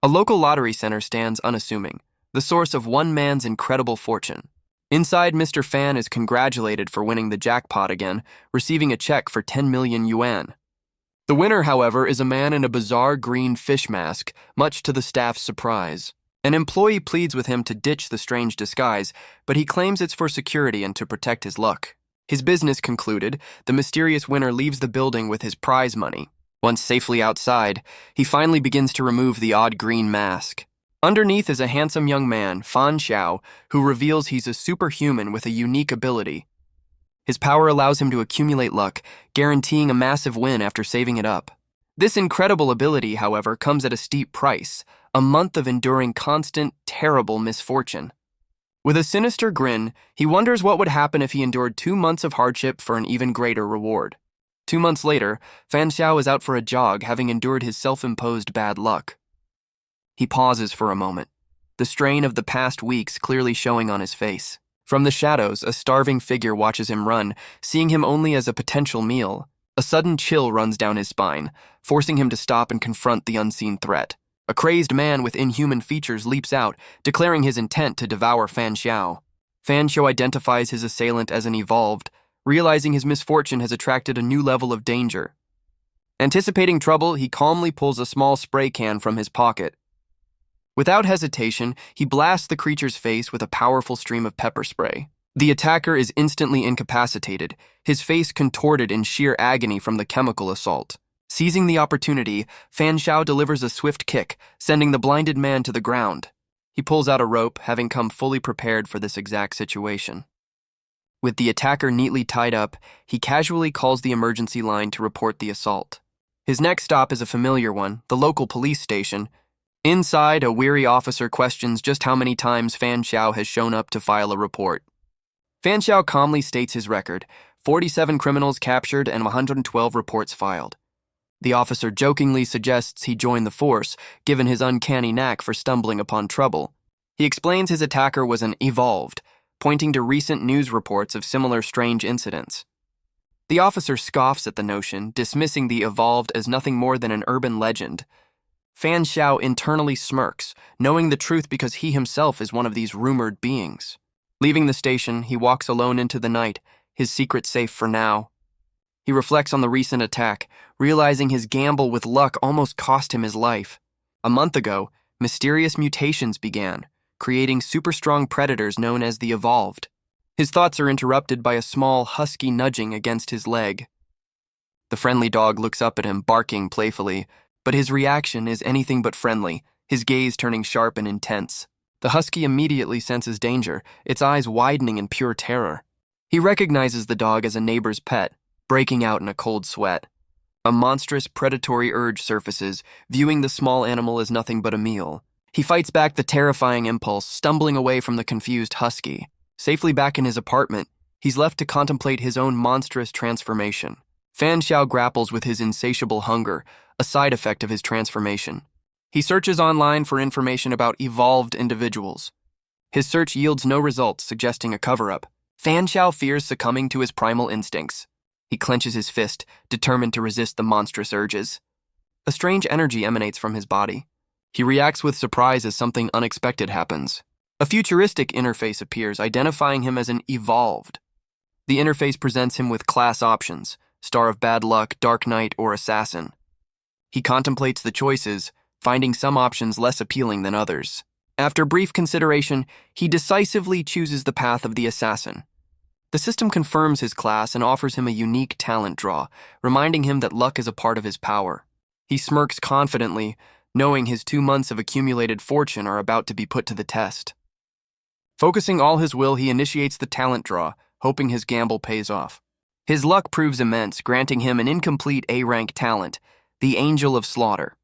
A local lottery center stands unassuming, the source of one man's incredible fortune. Inside, Mr. Fan is congratulated for winning the jackpot again, receiving a check for 10 million yuan. The winner, however, is a man in a bizarre green fish mask, much to the staff's surprise. An employee pleads with him to ditch the strange disguise, but he claims it's for security and to protect his luck. His business concluded, the mysterious winner leaves the building with his prize money. Once safely outside, he finally begins to remove the odd green mask. Underneath is a handsome young man, Fan Xiao, who reveals he's a superhuman with a unique ability. His power allows him to accumulate luck, guaranteeing a massive win after saving it up. This incredible ability, however, comes at a steep price, a month of enduring constant, terrible misfortune. With a sinister grin, he wonders what would happen if he endured 2 months of hardship for an even greater reward. 2 months later, Fan Xiao is out for a jog, having endured his self-imposed bad luck. He pauses for a moment, the strain of the past weeks clearly showing on his face. From the shadows, a starving figure watches him run, seeing him only as a potential meal. A sudden chill runs down his spine, forcing him to stop and confront the unseen threat. A crazed man with inhuman features leaps out, declaring his intent to devour Fan Xiao. Fan Xiao identifies his assailant as an evolved, realizing his misfortune has attracted a new level of danger. Anticipating trouble, he calmly pulls a small spray can from his pocket. Without hesitation, he blasts the creature's face with a powerful stream of pepper spray. The attacker is instantly incapacitated, his face contorted in sheer agony from the chemical assault. Seizing the opportunity, Fan Xiao delivers a swift kick, sending the blinded man to the ground. He pulls out a rope, having come fully prepared for this exact situation. With the attacker neatly tied up, he casually calls the emergency line to report the assault. His next stop is a familiar one, the local police station. Inside, a weary officer questions just how many times Fan Xiao has shown up to file a report. Fan Xiao calmly states his record, 47 criminals captured and 112 reports filed. The officer jokingly suggests he join the force, given his uncanny knack for stumbling upon trouble. He explains his attacker was an evolved, pointing to recent news reports of similar strange incidents. The officer scoffs at the notion, dismissing the evolved as nothing more than an urban legend. Fan Xiao internally smirks, knowing the truth because he himself is one of these rumored beings. Leaving the station, he walks alone into the night, his secret safe for now. He reflects on the recent attack, realizing his gamble with luck almost cost him his life. A month ago, mysterious mutations began, creating super-strong predators known as the Evolved. His thoughts are interrupted by a small, husky nudging against his leg. The friendly dog looks up at him, barking playfully, but his reaction is anything but friendly, his gaze turning sharp and intense. The husky immediately senses danger, its eyes widening in pure terror. He recognizes the dog as a neighbor's pet, breaking out in a cold sweat. A monstrous predatory urge surfaces, viewing the small animal as nothing but a meal. He fights back the terrifying impulse, stumbling away from the confused husky. Safely back in his apartment, he's left to contemplate his own monstrous transformation. Fan Xiao grapples with his insatiable hunger, a side effect of his transformation. He searches online for information about evolved individuals. His search yields no results, suggesting a cover-up. Fan Xiao fears succumbing to his primal instincts. He clenches his fist, determined to resist the monstrous urges. A strange energy emanates from his body. He reacts with surprise as something unexpected happens. A futuristic interface appears, identifying him as an evolved. The interface presents him with class options: Star of Bad Luck, Dark Knight, or Assassin. He contemplates the choices, finding some options less appealing than others. After brief consideration, he decisively chooses the path of the Assassin. The system confirms his class and offers him a unique talent draw, reminding him that luck is a part of his power. He smirks confidently, knowing his 2 months of accumulated fortune are about to be put to the test. Focusing all his will, he initiates the talent draw, hoping his gamble pays off. His luck proves immense, granting him an incomplete A-rank talent, the Angel of Slaughter.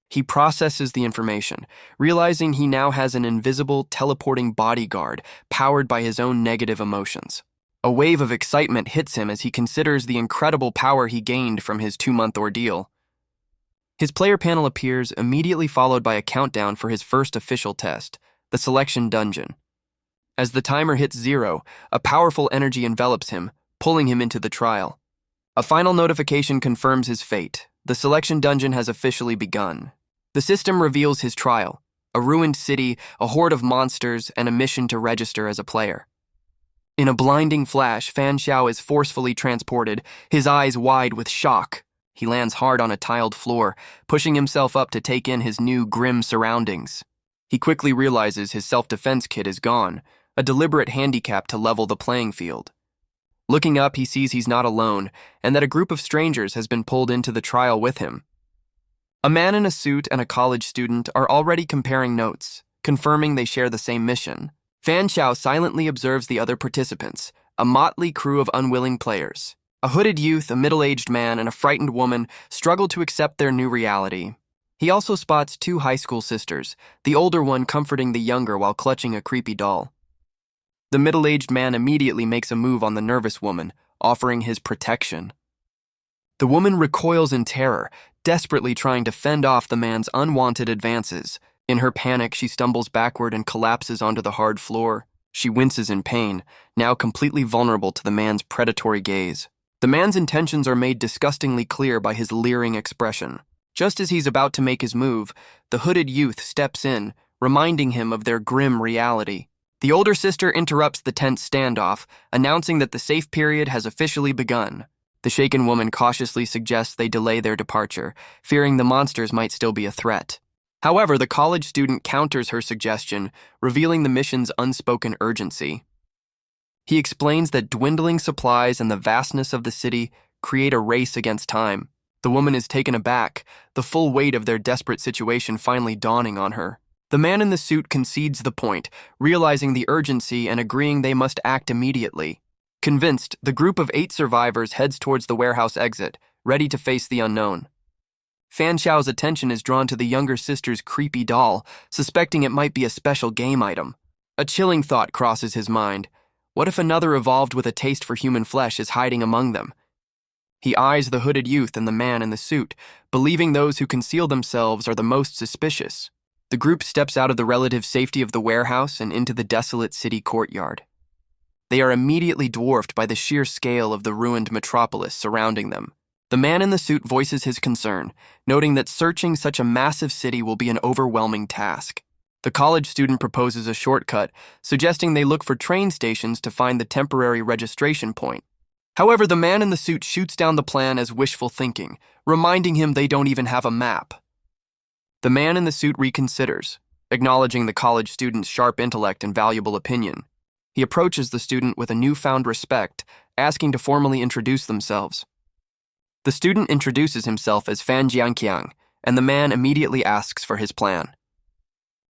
He processes the information, realizing he now has an invisible, teleporting bodyguard powered by his own negative emotions. A wave of excitement hits him as he considers the incredible power he gained from his 2-month ordeal. His player panel appears, immediately followed by a countdown for his first official test, the selection dungeon. As the timer hits 0, a powerful energy envelops him, pulling him into the trial. A final notification confirms his fate. The selection dungeon has officially begun. The system reveals his trial: a ruined city, a horde of monsters, and a mission to register as a player. In a blinding flash, Fan Xiao is forcefully transported, his eyes wide with shock. He lands hard on a tiled floor, pushing himself up to take in his new grim surroundings. He quickly realizes his self-defense kit is gone, a deliberate handicap to level the playing field. Looking up, he sees he's not alone, and that a group of strangers has been pulled into the trial with him. A man in a suit and a college student are already comparing notes, confirming they share the same mission. Fan Xiao silently observes the other participants, a motley crew of unwilling players. A hooded youth, a middle-aged man, and a frightened woman struggle to accept their new reality. He also spots two high school sisters, the older one comforting the younger while clutching a creepy doll. The middle-aged man immediately makes a move on the nervous woman, offering his protection. The woman recoils in terror, desperately trying to fend off the man's unwanted advances. In her panic, she stumbles backward and collapses onto the hard floor. She winces in pain, now completely vulnerable to the man's predatory gaze. The man's intentions are made disgustingly clear by his leering expression. Just as he's about to make his move, the hooded youth steps in, reminding him of their grim reality. The older sister interrupts the tense standoff, announcing that the safe period has officially begun. The shaken woman cautiously suggests they delay their departure, fearing the monsters might still be a threat. However, the college student counters her suggestion, revealing the mission's unspoken urgency. He explains that dwindling supplies and the vastness of the city create a race against time. The woman is taken aback, the full weight of their desperate situation finally dawning on her. The man in the suit concedes the point, realizing the urgency and agreeing they must act immediately. Convinced, the group of 8 survivors heads towards the warehouse exit, ready to face the unknown. Fan Xiao's attention is drawn to the younger sister's creepy doll, suspecting it might be a special game item. A chilling thought crosses his mind. What if another evolved with a taste for human flesh is hiding among them? He eyes the hooded youth and the man in the suit, believing those who conceal themselves are the most suspicious. The group steps out of the relative safety of the warehouse and into the desolate city courtyard. They are immediately dwarfed by the sheer scale of the ruined metropolis surrounding them. The man in the suit voices his concern, noting that searching such a massive city will be an overwhelming task. The college student proposes a shortcut, suggesting they look for train stations to find the temporary registration point. However, the man in the suit shoots down the plan as wishful thinking, reminding him they don't even have a map. The man in the suit reconsiders, acknowledging the college student's sharp intellect and valuable opinion. He approaches the student with a newfound respect, asking to formally introduce themselves. The student introduces himself as Fan Jiangqiang, and the man immediately asks for his plan.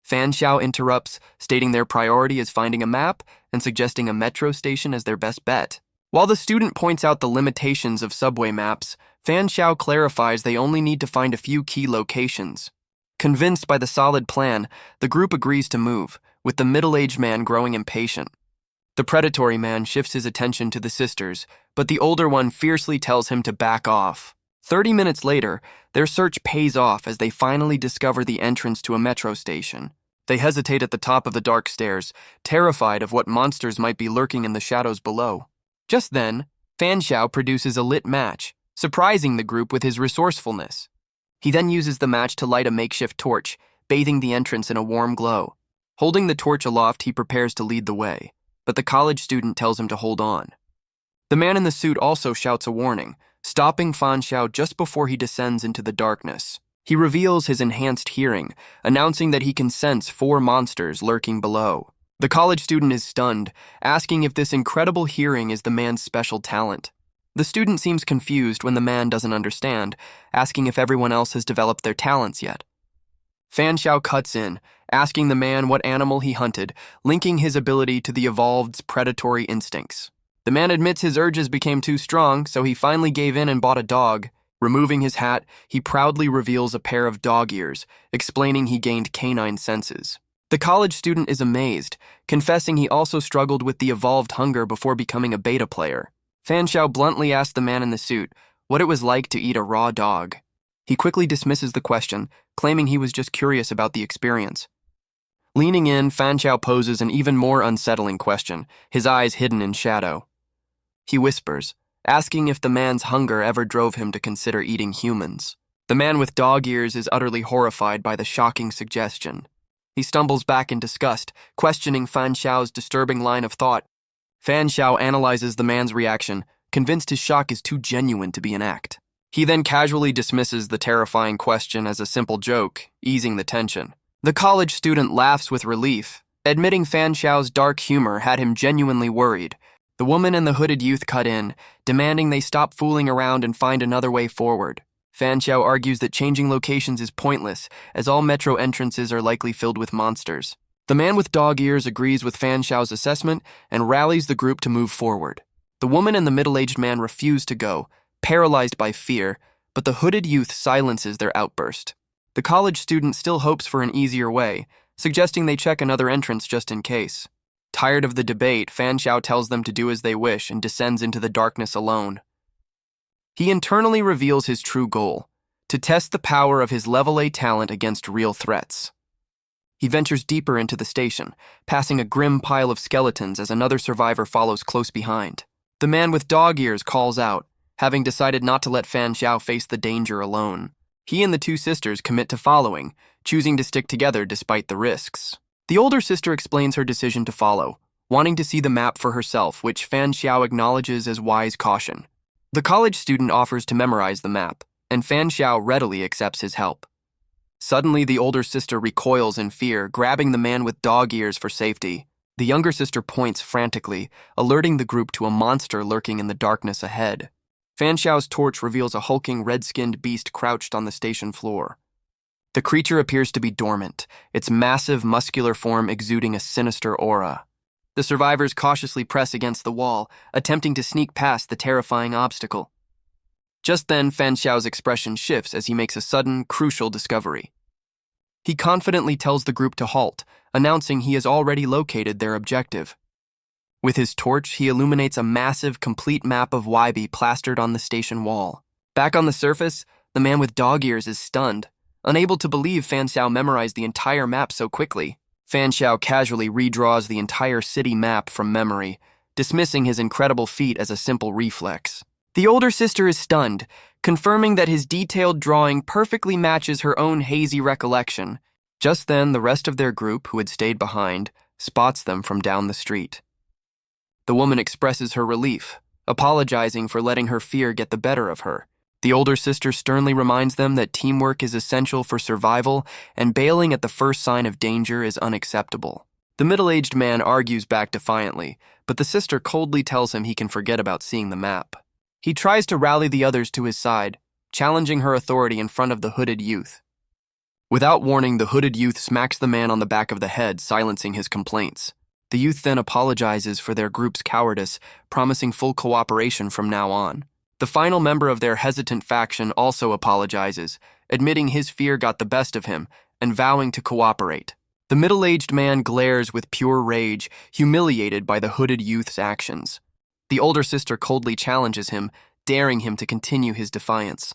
Fan Xiao interrupts, stating their priority is finding a map and suggesting a metro station as their best bet. While the student points out the limitations of subway maps, Fan Xiao clarifies they only need to find a few key locations. Convinced by the solid plan, the group agrees to move, with the middle-aged man growing impatient. The predatory man shifts his attention to the sisters, but the older one fiercely tells him to back off. 30 minutes later, their search pays off as they finally discover the entrance to a metro station. They hesitate at the top of the dark stairs, terrified of what monsters might be lurking in the shadows below. Just then, Fan Xiao produces a lit match, surprising the group with his resourcefulness. He then uses the match to light a makeshift torch, bathing the entrance in a warm glow. Holding the torch aloft, he prepares to lead the way, but the college student tells him to hold on. The man in the suit also shouts a warning, stopping Fan Xiao just before he descends into the darkness. He reveals his enhanced hearing, announcing that he can sense 4 monsters lurking below. The college student is stunned, asking if this incredible hearing is the man's special talent. The student seems confused when the man doesn't understand, asking if everyone else has developed their talents yet. Fan Xiao cuts in, asking the man what animal he hunted, linking his ability to the evolved's predatory instincts. The man admits his urges became too strong, so he finally gave in and bought a dog. Removing his hat, he proudly reveals a pair of dog ears, explaining he gained canine senses. The college student is amazed, confessing he also struggled with the evolved hunger before becoming a beta player. Fan Xiao bluntly asked the man in the suit what it was like to eat a raw dog. He quickly dismisses the question, claiming he was just curious about the experience. Leaning in, Fan Xiao poses an even more unsettling question, his eyes hidden in shadow. He whispers, asking if the man's hunger ever drove him to consider eating humans. The man with dog ears is utterly horrified by the shocking suggestion. He stumbles back in disgust, questioning Fan Xiao's disturbing line of thought. Fan Xiao analyzes the man's reaction, convinced his shock is too genuine to be an act. He then casually dismisses the terrifying question as a simple joke, easing the tension. The college student laughs with relief, admitting Fan Xiao's dark humor had him genuinely worried. The woman and the hooded youth cut in, demanding they stop fooling around and find another way forward. Fan Xiao argues that changing locations is pointless, as all metro entrances are likely filled with monsters. The man with dog ears agrees with Fan Xiao's assessment and rallies the group to move forward. The woman and the middle-aged man refuse to go, paralyzed by fear, but the hooded youth silences their outburst. The college student still hopes for an easier way, suggesting they check another entrance just in case. Tired of the debate, Fan Xiao tells them to do as they wish and descends into the darkness alone. He internally reveals his true goal, to test the power of his level A talent against real threats. He ventures deeper into the station, passing a grim pile of skeletons as another survivor follows close behind. The man with dog ears calls out, having decided not to let Fan Xiao face the danger alone. He and the two sisters commit to following, choosing to stick together despite the risks. The older sister explains her decision to follow, wanting to see the map for herself, which Fan Xiao acknowledges as wise caution. The college student offers to memorize the map, and Fan Xiao readily accepts his help. Suddenly, the older sister recoils in fear, grabbing the man with dog ears for safety. The younger sister points frantically, alerting the group to a monster lurking in the darkness ahead. Fan Xiao's torch reveals a hulking red-skinned beast crouched on the station floor. The creature appears to be dormant, its massive, muscular form exuding a sinister aura. The survivors cautiously press against the wall, attempting to sneak past the terrifying obstacle. Just then, Fan Xiao's expression shifts as he makes a sudden, crucial discovery. He confidently tells the group to halt, announcing he has already located their objective. With his torch, he illuminates a massive, complete map of Wybe plastered on the station wall. Back on the surface, the man with dog ears is stunned, unable to believe Fan Xiao memorized the entire map so quickly. Fan Xiao casually redraws the entire city map from memory, dismissing his incredible feat as a simple reflex. The older sister is stunned, confirming that his detailed drawing perfectly matches her own hazy recollection. Just then, the rest of their group, who had stayed behind, spots them from down the street. The woman expresses her relief, apologizing for letting her fear get the better of her. The older sister sternly reminds them that teamwork is essential for survival, and bailing at the first sign of danger is unacceptable. The middle-aged man argues back defiantly, but the sister coldly tells him he can forget about seeing the map. He tries to rally the others to his side, challenging her authority in front of the hooded youth. Without warning, the hooded youth smacks the man on the back of the head, silencing his complaints. The youth then apologizes for their group's cowardice, promising full cooperation from now on. The final member of their hesitant faction also apologizes, admitting his fear got the best of him and vowing to cooperate. The middle-aged man glares with pure rage, humiliated by the hooded youth's actions. The older sister coldly challenges him, daring him to continue his defiance.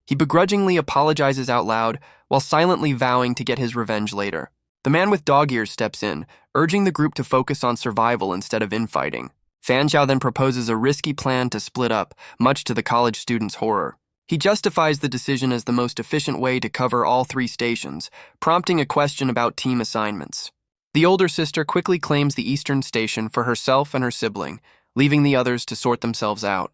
He begrudgingly apologizes out loud, while silently vowing to get his revenge later. The man with dog ears steps in, urging the group to focus on survival instead of infighting. Fan Xiao then proposes a risky plan to split up, much to the college student's horror. He justifies the decision as the most efficient way to cover all three stations, prompting a question about team assignments. The older sister quickly claims the eastern station for herself and her sibling, leaving the others to sort themselves out.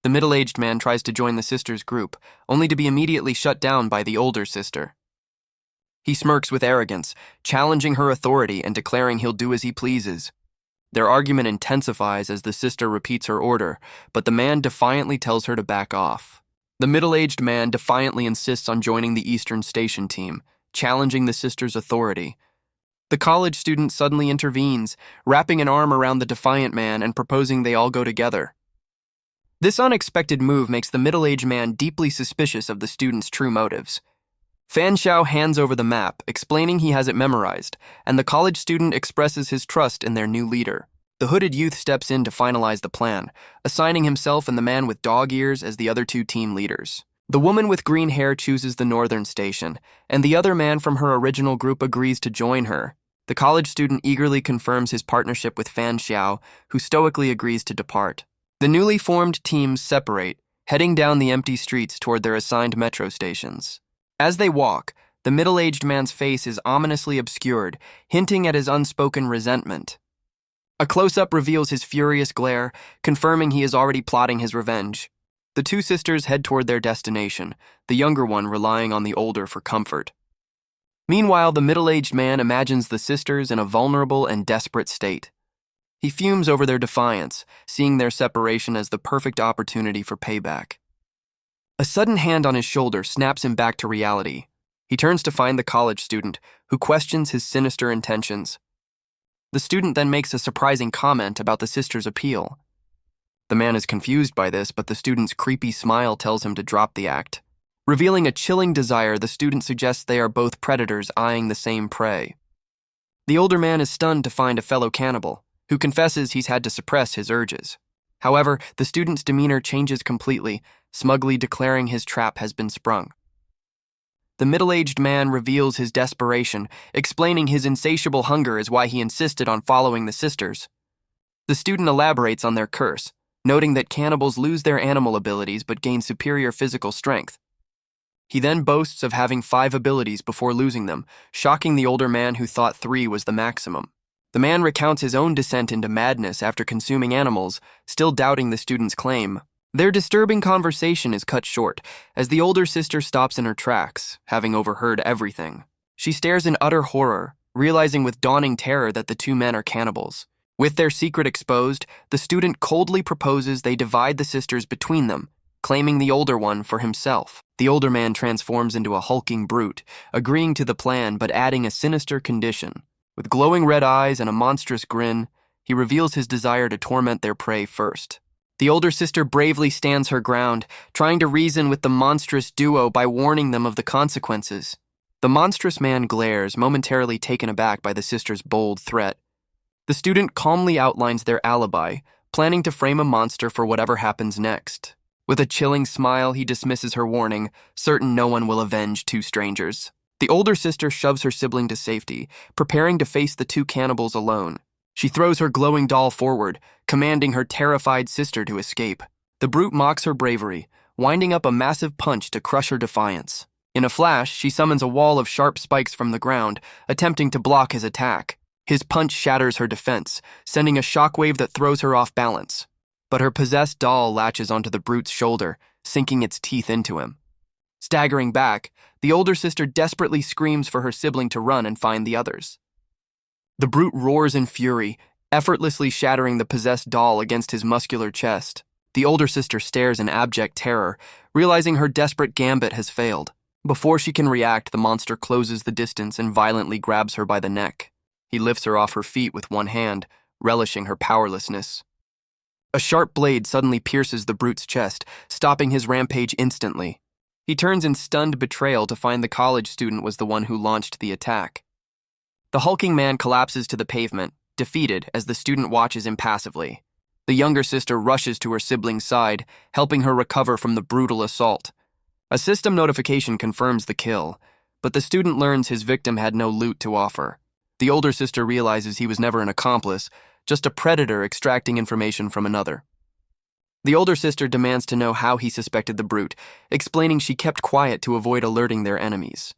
The middle-aged man tries to join the sister's group, only to be immediately shut down by the older sister. He smirks with arrogance, challenging her authority and declaring he'll do as he pleases. Their argument intensifies as the sister repeats her order, but the man defiantly tells her to back off. The middle-aged man defiantly insists on joining the Eastern Station team, challenging the sister's authority. The college student suddenly intervenes, wrapping an arm around the defiant man and proposing they all go together. This unexpected move makes the middle-aged man deeply suspicious of the student's true motives. Fan Xiao hands over the map, explaining he has it memorized, and the college student expresses his trust in their new leader. The hooded youth steps in to finalize the plan, assigning himself and the man with dog ears as the other two team leaders. The woman with green hair chooses the northern station, and the other man from her original group agrees to join her. The college student eagerly confirms his partnership with Fan Xiao, who stoically agrees to depart. The newly formed teams separate, heading down the empty streets toward their assigned metro stations. As they walk, the middle-aged man's face is ominously obscured, hinting at his unspoken resentment. A close-up reveals his furious glare, confirming he is already plotting his revenge. The two sisters head toward their destination, the younger one relying on the older for comfort. Meanwhile, the middle-aged man imagines the sisters in a vulnerable and desperate state. He fumes over their defiance, seeing their separation as the perfect opportunity for payback. A sudden hand on his shoulder snaps him back to reality. He turns to find the college student, who questions his sinister intentions. The student then makes a surprising comment about the sisters' appeal. The man is confused by this, but the student's creepy smile tells him to drop the act. Revealing a chilling desire, the student suggests they are both predators eyeing the same prey. The older man is stunned to find a fellow cannibal, who confesses he's had to suppress his urges. However, the student's demeanor changes completely, smugly declaring his trap has been sprung. The middle-aged man reveals his desperation, explaining his insatiable hunger is why he insisted on following the sisters. The student elaborates on their curse, noting that cannibals lose their animal abilities but gain superior physical strength. He then boasts of having 5 abilities before losing them, shocking the older man who thought 3 was the maximum. The man recounts his own descent into madness after consuming animals, still doubting the student's claim. Their disturbing conversation is cut short, as the older sister stops in her tracks, having overheard everything. She stares in utter horror, realizing with dawning terror that the two men are cannibals. With their secret exposed, the student coldly proposes they divide the sisters between them, claiming the older one for himself. The older man transforms into a hulking brute, agreeing to the plan but adding a sinister condition. With glowing red eyes and a monstrous grin, he reveals his desire to torment their prey first. The older sister bravely stands her ground, trying to reason with the monstrous duo by warning them of the consequences. The monstrous man glares, momentarily taken aback by the sister's bold threat. The student calmly outlines their alibi, planning to frame a monster for whatever happens next. With a chilling smile, he dismisses her warning, certain no one will avenge 2 strangers. The older sister shoves her sibling to safety, preparing to face the 2 cannibals alone. She throws her glowing doll forward, commanding her terrified sister to escape. The brute mocks her bravery, winding up a massive punch to crush her defiance. In a flash, she summons a wall of sharp spikes from the ground, attempting to block his attack. His punch shatters her defense, sending a shockwave that throws her off balance. But her possessed doll latches onto the brute's shoulder, sinking its teeth into him. Staggering back, the older sister desperately screams for her sibling to run and find the others. The brute roars in fury, effortlessly shattering the possessed doll against his muscular chest. The older sister stares in abject terror, realizing her desperate gambit has failed. Before she can react, the monster closes the distance and violently grabs her by the neck. He lifts her off her feet with one hand, relishing her powerlessness. A sharp blade suddenly pierces the brute's chest, stopping his rampage instantly. He turns in stunned betrayal to find the college student was the one who launched the attack. The hulking man collapses to the pavement, defeated as the student watches impassively. The younger sister rushes to her sibling's side, helping her recover from the brutal assault. A system notification confirms the kill, but the student learns his victim had no loot to offer. The older sister realizes he was never an accomplice, just a predator extracting information from another. The older sister demands to know how he suspected the brute, explaining she kept quiet to avoid alerting their enemies.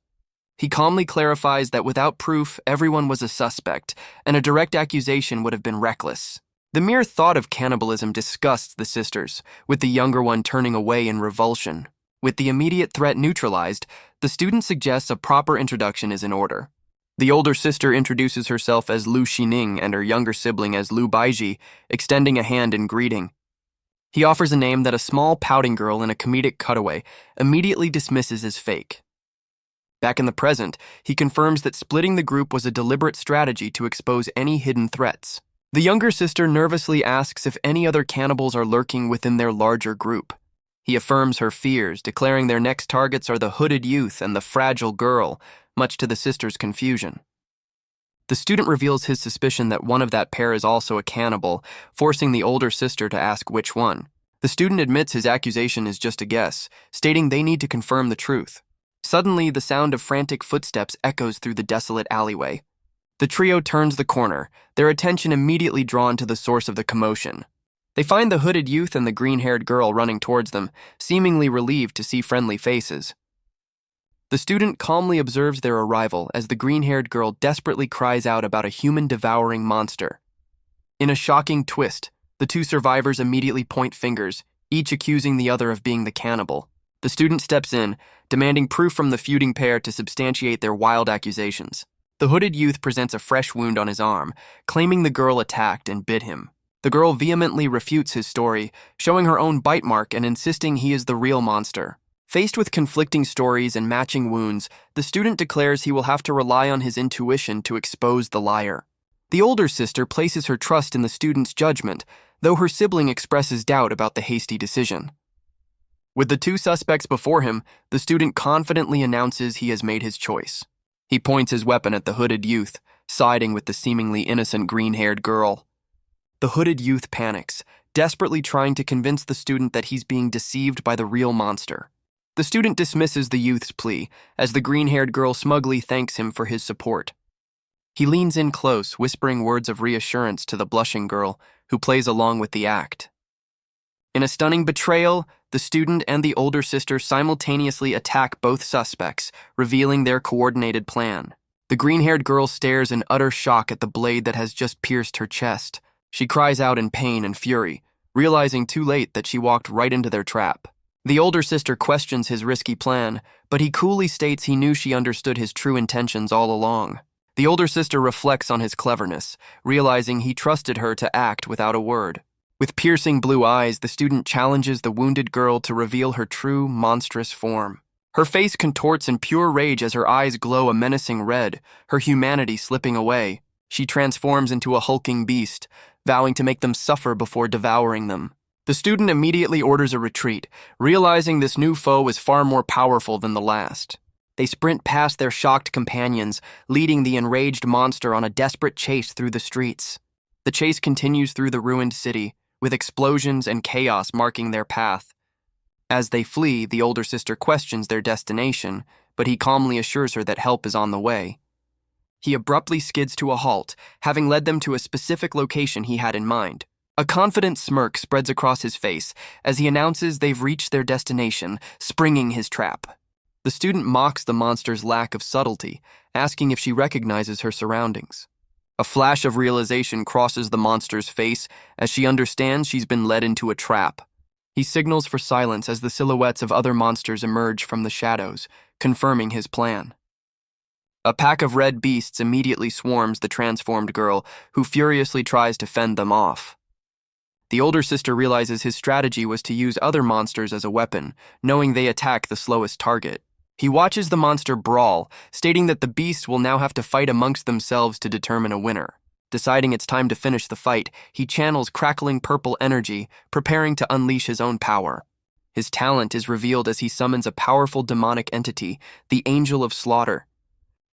He calmly clarifies that without proof, everyone was a suspect, and a direct accusation would have been reckless. The mere thought of cannibalism disgusts the sisters, with the younger one turning away in revulsion. With the immediate threat neutralized, the student suggests a proper introduction is in order. The older sister introduces herself as Lu Xining and her younger sibling as Lu Baiji, extending a hand in greeting. He offers a name that a small pouting girl in a comedic cutaway immediately dismisses as fake. Back in the present, he confirms that splitting the group was a deliberate strategy to expose any hidden threats. The younger sister nervously asks if any other cannibals are lurking within their larger group. He affirms her fears, declaring their next targets are the hooded youth and the fragile girl, much to the sister's confusion. The student reveals his suspicion that one of that pair is also a cannibal, forcing the older sister to ask which one. The student admits his accusation is just a guess, stating they need to confirm the truth. Suddenly, the sound of frantic footsteps echoes through the desolate alleyway. The trio turns the corner, their attention immediately drawn to the source of the commotion. They find the hooded youth and the green-haired girl running towards them, seemingly relieved to see friendly faces. The student calmly observes their arrival as the green-haired girl desperately cries out about a human-devouring monster. In a shocking twist, the two survivors immediately point fingers, each accusing the other of being the cannibal. The student steps in, demanding proof from the feuding pair to substantiate their wild accusations. The hooded youth presents a fresh wound on his arm, claiming the girl attacked and bit him. The girl vehemently refutes his story, showing her own bite mark and insisting he is the real monster. Faced with conflicting stories and matching wounds, the student declares he will have to rely on his intuition to expose the liar. The older sister places her trust in the student's judgment, though her sibling expresses doubt about the hasty decision. With the two suspects before him, the student confidently announces he has made his choice. He points his weapon at the hooded youth, siding with the seemingly innocent green-haired girl. The hooded youth panics, desperately trying to convince the student that he's being deceived by the real monster. The student dismisses the youth's plea, as the green-haired girl smugly thanks him for his support. He leans in close, whispering words of reassurance to the blushing girl, who plays along with the act. In a stunning betrayal, the student and the older sister simultaneously attack both suspects, revealing their coordinated plan. The green-haired girl stares in utter shock at the blade that has just pierced her chest. She cries out in pain and fury, realizing too late that she walked right into their trap. The older sister questions his risky plan, but he coolly states he knew she understood his true intentions all along. The older sister reflects on his cleverness, realizing he trusted her to act without a word. With piercing blue eyes, the student challenges the wounded girl to reveal her true, monstrous form. Her face contorts in pure rage as her eyes glow a menacing red, her humanity slipping away. She transforms into a hulking beast, vowing to make them suffer before devouring them. The student immediately orders a retreat, realizing this new foe is far more powerful than the last. They sprint past their shocked companions, leading the enraged monster on a desperate chase through the streets. The chase continues through the ruined city, with explosions and chaos marking their path. As they flee, the older sister questions their destination, but he calmly assures her that help is on the way. He abruptly skids to a halt, having led them to a specific location he had in mind. A confident smirk spreads across his face as he announces they've reached their destination, springing his trap. The student mocks the monster's lack of subtlety, asking if she recognizes her surroundings. A flash of realization crosses the monster's face as she understands she's been led into a trap. He signals for silence as the silhouettes of other monsters emerge from the shadows, confirming his plan. A pack of red beasts immediately swarms the transformed girl, who furiously tries to fend them off. The older sister realizes his strategy was to use other monsters as a weapon, knowing they attack the slowest target. He watches the monster brawl, stating that the beasts will now have to fight amongst themselves to determine a winner. Deciding it's time to finish the fight, he channels crackling purple energy, preparing to unleash his own power. His talent is revealed as he summons a powerful demonic entity, the Angel of Slaughter.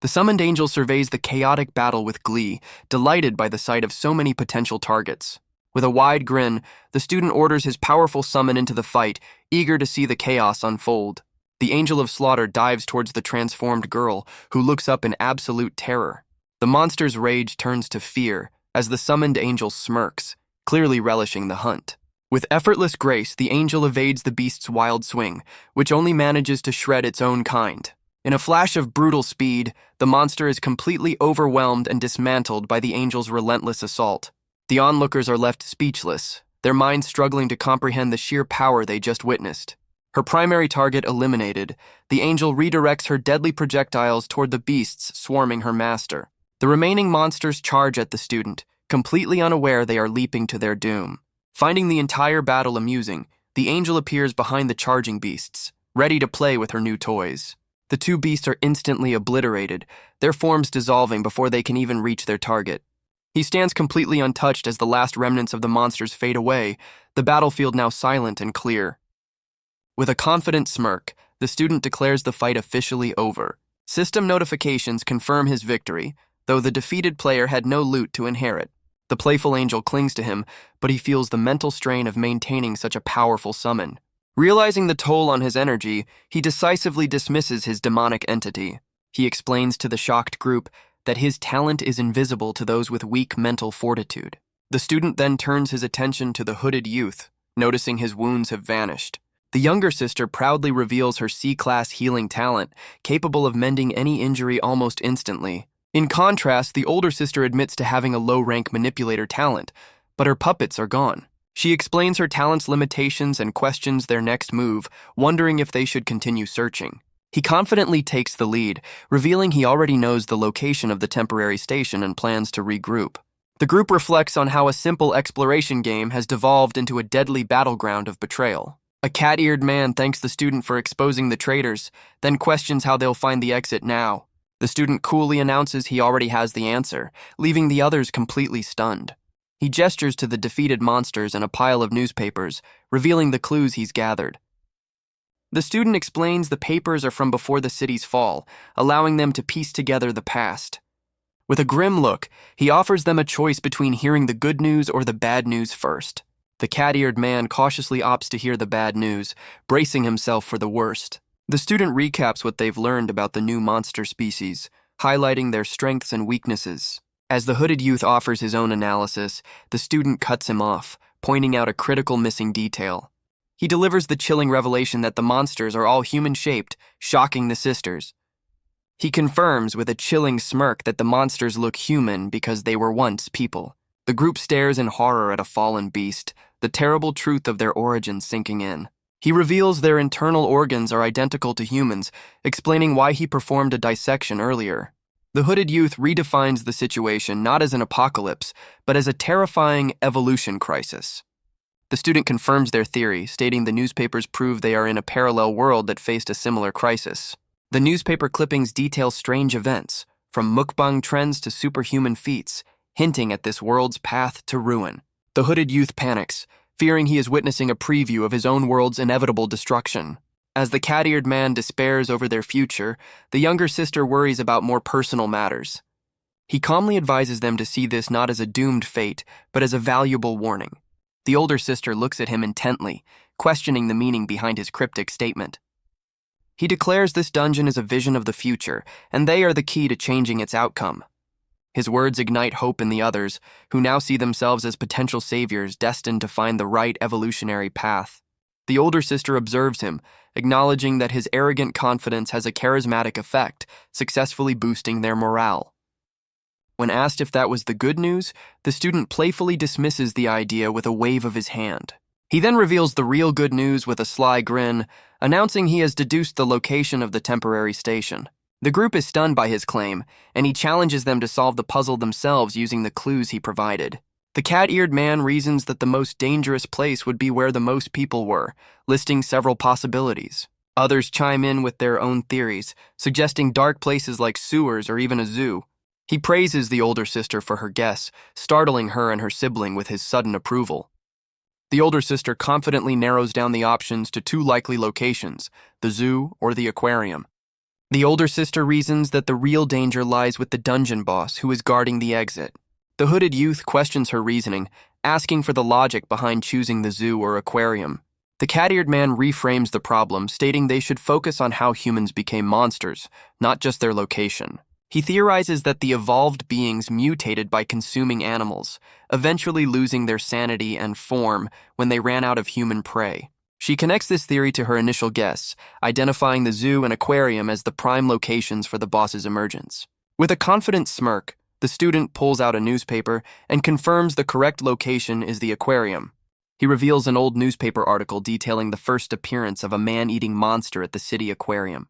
The summoned angel surveys the chaotic battle with glee, delighted by the sight of so many potential targets. With a wide grin, the student orders his powerful summon into the fight, eager to see the chaos unfold. The Angel of Slaughter dives towards the transformed girl, who looks up in absolute terror. The monster's rage turns to fear as the summoned angel smirks, clearly relishing the hunt. With effortless grace, the angel evades the beast's wild swing, which only manages to shred its own kind. In a flash of brutal speed, the monster is completely overwhelmed and dismantled by the angel's relentless assault. The onlookers are left speechless, their minds struggling to comprehend the sheer power they just witnessed. Her primary target eliminated, the angel redirects her deadly projectiles toward the beasts swarming her master. The remaining monsters charge at the student, completely unaware they are leaping to their doom. Finding the entire battle amusing, the angel appears behind the charging beasts, ready to play with her new toys. The two beasts are instantly obliterated, their forms dissolving before they can even reach their target. He stands completely untouched as the last remnants of the monsters fade away, the battlefield now silent and clear. With a confident smirk, the student declares the fight officially over. System notifications confirm his victory, though the defeated player had no loot to inherit. The playful angel clings to him, but he feels the mental strain of maintaining such a powerful summon. Realizing the toll on his energy, he decisively dismisses his demonic entity. He explains to the shocked group that his talent is invisible to those with weak mental fortitude. The student then turns his attention to the hooded youth, noticing his wounds have vanished. The younger sister proudly reveals her C-class healing talent, capable of mending any injury almost instantly. In contrast, the older sister admits to having a low-rank manipulator talent, but her puppets are gone. She explains her talent's limitations and questions their next move, wondering if they should continue searching. He confidently takes the lead, revealing he already knows the location of the temporary station and plans to regroup. The group reflects on how a simple exploration game has devolved into a deadly battleground of betrayal. A cat-eared man thanks the student for exposing the traitors, then questions how they'll find the exit now. The student coolly announces he already has the answer, leaving the others completely stunned. He gestures to the defeated monsters and a pile of newspapers, revealing the clues he's gathered. The student explains the papers are from before the city's fall, allowing them to piece together the past. With a grim look, he offers them a choice between hearing the good news or the bad news first. The cat-eared man cautiously opts to hear the bad news, bracing himself for the worst. The student recaps what they've learned about the new monster species, highlighting their strengths and weaknesses. As the hooded youth offers his own analysis, the student cuts him off, pointing out a critical missing detail. He delivers the chilling revelation that the monsters are all human-shaped, shocking the sisters. He confirms with a chilling smirk that the monsters look human because they were once people. The group stares in horror at a fallen beast, the terrible truth of their origin sinking in. He reveals their internal organs are identical to humans, explaining why he performed a dissection earlier. The hooded youth redefines the situation not as an apocalypse, but as a terrifying evolution crisis. The student confirms their theory, stating the newspapers prove they are in a parallel world that faced a similar crisis. The newspaper clippings detail strange events, from mukbang trends to superhuman feats, hinting at this world's path to ruin. The hooded youth panics, fearing he is witnessing a preview of his own world's inevitable destruction. As the cat-eared man despairs over their future, the younger sister worries about more personal matters. He calmly advises them to see this not as a doomed fate, but as a valuable warning. The older sister looks at him intently, questioning the meaning behind his cryptic statement. He declares this dungeon is a vision of the future, and they are the key to changing its outcome. His words ignite hope in the others, who now see themselves as potential saviors destined to find the right evolutionary path. The older sister observes him, acknowledging that his arrogant confidence has a charismatic effect, successfully boosting their morale. When asked if that was the good news, the student playfully dismisses the idea with a wave of his hand. He then reveals the real good news with a sly grin, announcing he has deduced the location of the temporary station. The group is stunned by his claim, and he challenges them to solve the puzzle themselves using the clues he provided. The cat-eared man reasons that the most dangerous place would be where the most people were, listing several possibilities. Others chime in with their own theories, suggesting dark places like sewers or even a zoo. He praises the older sister for her guess, startling her and her sibling with his sudden approval. The older sister confidently narrows down the options to two likely locations, the zoo or the aquarium. The older sister reasons that the real danger lies with the dungeon boss who is guarding the exit. The hooded youth questions her reasoning, asking for the logic behind choosing the zoo or aquarium. The cat-eared man reframes the problem, stating they should focus on how humans became monsters, not just their location. He theorizes that the evolved beings mutated by consuming animals, eventually losing their sanity and form when they ran out of human prey. She connects this theory to her initial guess, identifying the zoo and aquarium as the prime locations for the boss's emergence. With a confident smirk, the student pulls out a newspaper and confirms the correct location is the aquarium. He reveals an old newspaper article detailing the first appearance of a man-eating monster at the city aquarium.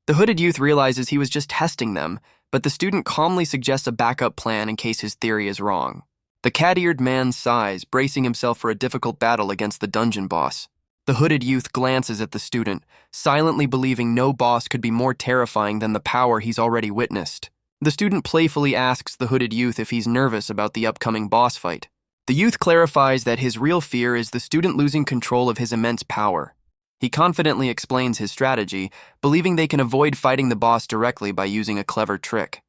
The hooded youth realizes he was just testing them, but the student calmly suggests a backup plan in case his theory is wrong. The cat-eared man sighs, bracing himself for a difficult battle against the dungeon boss. The hooded youth glances at the student, silently believing no boss could be more terrifying than the power he's already witnessed. The student playfully asks the hooded youth if he's nervous about the upcoming boss fight. The youth clarifies that his real fear is the student losing control of his immense power. He confidently explains his strategy, believing they can avoid fighting the boss directly by using a clever trick.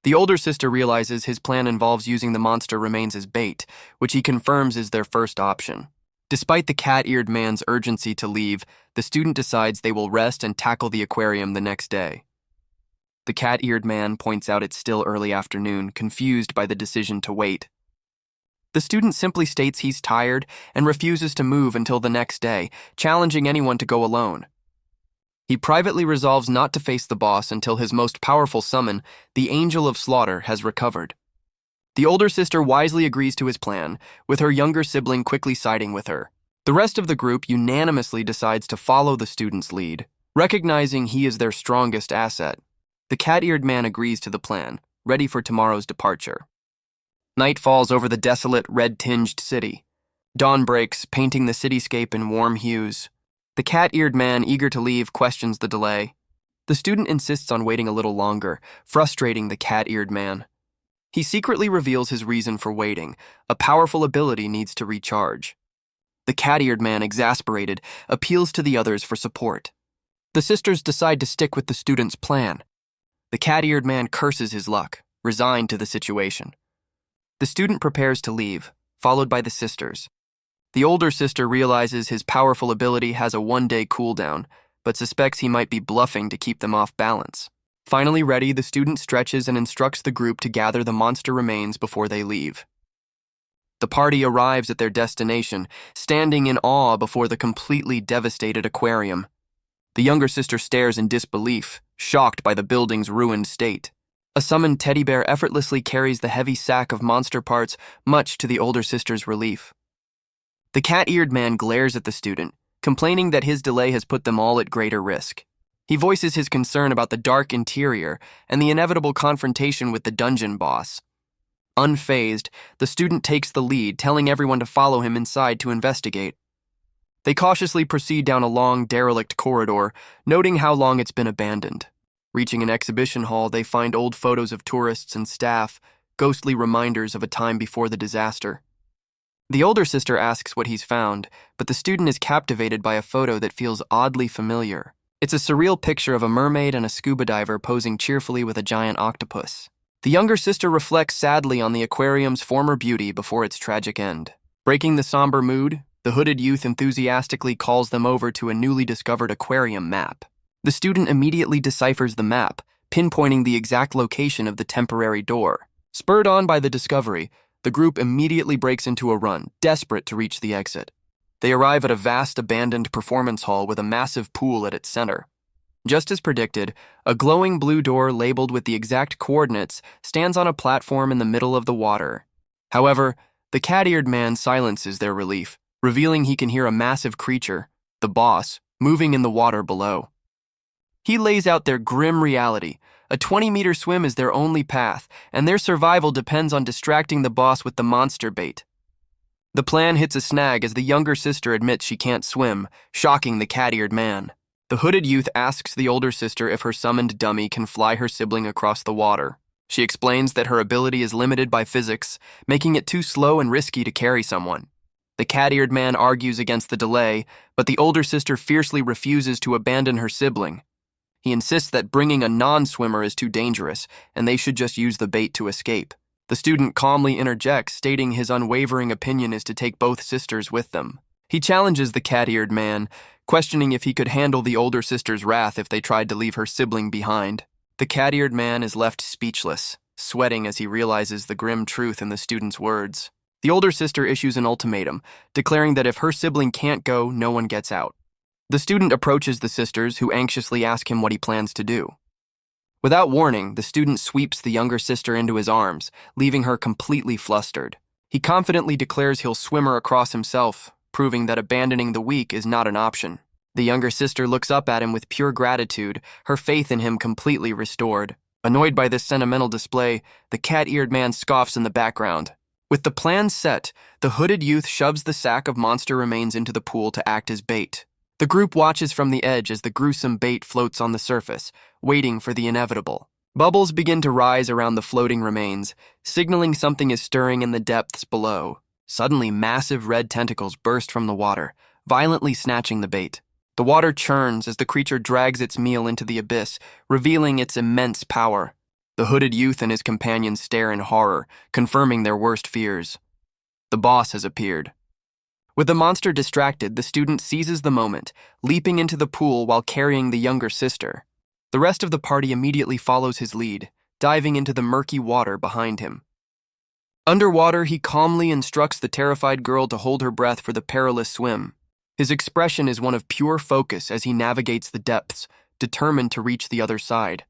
The older sister realizes his plan involves using the monster remains as bait, which he confirms is their first option. Despite the cat-eared man's urgency to leave, the student decides they will rest and tackle the aquarium the next day. The cat-eared man points out it's still early afternoon, confused by the decision to wait. The student simply states he's tired and refuses to move until the next day, challenging anyone to go alone. He privately resolves not to face the boss until his most powerful summon, the Angel of Slaughter, has recovered. The older sister wisely agrees to his plan, with her younger sibling quickly siding with her. The rest of the group unanimously decides to follow the student's lead, recognizing he is their strongest asset. The cat-eared man agrees to the plan, ready for tomorrow's departure. Night falls over the desolate, red-tinged city. Dawn breaks, painting the cityscape in warm hues. The cat-eared man, eager to leave, questions the delay. The student insists on waiting a little longer, frustrating the cat-eared man. He secretly reveals his reason for waiting. A powerful ability needs to recharge. The cat-eared man, exasperated, appeals to the others for support. The sisters decide to stick with the student's plan. The cat-eared man curses his luck, resigned to the situation. The student prepares to leave, followed by the sisters. The older sister realizes his powerful ability has a one-day cooldown, but suspects he might be bluffing to keep them off balance. Finally ready, the student stretches and instructs the group to gather the monster remains before they leave. The party arrives at their destination, standing in awe before the completely devastated aquarium. The younger sister stares in disbelief, shocked by the building's ruined state. A summoned teddy bear effortlessly carries the heavy sack of monster parts, much to the older sister's relief. The cat-eared man glares at the student, complaining that his delay has put them all at greater risk. He voices his concern about the dark interior and the inevitable confrontation with the dungeon boss. Unfazed, the student takes the lead, telling everyone to follow him inside to investigate. They cautiously proceed down a long, derelict corridor, noting how long it's been abandoned. Reaching an exhibition hall, they find old photos of tourists and staff, ghostly reminders of a time before the disaster. The older sister asks what he's found, but the student is captivated by a photo that feels oddly familiar. It's a surreal picture of a mermaid and a scuba diver posing cheerfully with a giant octopus. The younger sister reflects sadly on the aquarium's former beauty before its tragic end. Breaking the somber mood, the hooded youth enthusiastically calls them over to a newly discovered aquarium map. The student immediately deciphers the map, pinpointing the exact location of the temporary door. Spurred on by the discovery, the group immediately breaks into a run, desperate to reach the exit. They arrive at a vast abandoned performance hall with a massive pool at its center. Just as predicted, a glowing blue door labeled with the exact coordinates stands on a platform in the middle of the water. However, the cat-eared man silences their relief, revealing he can hear a massive creature, the boss, moving in the water below. He lays out their grim reality. A 20-meter swim is their only path, and their survival depends on distracting the boss with the monster bait. The plan hits a snag as the younger sister admits she can't swim, shocking the cat-eared man. The hooded youth asks the older sister if her summoned dummy can fly her sibling across the water. She explains that her ability is limited by physics, making it too slow and risky to carry someone. The cat-eared man argues against the delay, but the older sister fiercely refuses to abandon her sibling. He insists that bringing a non-swimmer is too dangerous, and they should just use the bait to escape. The student calmly interjects, stating his unwavering opinion is to take both sisters with them. He challenges the cat-eared man, questioning if he could handle the older sister's wrath if they tried to leave her sibling behind. The cat-eared man is left speechless, sweating as he realizes the grim truth in the student's words. The older sister issues an ultimatum, declaring that if her sibling can't go, no one gets out. The student approaches the sisters, who anxiously ask him what he plans to do. Without warning, the student sweeps the younger sister into his arms, leaving her completely flustered. He confidently declares he'll swim her across himself, proving that abandoning the weak is not an option. The younger sister looks up at him with pure gratitude, her faith in him completely restored. Annoyed by this sentimental display, the cat-eared man scoffs in the background. With the plan set, the hooded youth shoves the sack of monster remains into the pool to act as bait. The group watches from the edge as the gruesome bait floats on the surface, waiting for the inevitable. Bubbles begin to rise around the floating remains, signaling something is stirring in the depths below. Suddenly, massive red tentacles burst from the water, violently snatching the bait. The water churns as the creature drags its meal into the abyss, revealing its immense power. The hooded youth and his companions stare in horror, confirming their worst fears. The boss has appeared. With the monster distracted, the student seizes the moment, leaping into the pool while carrying the younger sister. The rest of the party immediately follows his lead, diving into the murky water behind him. Underwater, he calmly instructs the terrified girl to hold her breath for the perilous swim. His expression is one of pure focus as he navigates the depths, determined to reach the other side.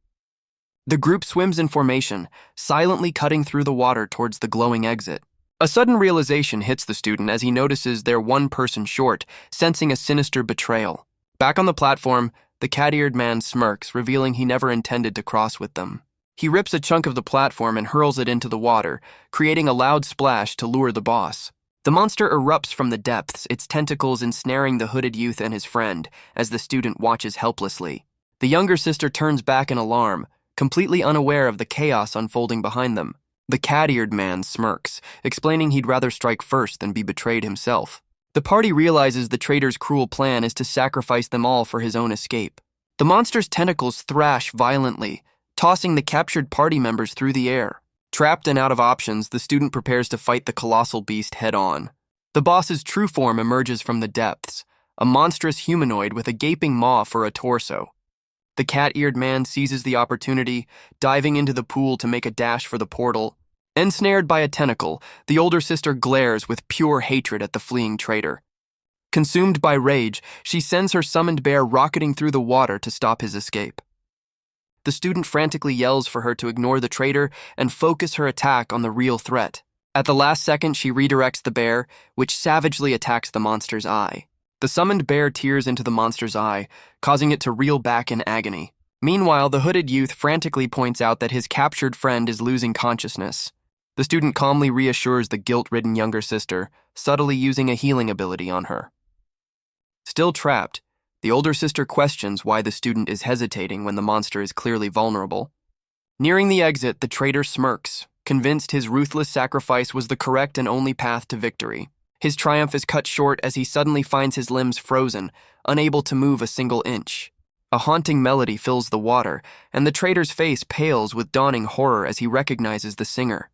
The group swims in formation, silently cutting through the water towards the glowing exit. A sudden realization hits the student as he notices they're one person short, sensing a sinister betrayal. Back on the platform, the cat-eared man smirks, revealing he never intended to cross with them. He rips a chunk of the platform and hurls it into the water, creating a loud splash to lure the boss. The monster erupts from the depths, its tentacles ensnaring the hooded youth and his friend, as the student watches helplessly. The younger sister turns back in alarm, completely unaware of the chaos unfolding behind them. The cat-eared man smirks, explaining he'd rather strike first than be betrayed himself. The party realizes the traitor's cruel plan is to sacrifice them all for his own escape. The monster's tentacles thrash violently, tossing the captured party members through the air. Trapped and out of options, the student prepares to fight the colossal beast head-on. The boss's true form emerges from the depths, a monstrous humanoid with a gaping maw for a torso. The cat-eared man seizes the opportunity, diving into the pool to make a dash for the portal. Ensnared by a tentacle, the older sister glares with pure hatred at the fleeing traitor. Consumed by rage, she sends her summoned bear rocketing through the water to stop his escape. The student frantically yells for her to ignore the traitor and focus her attack on the real threat. At the last second, she redirects the bear, which savagely attacks the monster's eye. The summoned bear tears into the monster's eye, causing it to reel back in agony. Meanwhile, the hooded youth frantically points out that his captured friend is losing consciousness. The student calmly reassures the guilt-ridden younger sister, subtly using a healing ability on her. Still trapped, the older sister questions why the student is hesitating when the monster is clearly vulnerable. Nearing the exit, the traitor smirks, convinced his ruthless sacrifice was the correct and only path to victory. His triumph is cut short as he suddenly finds his limbs frozen, unable to move a single inch. A haunting melody fills the water, and the traitor's face pales with dawning horror as he recognizes the singer.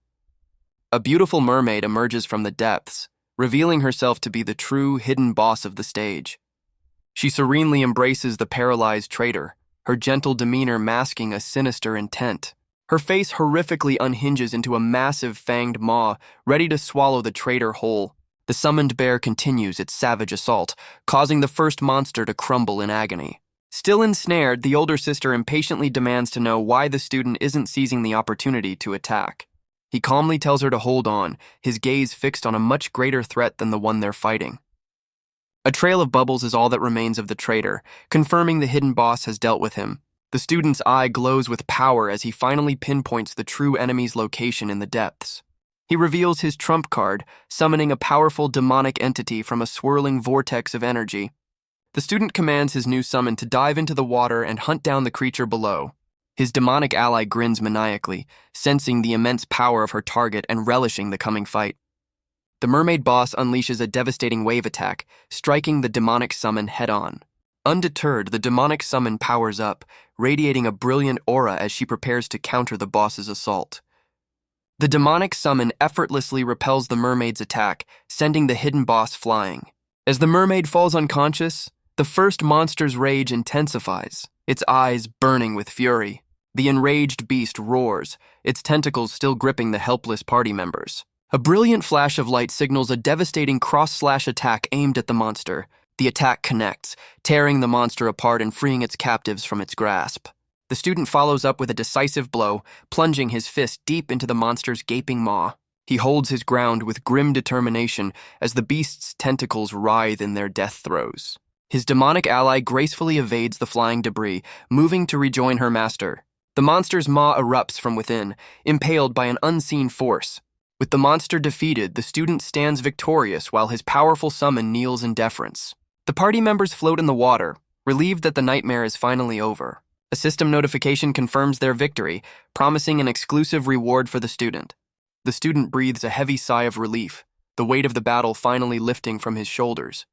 A beautiful mermaid emerges from the depths, revealing herself to be the true, hidden boss of the stage. She serenely embraces the paralyzed traitor, her gentle demeanor masking a sinister intent. Her face horrifically unhinges into a massive fanged maw, ready to swallow the traitor whole. The summoned bear continues its savage assault, causing the first monster to crumble in agony. Still ensnared, the older sister impatiently demands to know why the student isn't seizing the opportunity to attack. He calmly tells her to hold on, his gaze fixed on a much greater threat than the one they're fighting. A trail of bubbles is all that remains of the traitor, confirming the hidden boss has dealt with him. The student's eye glows with power as he finally pinpoints the true enemy's location in the depths. He reveals his trump card, summoning a powerful demonic entity from a swirling vortex of energy. The student commands his new summon to dive into the water and hunt down the creature below. His demonic ally grins maniacally, sensing the immense power of her target and relishing the coming fight. The mermaid boss unleashes a devastating wave attack, striking the demonic summon head-on. Undeterred, the demonic summon powers up, radiating a brilliant aura as she prepares to counter the boss's assault. The demonic summon effortlessly repels the mermaid's attack, sending the hidden boss flying. As the mermaid falls unconscious, the first monster's rage intensifies, its eyes burning with fury. The enraged beast roars, its tentacles still gripping the helpless party members. A brilliant flash of light signals a devastating cross-slash attack aimed at the monster. The attack connects, tearing the monster apart and freeing its captives from its grasp. The student follows up with a decisive blow, plunging his fist deep into the monster's gaping maw. He holds his ground with grim determination as the beast's tentacles writhe in their death throes. His demonic ally gracefully evades the flying debris, moving to rejoin her master. The monster's maw erupts from within, impaled by an unseen force. With the monster defeated, the student stands victorious while his powerful summon kneels in deference. The party members float in the water, relieved that the nightmare is finally over. A system notification confirms their victory, promising an exclusive reward for the student. The student breathes a heavy sigh of relief, the weight of the battle finally lifting from his shoulders.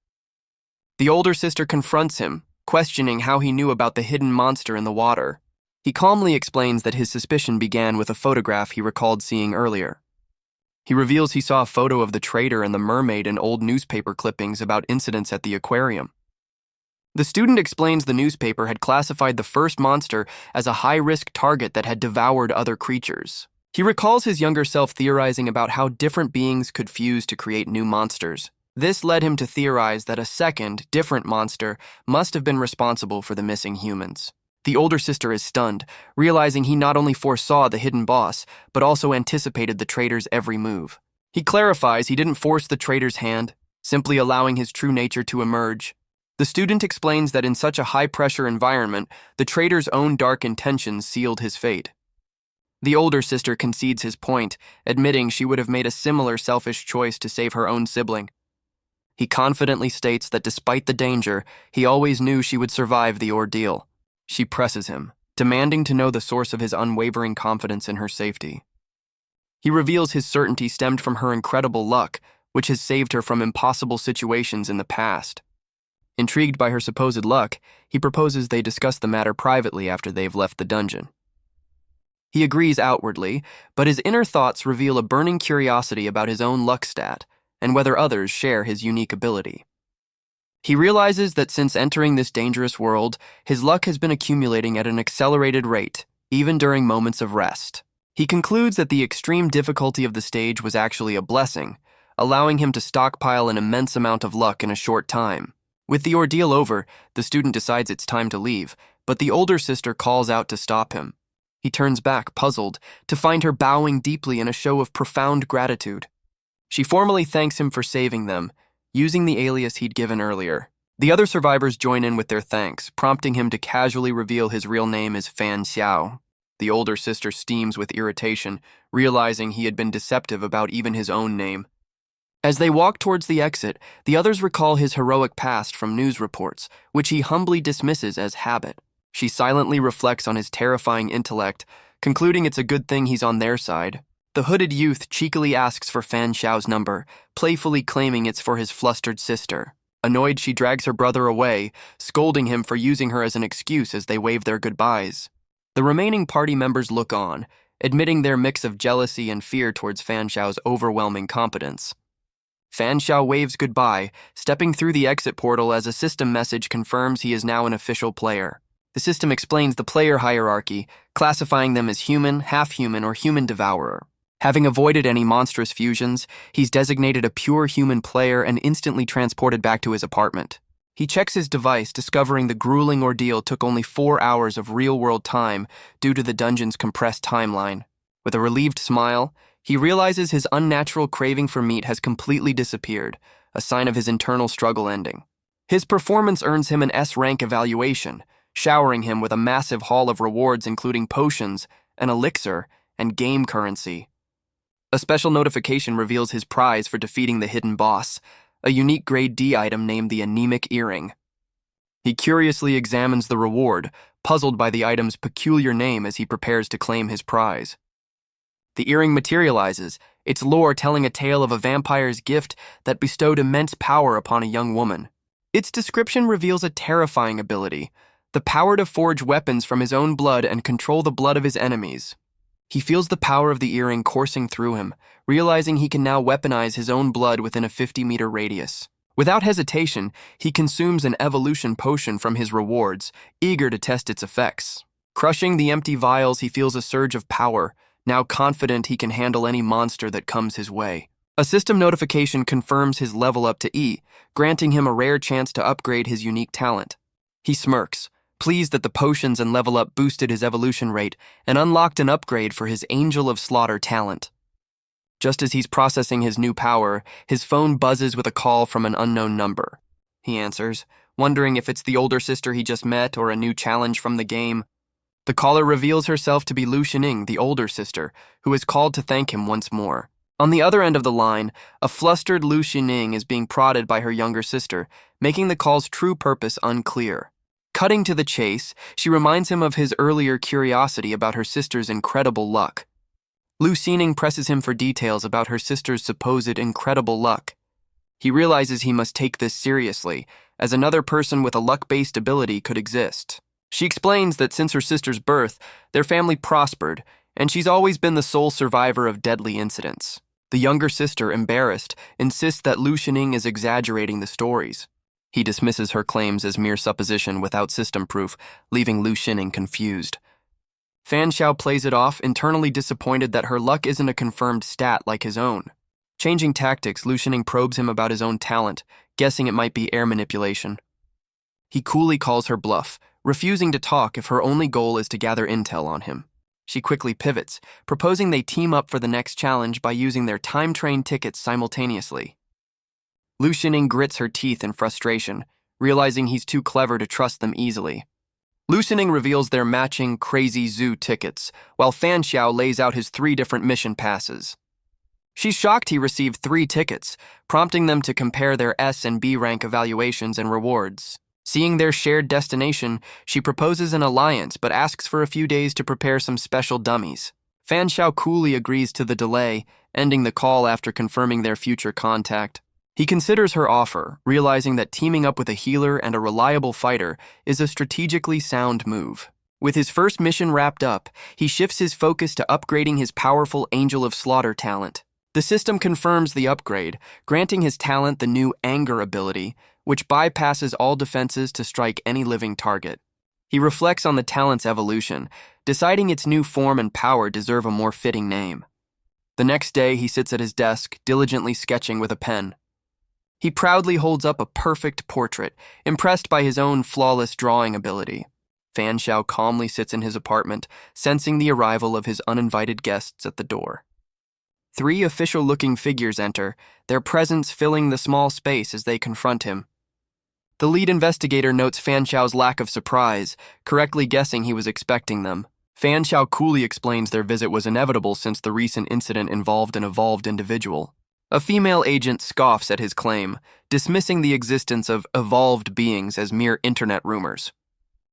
The older sister confronts him, questioning how he knew about the hidden monster in the water. He calmly explains that his suspicion began with a photograph he recalled seeing earlier. He reveals he saw a photo of the traitor and the mermaid in old newspaper clippings about incidents at the aquarium. The student explains the newspaper had classified the first monster as a high-risk target that had devoured other creatures. He recalls his younger self theorizing about how different beings could fuse to create new monsters. This led him to theorize that a second, different monster must have been responsible for the missing humans. The older sister is stunned, realizing he not only foresaw the hidden boss, but also anticipated the traitor's every move. He clarifies he didn't force the traitor's hand, simply allowing his true nature to emerge. The student explains that in such a high-pressure environment, the traitor's own dark intentions sealed his fate. The older sister concedes his point, admitting she would have made a similar selfish choice to save her own sibling. He confidently states that despite the danger, he always knew she would survive the ordeal. She presses him, demanding to know the source of his unwavering confidence in her safety. He reveals his certainty stemmed from her incredible luck, which has saved her from impossible situations in the past. Intrigued by her supposed luck, he proposes they discuss the matter privately after they've left the dungeon. He agrees outwardly, but his inner thoughts reveal a burning curiosity about his own luck stat and whether others share his unique ability. He realizes that since entering this dangerous world, his luck has been accumulating at an accelerated rate, even during moments of rest. He concludes that the extreme difficulty of the stage was actually a blessing, allowing him to stockpile an immense amount of luck in a short time. With the ordeal over, the student decides it's time to leave, but the older sister calls out to stop him. He turns back, puzzled, to find her bowing deeply in a show of profound gratitude. She formally thanks him for saving them, using the alias he'd given earlier. The other survivors join in with their thanks, prompting him to casually reveal his real name is Fan Xiao. The older sister steams with irritation, realizing he had been deceptive about even his own name. As they walk towards the exit, the others recall his heroic past from news reports, which he humbly dismisses as habit. She silently reflects on his terrifying intellect, concluding it's a good thing he's on their side. The hooded youth cheekily asks for Fan Xiao's number, playfully claiming it's for his flustered sister. Annoyed, she drags her brother away, scolding him for using her as an excuse as they wave their goodbyes. The remaining party members look on, admitting their mix of jealousy and fear towards Fan Xiao's overwhelming competence. Fan Xiao waves goodbye, stepping through the exit portal as a system message confirms he is now an official player. The system explains the player hierarchy, classifying them as human, half-human, or human devourer. Having avoided any monstrous fusions, he's designated a pure human player and instantly transported back to his apartment. He checks his device, discovering the grueling ordeal took only 4 hours of real-world time due to the dungeon's compressed timeline. With a relieved smile, he realizes his unnatural craving for meat has completely disappeared, a sign of his internal struggle ending. His performance earns him an S-rank evaluation, showering him with a massive haul of rewards including potions, an elixir, and game currency. A special notification reveals his prize for defeating the hidden boss, a unique grade D item named the Anemic Earring. He curiously examines the reward, puzzled by the item's peculiar name as he prepares to claim his prize. The earring materializes, its lore telling a tale of a vampire's gift that bestowed immense power upon a young woman. Its description reveals a terrifying ability, the power to forge weapons from his own blood and control the blood of his enemies. He feels the power of the earring coursing through him, realizing he can now weaponize his own blood within a 50-meter radius. Without hesitation, he consumes an evolution potion from his rewards, eager to test its effects. Crushing the empty vials, he feels a surge of power, now confident he can handle any monster that comes his way. A system notification confirms his level up to E, granting him a rare chance to upgrade his unique talent. He smirks, pleased that the potions and level up boosted his evolution rate and unlocked an upgrade for his Angel of Slaughter talent. Just as he's processing his new power, his phone buzzes with a call from an unknown number. He answers, wondering if it's the older sister he just met or a new challenge from the game. The caller reveals herself to be Lu Xining, the older sister, who is called to thank him once more. On the other end of the line, a flustered Lu Xining is being prodded by her younger sister, making the call's true purpose unclear. Cutting to the chase, she reminds him of his earlier curiosity about her sister's incredible luck. Lu Xining presses him for details about her sister's supposed incredible luck. He realizes he must take this seriously, as another person with a luck-based ability could exist. She explains that since her sister's birth, their family prospered, and she's always been the sole survivor of deadly incidents. The younger sister, embarrassed, insists that Lu Xining is exaggerating the stories. He dismisses her claims as mere supposition without system proof, leaving Lu Xining confused. Fan Xiao plays it off, internally disappointed that her luck isn't a confirmed stat like his own. Changing tactics, Lu Shining probes him about his own talent, guessing it might be air manipulation. He coolly calls her bluff, refusing to talk if her only goal is to gather intel on him. She quickly pivots, proposing they team up for the next challenge by using their time train tickets simultaneously. Lu Shining grits her teeth in frustration, realizing he's too clever to trust them easily. Lu Shining reveals their matching Crazy Zoo tickets, while Fan Xiao lays out his 3 different mission passes. She's shocked he received 3 tickets, prompting them to compare their S and B rank evaluations and rewards. Seeing their shared destination, she proposes an alliance but asks for a few days to prepare some special dummies. Fan Xiao coolly agrees to the delay, ending the call after confirming their future contact. He considers her offer, realizing that teaming up with a healer and a reliable fighter is a strategically sound move. With his first mission wrapped up, he shifts his focus to upgrading his powerful Angel of Slaughter talent. The system confirms the upgrade, granting his talent the new Anger ability, which bypasses all defenses to strike any living target. He reflects on the talent's evolution, deciding its new form and power deserve a more fitting name. The next day, he sits at his desk, diligently sketching with a pen. He proudly holds up a perfect portrait, impressed by his own flawless drawing ability. Fan Xiao calmly sits in his apartment, sensing the arrival of his uninvited guests at the door. 3 official-looking figures enter, their presence filling the small space as they confront him. The lead investigator notes Fan Xiao's lack of surprise, correctly guessing he was expecting them. Fan Xiao coolly explains their visit was inevitable since the recent incident involved an evolved individual. A female agent scoffs at his claim, dismissing the existence of evolved beings as mere internet rumors.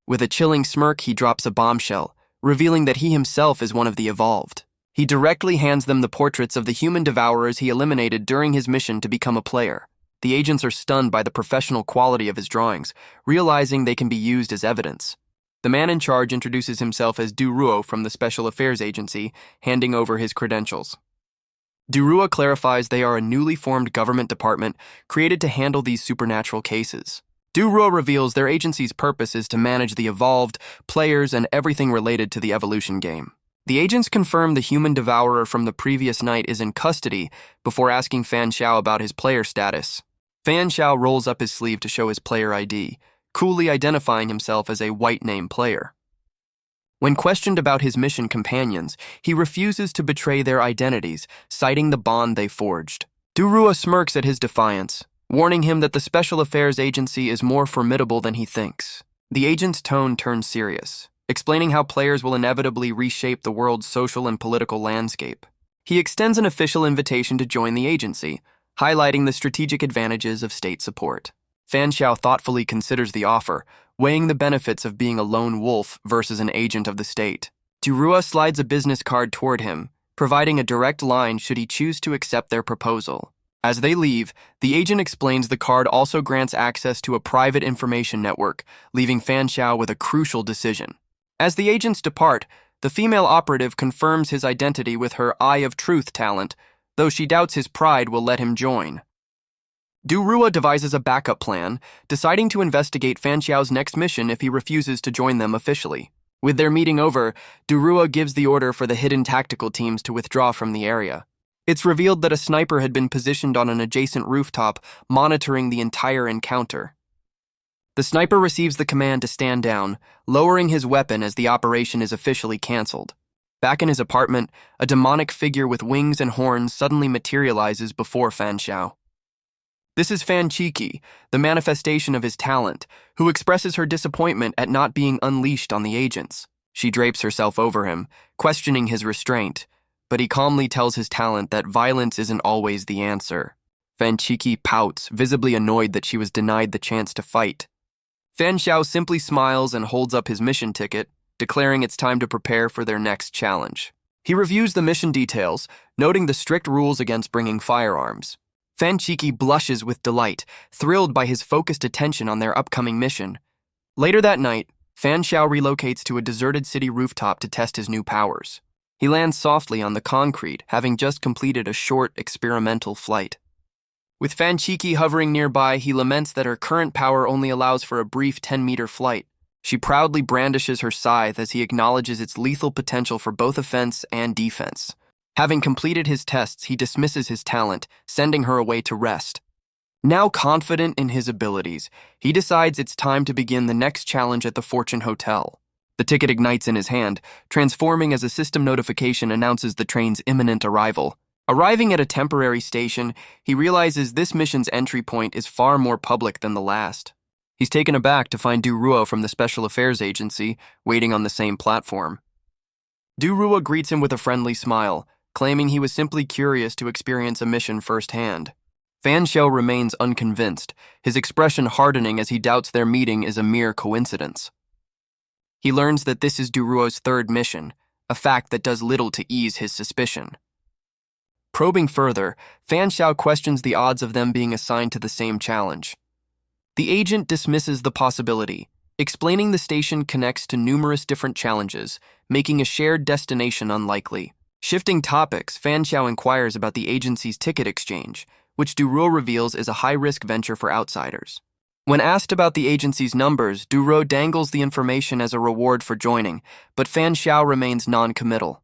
With a chilling smirk, he drops a bombshell, revealing that he himself is one of the evolved. He directly hands them the portraits of the human devourers he eliminated during his mission to become a player. The agents are stunned by the professional quality of his drawings, realizing they can be used as evidence. The man in charge introduces himself as Du Ruo from the Special Affairs Agency, handing over his credentials. Du Ruo clarifies they are a newly formed government department created to handle these supernatural cases. Du Ruo reveals their agency's purpose is to manage the evolved, players, and everything related to the evolution game. The agents confirm the human devourer from the previous night is in custody before asking Fan Xiao about his player status. Fan Xiao rolls up his sleeve to show his player ID, coolly identifying himself as a white name player. When questioned about his mission companions, he refuses to betray their identities, citing the bond they forged. Du Ruo smirks at his defiance, warning him that the Special Affairs Agency is more formidable than he thinks. The agent's tone turns serious, explaining how players will inevitably reshape the world's social and political landscape. He extends an official invitation to join the agency, highlighting the strategic advantages of state support. Fan Xiao thoughtfully considers the offer, weighing the benefits of being a lone wolf versus an agent of the state. Du Ruo slides a business card toward him, providing a direct line should he choose to accept their proposal. As they leave, the agent explains the card also grants access to a private information network, leaving Fan Xiao with a crucial decision. As the agents depart, the female operative confirms his identity with her Eye of Truth talent, though she doubts his pride will let him join. Du Ruo devises a backup plan, deciding to investigate Fan Xiao's next mission if he refuses to join them officially. With their meeting over, Du Ruo gives the order for the hidden tactical teams to withdraw from the area. It's revealed that a sniper had been positioned on an adjacent rooftop, monitoring the entire encounter. The sniper receives the command to stand down, lowering his weapon as the operation is officially cancelled. Back in his apartment, a demonic figure with wings and horns suddenly materializes before Fan Xiao. This is Fan Qi, the manifestation of his talent, who expresses her disappointment at not being unleashed on the agents. She drapes herself over him, questioning his restraint, but he calmly tells his talent that violence isn't always the answer. Fan Qi pouts, visibly annoyed that she was denied the chance to fight. Fan Xiao simply smiles and holds up his mission ticket, declaring it's time to prepare for their next challenge. He reviews the mission details, noting the strict rules against bringing firearms. Fan Qi blushes with delight, thrilled by his focused attention on their upcoming mission. Later that night, Fan Xiao relocates to a deserted city rooftop to test his new powers. He lands softly on the concrete, having just completed a short experimental flight. With Fan Qi hovering nearby, he laments that her current power only allows for a brief 10-meter flight. She proudly brandishes her scythe as he acknowledges its lethal potential for both offense and defense. Having completed his tests, he dismisses his talent, sending her away to rest. Now confident in his abilities, he decides it's time to begin the next challenge at the Fortune Hotel. The ticket ignites in his hand, transforming as a system notification announces the train's imminent arrival. Arriving at a temporary station, he realizes this mission's entry point is far more public than the last. He's taken aback to find Du-ruo from the Special Affairs Agency, waiting on the same platform. Du-ruo greets him with a friendly smile, claiming he was simply curious to experience a mission firsthand. Fan Xiao remains unconvinced, his expression hardening as he doubts their meeting is a mere coincidence. He learns that this is Du-ruo's third mission, a fact that does little to ease his suspicion. Probing further, Fan Xiao questions the odds of them being assigned to the same challenge. The agent dismisses the possibility, explaining the station connects to numerous different challenges, making a shared destination unlikely. Shifting topics, Fan Xiao inquires about the agency's ticket exchange, which Du-ruo reveals is a high-risk venture for outsiders. When asked about the agency's numbers, Du-ruo dangles the information as a reward for joining, but Fan Xiao remains non-committal.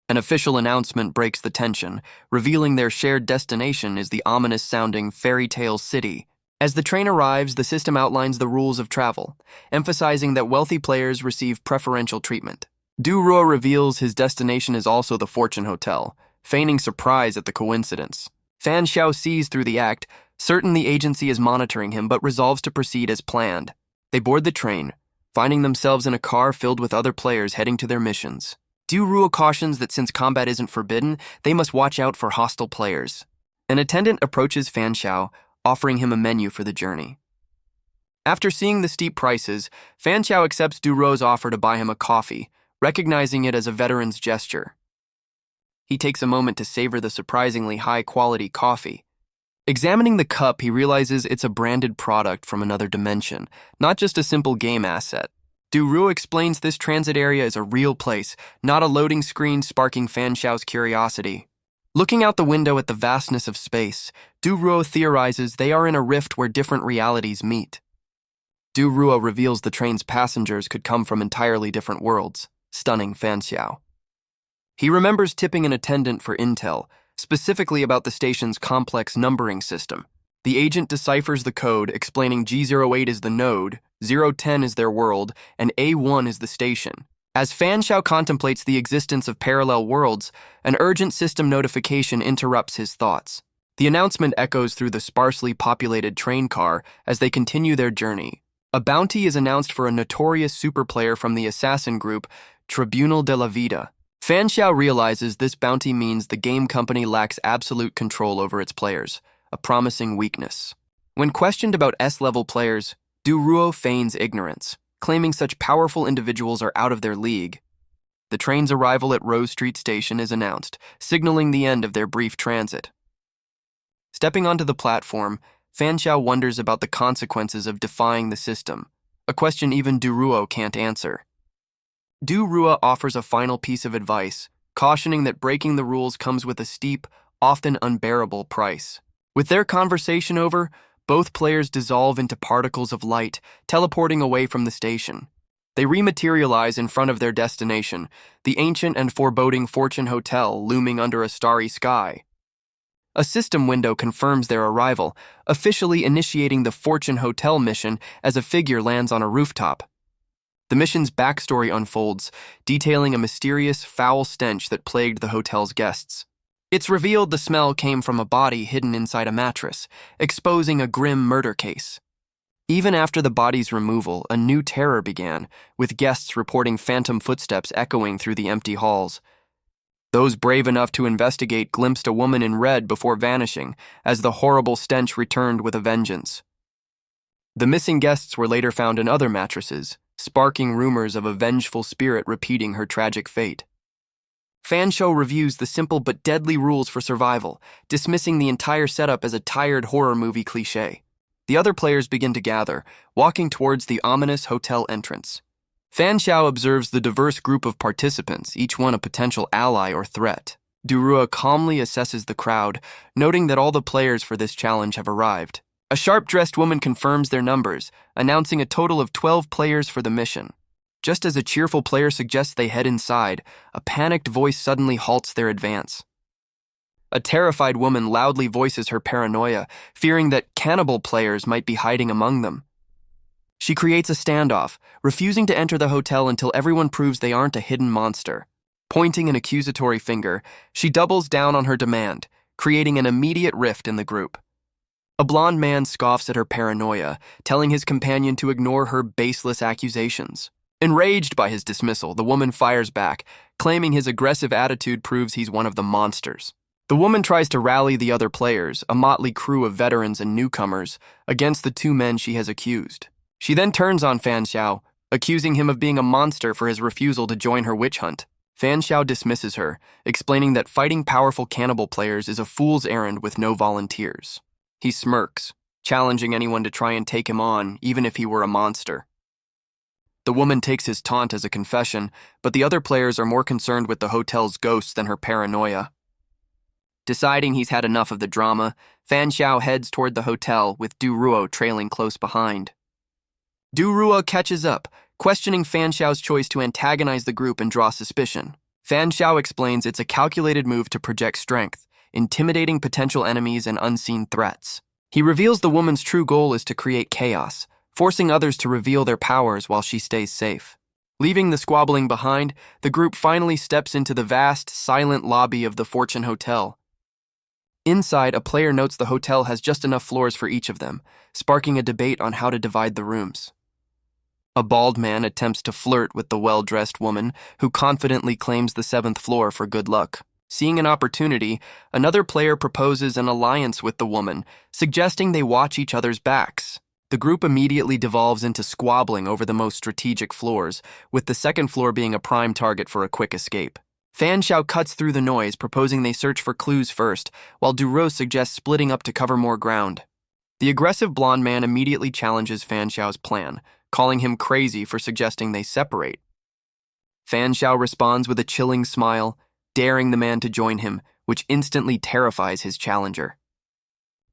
An official announcement breaks the tension, revealing their shared destination is the ominous-sounding Fairy Tale City. As the train arrives, the system outlines the rules of travel, emphasizing that wealthy players receive preferential treatment. Du-ruo reveals his destination is also the Fortune Hotel, feigning surprise at the coincidence. Fan Xiao sees through the act, certain the agency is monitoring him but resolves to proceed as planned. They board the train, finding themselves in a car filled with other players heading to their missions. Du-ruo cautions that since combat isn't forbidden, they must watch out for hostile players. An attendant approaches Fan Xiao, offering him a menu for the journey. After seeing the steep prices, Fan Xiao accepts Du-ruo's offer to buy him a coffee, recognizing it as a veteran's gesture. He takes a moment to savor the surprisingly high-quality coffee. Examining the cup, he realizes it's a branded product from another dimension, not just a simple game asset. Du-ruo explains this transit area is a real place, not a loading screen sparking Fan Xiao's curiosity. Looking out the window at the vastness of space, Du-ruo theorizes they are in a rift where different realities meet. Du-ruo reveals the train's passengers could come from entirely different worlds, stunning Fan Xiao. He remembers tipping an attendant for intel, specifically about the station's complex numbering system. The agent deciphers the code, explaining G08 is the node, 010 is their world, and A1 is the station. As Fan Xiao contemplates the existence of parallel worlds, an urgent system notification interrupts his thoughts. The announcement echoes through the sparsely populated train car as they continue their journey. A bounty is announced for a notorious superplayer from the assassin group, Tribunal de la Vida. Fan Xiao realizes this bounty means the game company lacks absolute control over its players, a promising weakness. When questioned about S-level players, Du-ruo feigns ignorance, claiming such powerful individuals are out of their league. The train's arrival at Rose Street Station is announced, signaling the end of their brief transit. Stepping onto the platform, Fan Xiao wonders about the consequences of defying the system, a question even Du-ruo can't answer. Du-ruo offers a final piece of advice, cautioning that breaking the rules comes with a steep, often unbearable price. With their conversation over, both players dissolve into particles of light, teleporting away from the station. They rematerialize in front of their destination, the ancient and foreboding Fortune Hotel looming under a starry sky. A system window confirms their arrival, officially initiating the Fortune Hotel mission as a figure lands on a rooftop. The mission's backstory unfolds, detailing a mysterious, foul stench that plagued the hotel's guests. It's revealed the smell came from a body hidden inside a mattress, exposing a grim murder case. Even after the body's removal, a new terror began, with guests reporting phantom footsteps echoing through the empty halls. Those brave enough to investigate glimpsed a woman in red before vanishing, as the horrible stench returned with a vengeance. The missing guests were later found in other mattresses, sparking rumors of a vengeful spirit repeating her tragic fate. Fan Xiao reviews the simple but deadly rules for survival, dismissing the entire setup as a tired horror movie cliché. The other players begin to gather, walking towards the ominous hotel entrance. Fan Xiao observes the diverse group of participants, each one a potential ally or threat. Du-ruo calmly assesses the crowd, noting that all the players for this challenge have arrived. A sharp-dressed woman confirms their numbers, announcing a total of 12 players for the mission. Just as a cheerful player suggests they head inside, a panicked voice suddenly halts their advance. A terrified woman loudly voices her paranoia, fearing that cannibal players might be hiding among them. She creates a standoff, refusing to enter the hotel until everyone proves they aren't a hidden monster. Pointing an accusatory finger, she doubles down on her demand, creating an immediate rift in the group. A blond man scoffs at her paranoia, telling his companion to ignore her baseless accusations. Enraged by his dismissal, the woman fires back, claiming his aggressive attitude proves he's one of the monsters. The woman tries to rally the other players, a motley crew of veterans and newcomers, against the two men she has accused. She then turns on Fan Xiao, accusing him of being a monster for his refusal to join her witch hunt. Fan Xiao dismisses her, explaining that fighting powerful cannibal players is a fool's errand with no volunteers. He smirks, challenging anyone to try and take him on, even if he were a monster. The woman takes his taunt as a confession, but the other players are more concerned with the hotel's ghosts than her paranoia. Deciding he's had enough of the drama, Fan Xiao heads toward the hotel, with Du Ruo trailing close behind. Du Ruo catches up, questioning Fan Xiao's choice to antagonize the group and draw suspicion. Fan Xiao explains it's a calculated move to project strength, intimidating potential enemies and unseen threats. He reveals the woman's true goal is to create chaos, forcing others to reveal their powers while she stays safe. Leaving the squabbling behind, the group finally steps into the vast, silent lobby of the Fortune Hotel. Inside, a player notes the hotel has just enough floors for each of them, sparking a debate on how to divide the rooms. A bald man attempts to flirt with the well-dressed woman, who confidently claims the 7th floor for good luck. Seeing an opportunity, another player proposes an alliance with the woman, suggesting they watch each other's backs. The group immediately devolves into squabbling over the most strategic floors, with the 2nd floor being a prime target for a quick escape. Fan Xiao cuts through the noise, proposing they search for clues first, while Du Ruo suggests splitting up to cover more ground. The aggressive blonde man immediately challenges Fan Xiao's plan, calling him crazy for suggesting they separate. Fan Xiao responds with a chilling smile, daring the man to join him, which instantly terrifies his challenger.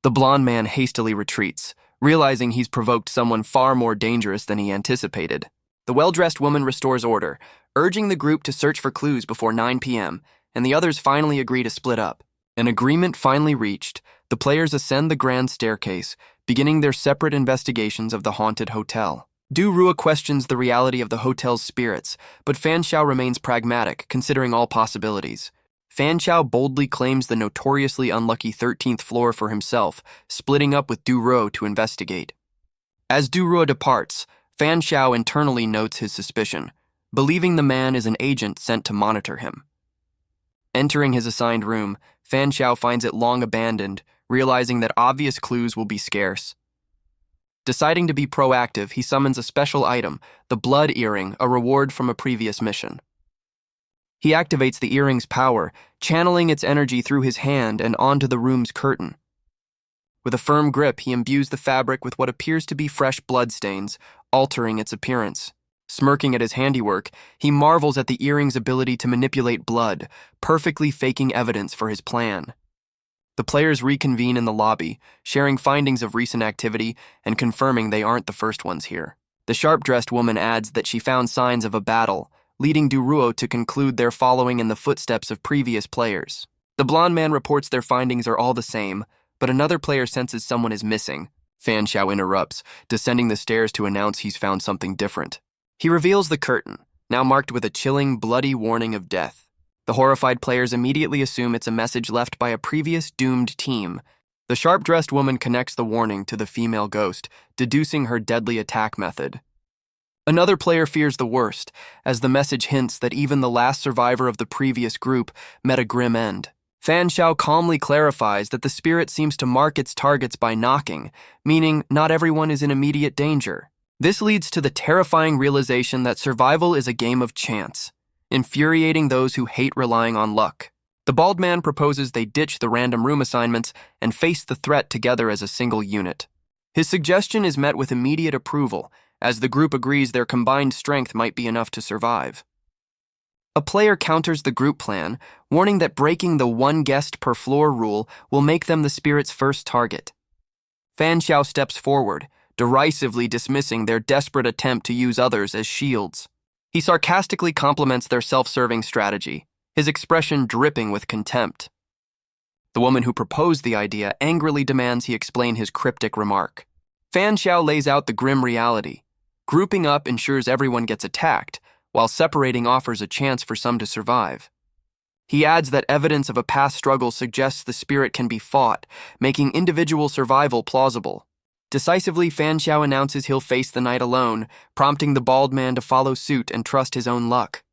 The blonde man hastily retreats, realizing he's provoked someone far more dangerous than he anticipated. The well-dressed woman restores order, urging the group to search for clues before 9 p.m., and the others finally agree to split up. An agreement finally reached, the players ascend the grand staircase, beginning their separate investigations of the haunted hotel. Du Ruo questions the reality of the hotel's spirits, but Fan Xiao remains pragmatic, considering all possibilities. Fan Xiao boldly claims the notoriously unlucky 13th floor for himself, splitting up with Du Ruo to investigate. As Du Ruo departs, Fan Xiao internally notes his suspicion, believing the man is an agent sent to monitor him. Entering his assigned room, Fan Xiao finds it long abandoned, realizing that obvious clues will be scarce. Deciding to be proactive, he summons a special item, the blood earring, a reward from a previous mission. He activates the earring's power, channeling its energy through his hand and onto the room's curtain. With a firm grip, he imbues the fabric with what appears to be fresh bloodstains, altering its appearance. Smirking at his handiwork, he marvels at the earring's ability to manipulate blood, perfectly faking evidence for his plan. The players reconvene in the lobby, sharing findings of recent activity and confirming they aren't the first ones here. The sharp-dressed woman adds that she found signs of a battle, leading Du Ruo to conclude they're following in the footsteps of previous players. The blonde man reports their findings are all the same, but another player senses someone is missing. Fan Xiao interrupts, descending the stairs to announce he's found something different. He reveals the curtain, now marked with a chilling, bloody warning of death. The horrified players immediately assume it's a message left by a previous doomed team. The sharp-dressed woman connects the warning to the female ghost, deducing her deadly attack method. Another player fears the worst, as the message hints that even the last survivor of the previous group met a grim end. Fan Xiao calmly clarifies that the spirit seems to mark its targets by knocking, meaning not everyone is in immediate danger. This leads to the terrifying realization that survival is a game of chance, infuriating those who hate relying on luck. The bald man proposes they ditch the random room assignments and face the threat together as a single unit. His suggestion is met with immediate approval, as the group agrees their combined strength might be enough to survive. A player counters the group plan, warning that breaking the one guest per floor rule will make them the spirit's first target. Fan Xiao steps forward, derisively dismissing their desperate attempt to use others as shields. He sarcastically compliments their self-serving strategy, his expression dripping with contempt. The woman who proposed the idea angrily demands he explain his cryptic remark. Fan Xiao lays out the grim reality. Grouping up ensures everyone gets attacked, while separating offers a chance for some to survive. He adds that evidence of a past struggle suggests the spirit can be fought, making individual survival plausible. Decisively, Fan Xiao announces he'll face the night alone, prompting the bald man to follow suit and trust his own luck.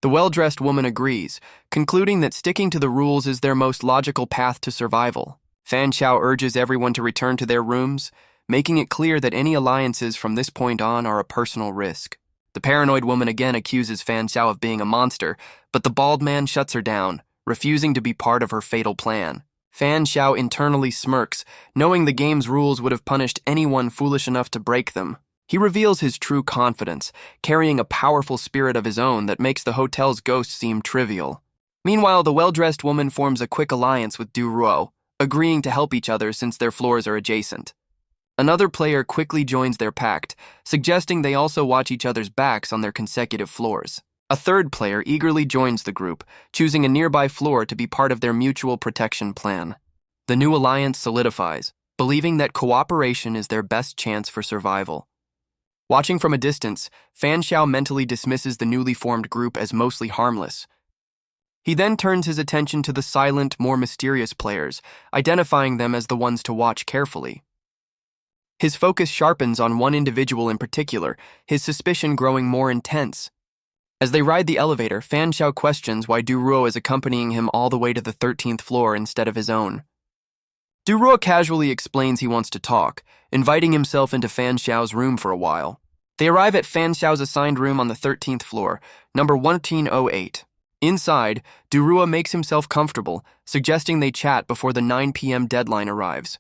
The well-dressed woman agrees, concluding that sticking to the rules is their most logical path to survival. Fan Xiao urges everyone to return to their rooms, making it clear that any alliances from this point on are a personal risk. The paranoid woman again accuses Fan Xiao of being a monster, but the bald man shuts her down, refusing to be part of her fatal plan. Fan Xiao internally smirks, knowing the game's rules would have punished anyone foolish enough to break them. He reveals his true confidence, carrying a powerful spirit of his own that makes the hotel's ghost seem trivial. Meanwhile, the well-dressed woman forms a quick alliance with Du Ruo, agreeing to help each other since their floors are adjacent. Another player quickly joins their pact, suggesting they also watch each other's backs on their consecutive floors. A third player eagerly joins the group, choosing a nearby floor to be part of their mutual protection plan. The new alliance solidifies, believing that cooperation is their best chance for survival. Watching from a distance, Fan Xiao mentally dismisses the newly formed group as mostly harmless. He then turns his attention to the silent, more mysterious players, identifying them as the ones to watch carefully. His focus sharpens on one individual in particular, his suspicion growing more intense. As they ride the elevator, Fan Xiao questions why Du Ruo is accompanying him all the way to the 13th floor instead of his own. Du Ruo casually explains he wants to talk, inviting himself into Fan Xiao's room for a while. They arrive at Fan Xiao's assigned room on the 13th floor, number 1308. Inside, Du Ruo makes himself comfortable, suggesting they chat before the 9 p.m. deadline arrives.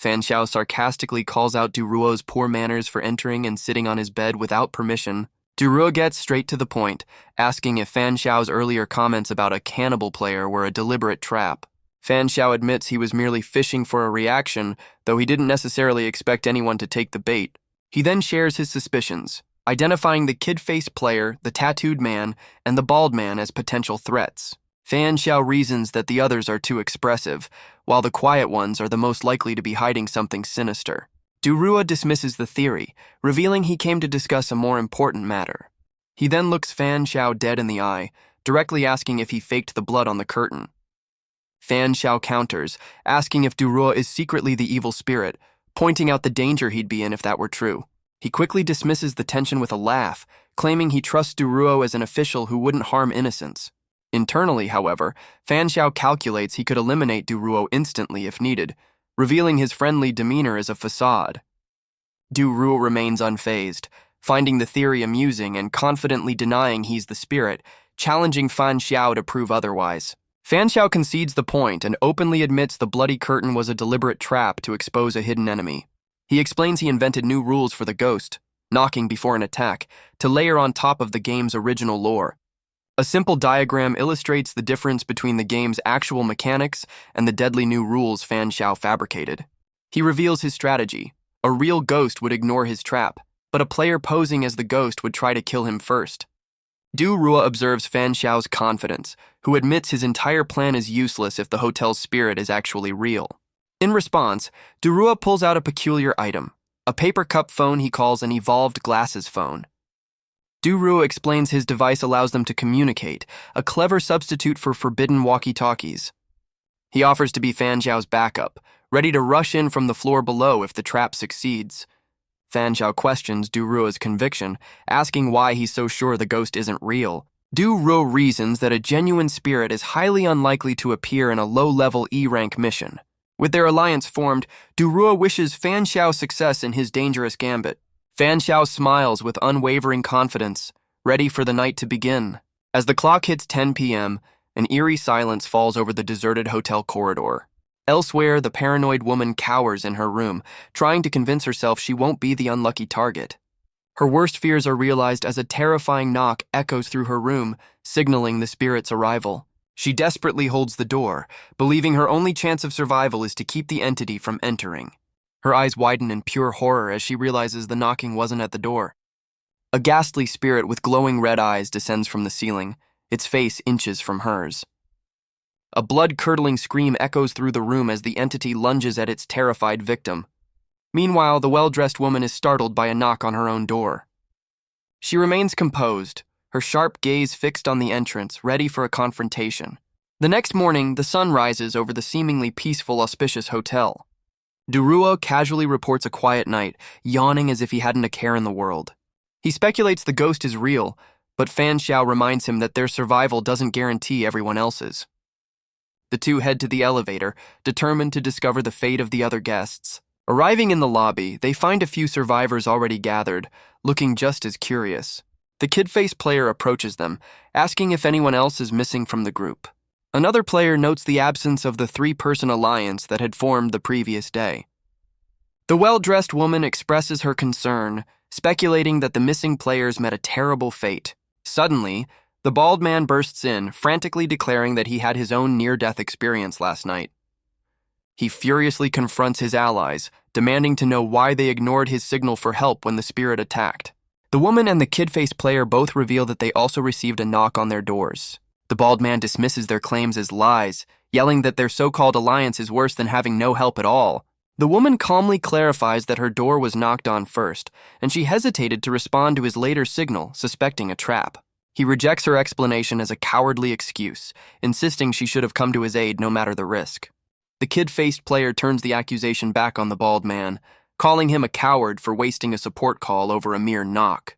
Fan Xiao sarcastically calls out Du Ruo's poor manners for entering and sitting on his bed without permission. Du Ruo gets straight to the point, asking if Fan Xiao's earlier comments about a cannibal player were a deliberate trap. Fan Xiao admits he was merely fishing for a reaction, though he didn't necessarily expect anyone to take the bait. He then shares his suspicions, identifying the kid-faced player, the tattooed man, and the bald man as potential threats. Fan Xiao reasons that the others are too expressive, while the quiet ones are the most likely to be hiding something sinister. Du Ruo dismisses the theory, revealing he came to discuss a more important matter. He then looks Fan Xiao dead in the eye, directly asking if he faked the blood on the curtain. Fan Xiao counters, asking if Du Ruo is secretly the evil spirit, pointing out the danger he'd be in if that were true. He quickly dismisses the tension with a laugh, claiming he trusts Du Ruo as an official who wouldn't harm innocents. Internally, however, Fan Xiao calculates he could eliminate Du Ruo instantly if needed, revealing his friendly demeanor as a facade. Du Ruo remains unfazed, finding the theory amusing and confidently denying he's the spirit, challenging Fan Xiao to prove otherwise. Fan Xiao concedes the point and openly admits the bloody curtain was a deliberate trap to expose a hidden enemy. He explains he invented new rules for the ghost, knocking before an attack, to layer on top of the game's original lore. A simple diagram illustrates the difference between the game's actual mechanics and the deadly new rules Fan Xiao fabricated. He reveals his strategy. A real ghost would ignore his trap, but a player posing as the ghost would try to kill him first. Du Ruo observes Fan Xiao's confidence, who admits his entire plan is useless if the hotel's spirit is actually real. In response, Du Ruo pulls out a peculiar item, a paper cup phone he calls an evolved glasses phone. Du Ruo explains his device allows them to communicate, a clever substitute for forbidden walkie-talkies. He offers to be Fan Xiao's backup, ready to rush in from the floor below if the trap succeeds. Fan Xiao questions Du Ruo's conviction, asking why he's so sure the ghost isn't real. Du Ruo reasons that a genuine spirit is highly unlikely to appear in a low-level E-rank mission. With their alliance formed, Du Ruo wishes Fan Xiao success in his dangerous gambit. Fan Xiao smiles with unwavering confidence, ready for the night to begin. As the clock hits 10 p.m., an eerie silence falls over the deserted hotel corridor. Elsewhere, the paranoid woman cowers in her room, trying to convince herself she won't be the unlucky target. Her worst fears are realized as a terrifying knock echoes through her room, signaling the spirit's arrival. She desperately holds the door, believing her only chance of survival is to keep the entity from entering. Her eyes widen in pure horror as she realizes the knocking wasn't at the door. A ghastly spirit with glowing red eyes descends from the ceiling, its face inches from hers. A blood-curdling scream echoes through the room as the entity lunges at its terrified victim. Meanwhile, the well-dressed woman is startled by a knock on her own door. She remains composed, her sharp gaze fixed on the entrance, ready for a confrontation. The next morning, the sun rises over the seemingly peaceful, auspicious hotel. Duruo casually reports a quiet night, yawning as if he hadn't a care in the world. He speculates the ghost is real, but Fan Xiao reminds him that their survival doesn't guarantee everyone else's. The two head to the elevator, determined to discover the fate of the other guests. Arriving in the lobby, they find a few survivors already gathered, looking just as curious. The kid-faced player approaches them, asking if anyone else is missing from the group. Another player notes the absence of the three-person alliance that had formed the previous day. The well-dressed woman expresses her concern, speculating that the missing players met a terrible fate. Suddenly, the bald man bursts in, frantically declaring that he had his own near-death experience last night. He furiously confronts his allies, demanding to know why they ignored his signal for help when the spirit attacked. The woman and the kid-faced player both reveal that they also received a knock on their doors. The bald man dismisses their claims as lies, yelling that their so-called alliance is worse than having no help at all. The woman calmly clarifies that her door was knocked on first, and she hesitated to respond to his later signal, suspecting a trap. He rejects her explanation as a cowardly excuse, insisting she should have come to his aid no matter the risk. The kid-faced player turns the accusation back on the bald man, calling him a coward for wasting a support call over a mere knock.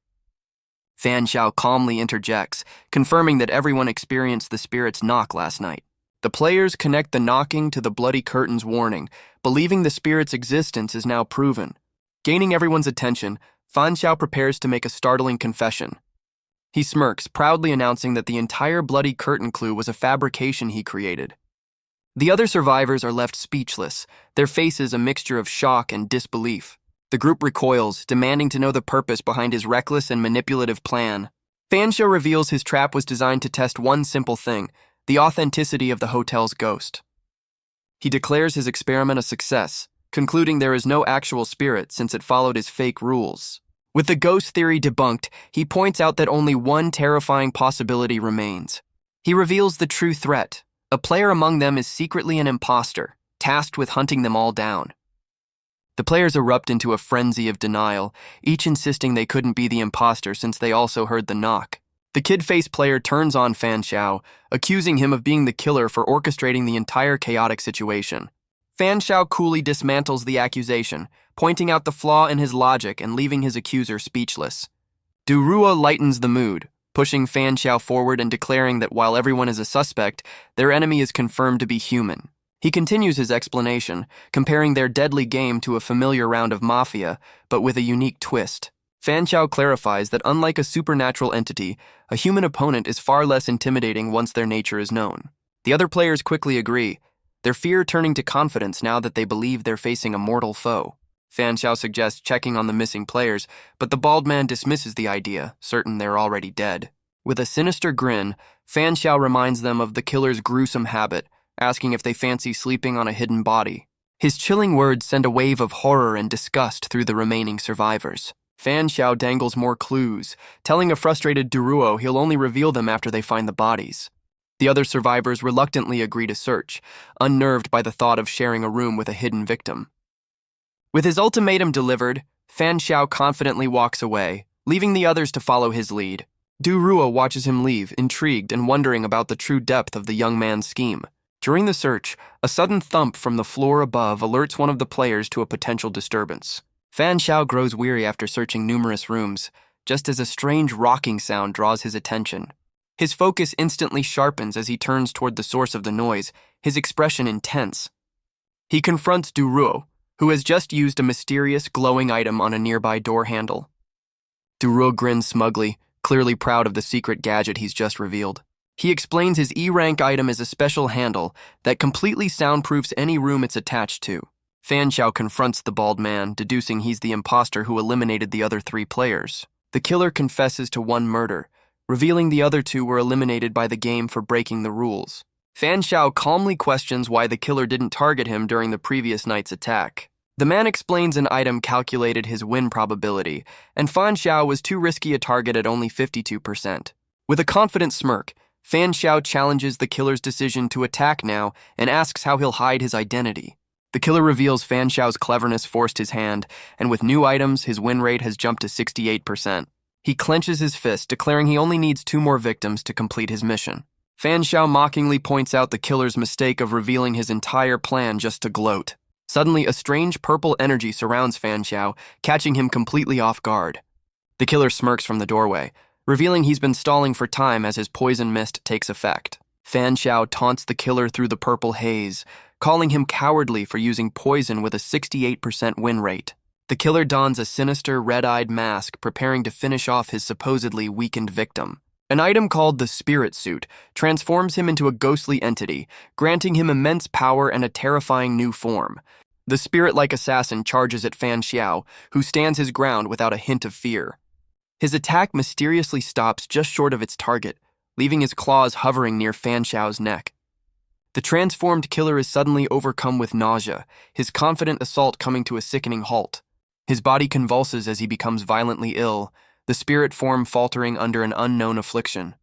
Fan Xiao calmly interjects, confirming that everyone experienced the spirit's knock last night. The players connect the knocking to the bloody curtain's warning, believing the spirit's existence is now proven. Gaining everyone's attention, Fan Xiao prepares to make a startling confession. He smirks, proudly announcing that the entire bloody curtain clue was a fabrication he created. The other survivors are left speechless, their faces a mixture of shock and disbelief. The group recoils, demanding to know the purpose behind his reckless and manipulative plan. Fan Xiao reveals his trap was designed to test one simple thing: the authenticity of the hotel's ghost. He declares his experiment a success, concluding there is no actual spirit since it followed his fake rules. With the ghost theory debunked, he points out that only one terrifying possibility remains. He reveals the true threat. A player among them is secretly an imposter, tasked with hunting them all down. The players erupt into a frenzy of denial, each insisting they couldn't be the imposter since they also heard the knock. The kid-faced player turns on Fan Xiao, accusing him of being the killer for orchestrating the entire chaotic situation. Fan Xiao coolly dismantles the accusation, pointing out the flaw in his logic and leaving his accuser speechless. Duruo lightens the mood, pushing Fan Xiao forward and declaring that while everyone is a suspect, their enemy is confirmed to be human. He continues his explanation, comparing their deadly game to a familiar round of Mafia, but with a unique twist. Fan Xiao clarifies that unlike a supernatural entity, a human opponent is far less intimidating once their nature is known. The other players quickly agree, their fear turning to confidence now that they believe they're facing a mortal foe. Fan Xiao suggests checking on the missing players, but the bald man dismisses the idea, certain they're already dead. With a sinister grin, Fan Xiao reminds them of the killer's gruesome habit, asking if they fancy sleeping on a hidden body. His chilling words send a wave of horror and disgust through the remaining survivors. Fan Xiao dangles more clues, telling a frustrated Duruo he'll only reveal them after they find the bodies. The other survivors reluctantly agree to search, unnerved by the thought of sharing a room with a hidden victim. With his ultimatum delivered, Fan Xiao confidently walks away, leaving the others to follow his lead. Duruo watches him leave, intrigued and wondering about the true depth of the young man's scheme. During the search, a sudden thump from the floor above alerts one of the players to a potential disturbance. Fan Xiao grows weary after searching numerous rooms, just as a strange rocking sound draws his attention. His focus instantly sharpens as he turns toward the source of the noise, his expression intense. He confronts Duruo, who has just used a mysterious, glowing item on a nearby door handle. Duruo grins smugly, clearly proud of the secret gadget he's just revealed. He explains his E-rank item is a special handle that completely soundproofs any room it's attached to. Fan Xiao confronts the bald man, deducing he's the imposter who eliminated the other three players. The killer confesses to one murder, revealing the other two were eliminated by the game for breaking the rules. Fan Xiao calmly questions why the killer didn't target him during the previous night's attack. The man explains an item calculated his win probability, and Fan Xiao was too risky a target at only 52%. With a confident smirk, Fan Xiao challenges the killer's decision to attack now and asks how he'll hide his identity. The killer reveals Fan Xiao's cleverness forced his hand, and with new items, his win rate has jumped to 68%. He clenches his fist, declaring he only needs 2 more victims to complete his mission. Fan Xiao mockingly points out the killer's mistake of revealing his entire plan just to gloat. Suddenly, a strange purple energy surrounds Fan Xiao, catching him completely off guard. The killer smirks from the doorway, revealing he's been stalling for time as his poison mist takes effect. Fan Xiao taunts the killer through the purple haze, calling him cowardly for using poison with a 68% win rate. The killer dons a sinister, red-eyed mask, preparing to finish off his supposedly weakened victim. An item called the Spirit Suit transforms him into a ghostly entity, granting him immense power and a terrifying new form. The spirit-like assassin charges at Fan Xiao, who stands his ground without a hint of fear. His attack mysteriously stops just short of its target, leaving his claws hovering near Fan Xiao's neck. The transformed killer is suddenly overcome with nausea, his confident assault coming to a sickening halt. His body convulses as he becomes violently ill, the spirit form faltering under an unknown affliction.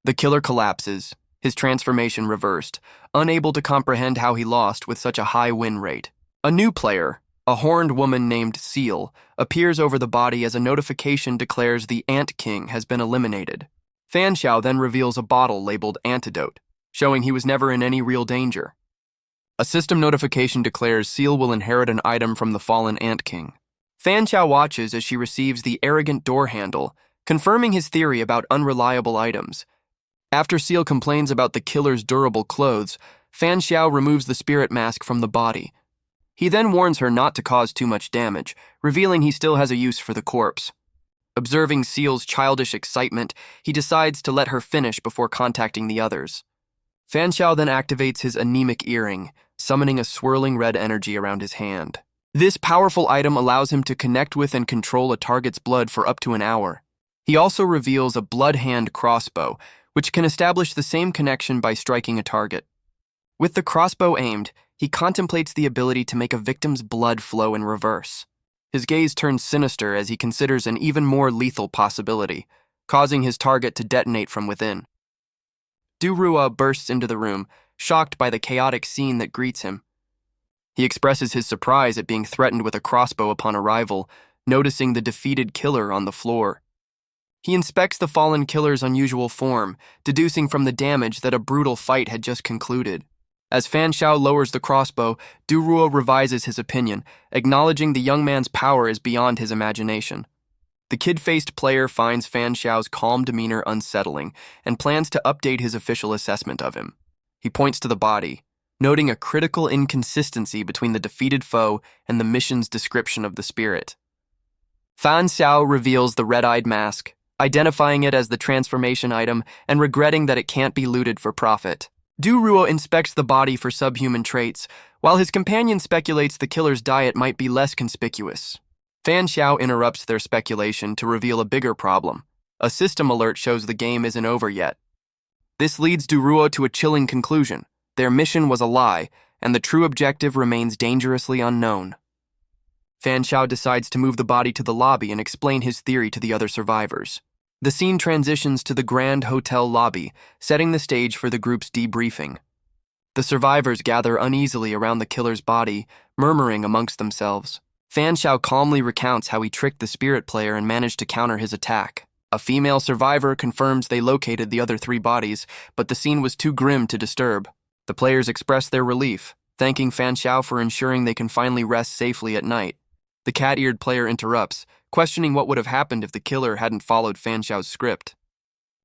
The killer collapses, his transformation reversed, unable to comprehend how he lost with such a high win rate. A new player, a horned woman named Seal, appears over the body as a notification declares the Ant King has been eliminated. Fan Xiao then reveals a bottle labeled Antidote, showing he was never in any real danger. A system notification declares Seal will inherit an item from the fallen Ant King. Fan Xiao watches as she receives the arrogant door handle, confirming his theory about unreliable items. After Seal complains about the killer's durable clothes, Fan Xiao removes the spirit mask from the body. He then warns her not to cause too much damage, revealing he still has a use for the corpse. Observing Seal's childish excitement, he decides to let her finish before contacting the others. Fan Xiao then activates his anemic earring, summoning a swirling red energy around his hand. This powerful item allows him to connect with and control a target's blood for up to an hour. He also reveals a blood hand crossbow, which can establish the same connection by striking a target. With the crossbow aimed, he contemplates the ability to make a victim's blood flow in reverse. His gaze turns sinister as he considers an even more lethal possibility, causing his target to detonate from within. Du Rua bursts into the room, shocked by the chaotic scene that greets him. He expresses his surprise at being threatened with a crossbow upon arrival, noticing the defeated killer on the floor. He inspects the fallen killer's unusual form, deducing from the damage that a brutal fight had just concluded. As Fan Xiao lowers the crossbow, Du Rua revises his opinion, acknowledging the young man's power is beyond his imagination. The kid-faced player finds Fan Xiao's calm demeanor unsettling and plans to update his official assessment of him. He points to the body, noting a critical inconsistency between the defeated foe and the mission's description of the spirit. Fan Xiao reveals the red-eyed mask, identifying it as the transformation item and regretting that it can't be looted for profit. Du Rua inspects the body for subhuman traits, while his companion speculates the killer's diet might be less conspicuous. Fan Xiao interrupts their speculation to reveal a bigger problem. A system alert shows the game isn't over yet. This leads Du Rua to a chilling conclusion. Their mission was a lie, and the true objective remains dangerously unknown. Fan Xiao decides to move the body to the lobby and explain his theory to the other survivors. The scene transitions to the Grand Hotel lobby, setting the stage for the group's debriefing. The survivors gather uneasily around the killer's body, murmuring amongst themselves. Fan Xiao calmly recounts how he tricked the spirit player and managed to counter his attack. A female survivor confirms they located the other 3 bodies, but the scene was too grim to disturb. The players express their relief, thanking Fan Xiao for ensuring they can finally rest safely at night. The cat-eared player interrupts, questioning what would have happened if the killer hadn't followed Fan Xiao's script.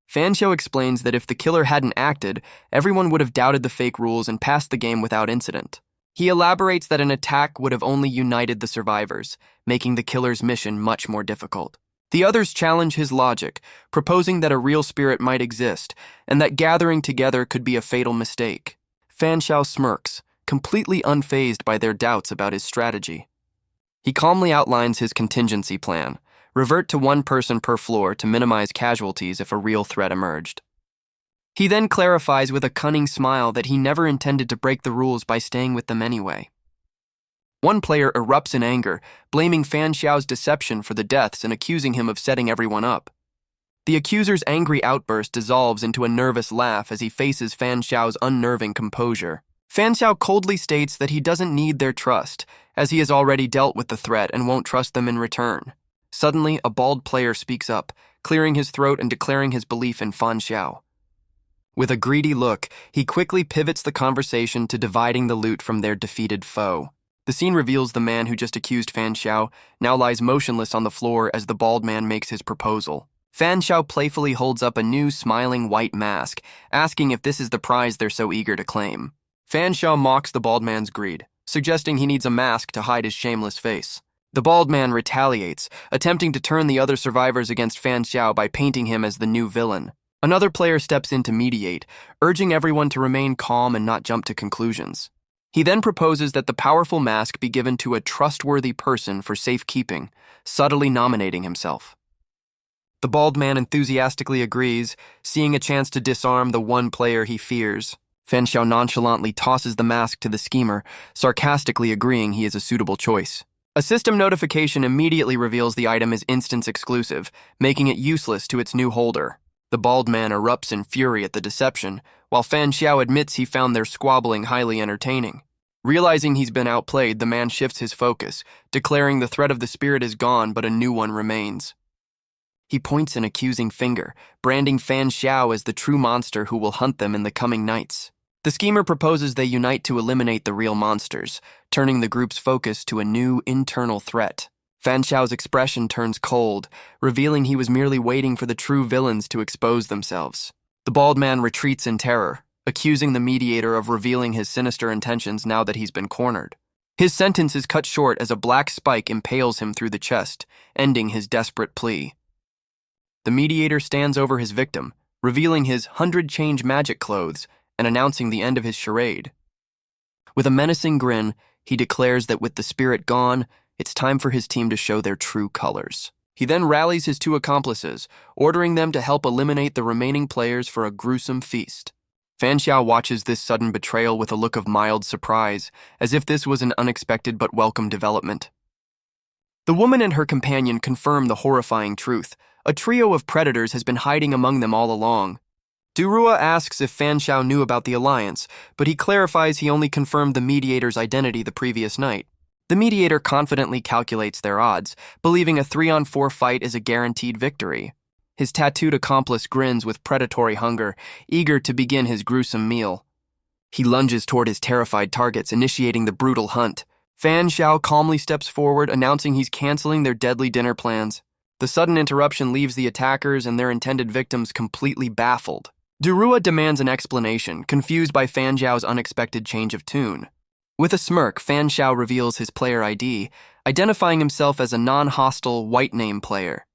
Fan Xiao explains that if the killer hadn't acted, everyone would have doubted the fake rules and passed the game without incident. He elaborates that an attack would have only united the survivors, making the killer's mission much more difficult. The others challenge his logic, proposing that a real spirit might exist, and that gathering together could be a fatal mistake. Fan Xiao smirks, completely unfazed by their doubts about his strategy. He calmly outlines his contingency plan, revert to 1 person per floor to minimize casualties if a real threat emerged. He then clarifies with a cunning smile that he never intended to break the rules by staying with them anyway. One player erupts in anger, blaming Fan Xiao's deception for the deaths and accusing him of setting everyone up. The accuser's angry outburst dissolves into a nervous laugh as he faces Fan Xiao's unnerving composure. Fan Xiao coldly states that he doesn't need their trust, as he has already dealt with the threat and won't trust them in return. Suddenly, a bald player speaks up, clearing his throat and declaring his belief in Fan Xiao. With a greedy look, he quickly pivots the conversation to dividing the loot from their defeated foe. The scene reveals the man who just accused Fan Xiao now lies motionless on the floor as the bald man makes his proposal. Fan Xiao playfully holds up a new smiling white mask, asking if this is the prize they're so eager to claim. Fan Xiao mocks the bald man's greed, suggesting he needs a mask to hide his shameless face. The bald man retaliates, attempting to turn the other survivors against Fan Xiao by painting him as the new villain. Another player steps in to mediate, urging everyone to remain calm and not jump to conclusions. He then proposes that the powerful mask be given to a trustworthy person for safekeeping, subtly nominating himself. The bald man enthusiastically agrees, seeing a chance to disarm the one player he fears. Fan Xiao nonchalantly tosses the mask to the schemer, sarcastically agreeing he is a suitable choice. A system notification immediately reveals the item is instance exclusive, making it useless to its new holder. The bald man erupts in fury at the deception, while Fan Xiao admits he found their squabbling highly entertaining. Realizing he's been outplayed, the man shifts his focus, declaring the threat of the spirit is gone but a new one remains. He points an accusing finger, branding Fan Xiao as the true monster who will hunt them in the coming nights. The schemer proposes they unite to eliminate the real monsters, turning the group's focus to a new internal threat. Fan Xiao's expression turns cold, revealing he was merely waiting for the true villains to expose themselves. The bald man retreats in terror, accusing the mediator of revealing his sinister intentions now that he's been cornered. His sentence is cut short as a black spike impales him through the chest, ending his desperate plea. The mediator stands over his victim, revealing his 100-change magic clothes and announcing the end of his charade. With a menacing grin, he declares that with the spirit gone, it's time for his team to show their true colors. He then rallies his two accomplices, ordering them to help eliminate the remaining players for a gruesome feast. Fan Xiao watches this sudden betrayal with a look of mild surprise, as if this was an unexpected but welcome development. The woman and her companion confirm the horrifying truth. A trio of predators has been hiding among them all along. Durua asks if Fan Xiao knew about the alliance, but he clarifies he only confirmed the mediator's identity the previous night. The mediator confidently calculates their odds, believing a 3-on-4 fight is a guaranteed victory. His tattooed accomplice grins with predatory hunger, eager to begin his gruesome meal. He lunges toward his terrified targets, initiating the brutal hunt. Fan Xiao calmly steps forward, announcing he's canceling their deadly dinner plans. The sudden interruption leaves the attackers and their intended victims completely baffled. Durua demands an explanation, confused by Fan Xiao's unexpected change of tune. With a smirk, Fan Xiao reveals his player ID, identifying himself as a non-hostile white name player.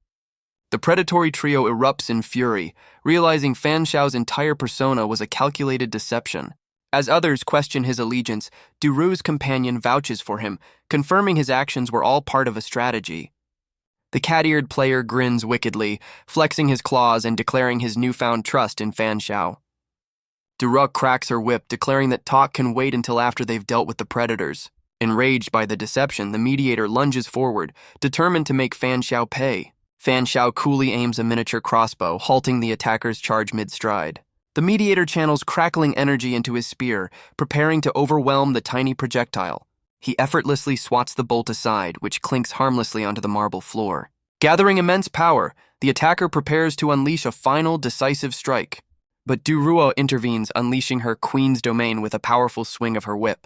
The predatory trio erupts in fury, realizing Fan Xiao's entire persona was a calculated deception. As others question his allegiance, Duru's companion vouches for him, confirming his actions were all part of a strategy. The cat-eared player grins wickedly, flexing his claws and declaring his newfound trust in Fan Xiao. Duru cracks her whip, declaring that talk can wait until after they've dealt with the predators. Enraged by the deception, the mediator lunges forward, determined to make Fan Xiao pay. Fan Xiao coolly aims a miniature crossbow, halting the attacker's charge mid-stride. The mediator channels crackling energy into his spear, preparing to overwhelm the tiny projectile. He effortlessly swats the bolt aside, which clinks harmlessly onto the marble floor. Gathering immense power, the attacker prepares to unleash a final, decisive strike. But Durua intervenes, unleashing her queen's domain with a powerful swing of her whip.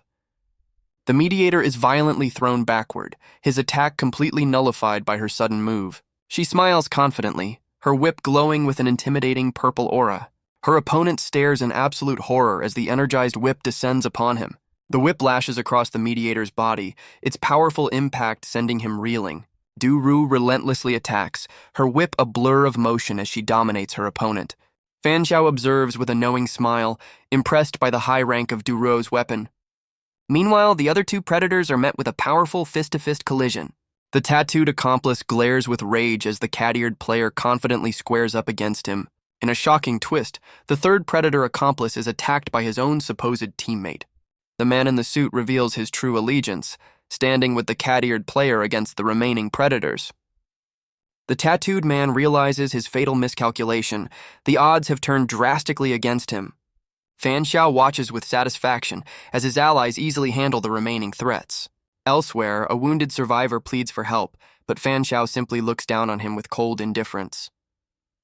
The mediator is violently thrown backward, his attack completely nullified by her sudden move. She smiles confidently, her whip glowing with an intimidating purple aura. Her opponent stares in absolute horror as the energized whip descends upon him. The whip lashes across the mediator's body, its powerful impact sending him reeling. Duru relentlessly attacks, her whip a blur of motion as she dominates her opponent. Fan Xiao observes with a knowing smile, impressed by the high rank of Duru's weapon. Meanwhile, the other two predators are met with a powerful fist-to-fist collision. The tattooed accomplice glares with rage as the cat-eared player confidently squares up against him. In a shocking twist, the third predator accomplice is attacked by his own supposed teammate. The man in the suit reveals his true allegiance, standing with the cat-eared player against the remaining predators. The tattooed man realizes his fatal miscalculation. The odds have turned drastically against him. Fan Xiao watches with satisfaction as his allies easily handle the remaining threats. Elsewhere, a wounded survivor pleads for help, but Fan Xiao simply looks down on him with cold indifference.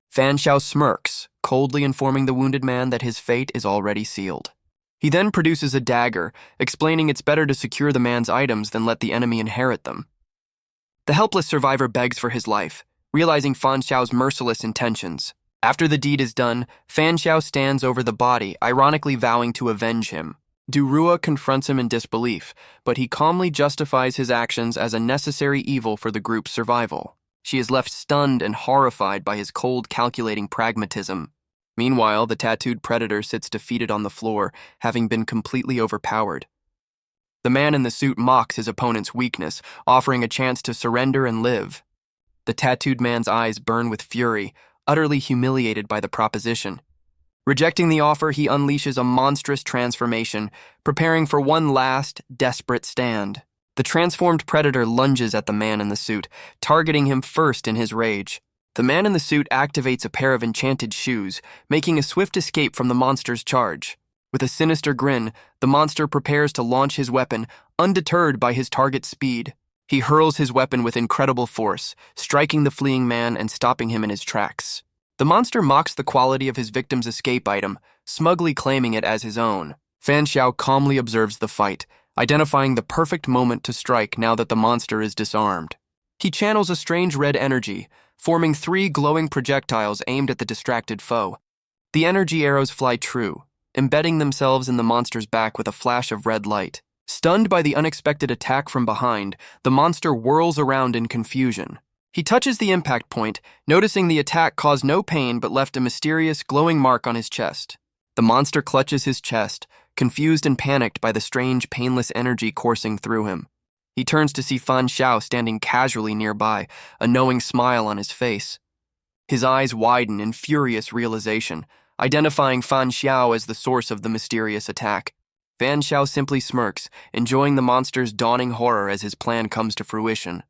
Fan Xiao smirks, coldly informing the wounded man that his fate is already sealed. He then produces a dagger, explaining it's better to secure the man's items than let the enemy inherit them. The helpless survivor begs for his life, realizing Fan Xiao's merciless intentions. After the deed is done, Fan Xiao stands over the body, ironically vowing to avenge him. Durua confronts him in disbelief, but he calmly justifies his actions as a necessary evil for the group's survival. She is left stunned and horrified by his cold, calculating pragmatism. Meanwhile, the tattooed predator sits defeated on the floor, having been completely overpowered. The man in the suit mocks his opponent's weakness, offering a chance to surrender and live. The tattooed man's eyes burn with fury, utterly humiliated by the proposition. Rejecting the offer, he unleashes a monstrous transformation, preparing for one last, desperate stand. The transformed predator lunges at the man in the suit, targeting him first in his rage. The man in the suit activates a pair of enchanted shoes, making a swift escape from the monster's charge. With a sinister grin, the monster prepares to launch his weapon, undeterred by his target's speed. He hurls his weapon with incredible force, striking the fleeing man and stopping him in his tracks. The monster mocks the quality of his victim's escape item, smugly claiming it as his own. Fan Xiao calmly observes the fight, identifying the perfect moment to strike now that the monster is disarmed. He channels a strange red energy, forming 3 glowing projectiles aimed at the distracted foe. The energy arrows fly true, embedding themselves in the monster's back with a flash of red light. Stunned by the unexpected attack from behind, the monster whirls around in confusion. He touches the impact point, noticing the attack caused no pain but left a mysterious, glowing mark on his chest. The monster clutches his chest, confused and panicked by the strange, painless energy coursing through him. He turns to see Fan Xiao standing casually nearby, a knowing smile on his face. His eyes widen in furious realization, identifying Fan Xiao as the source of the mysterious attack. Fan Xiao simply smirks, enjoying the monster's dawning horror as his plan comes to fruition.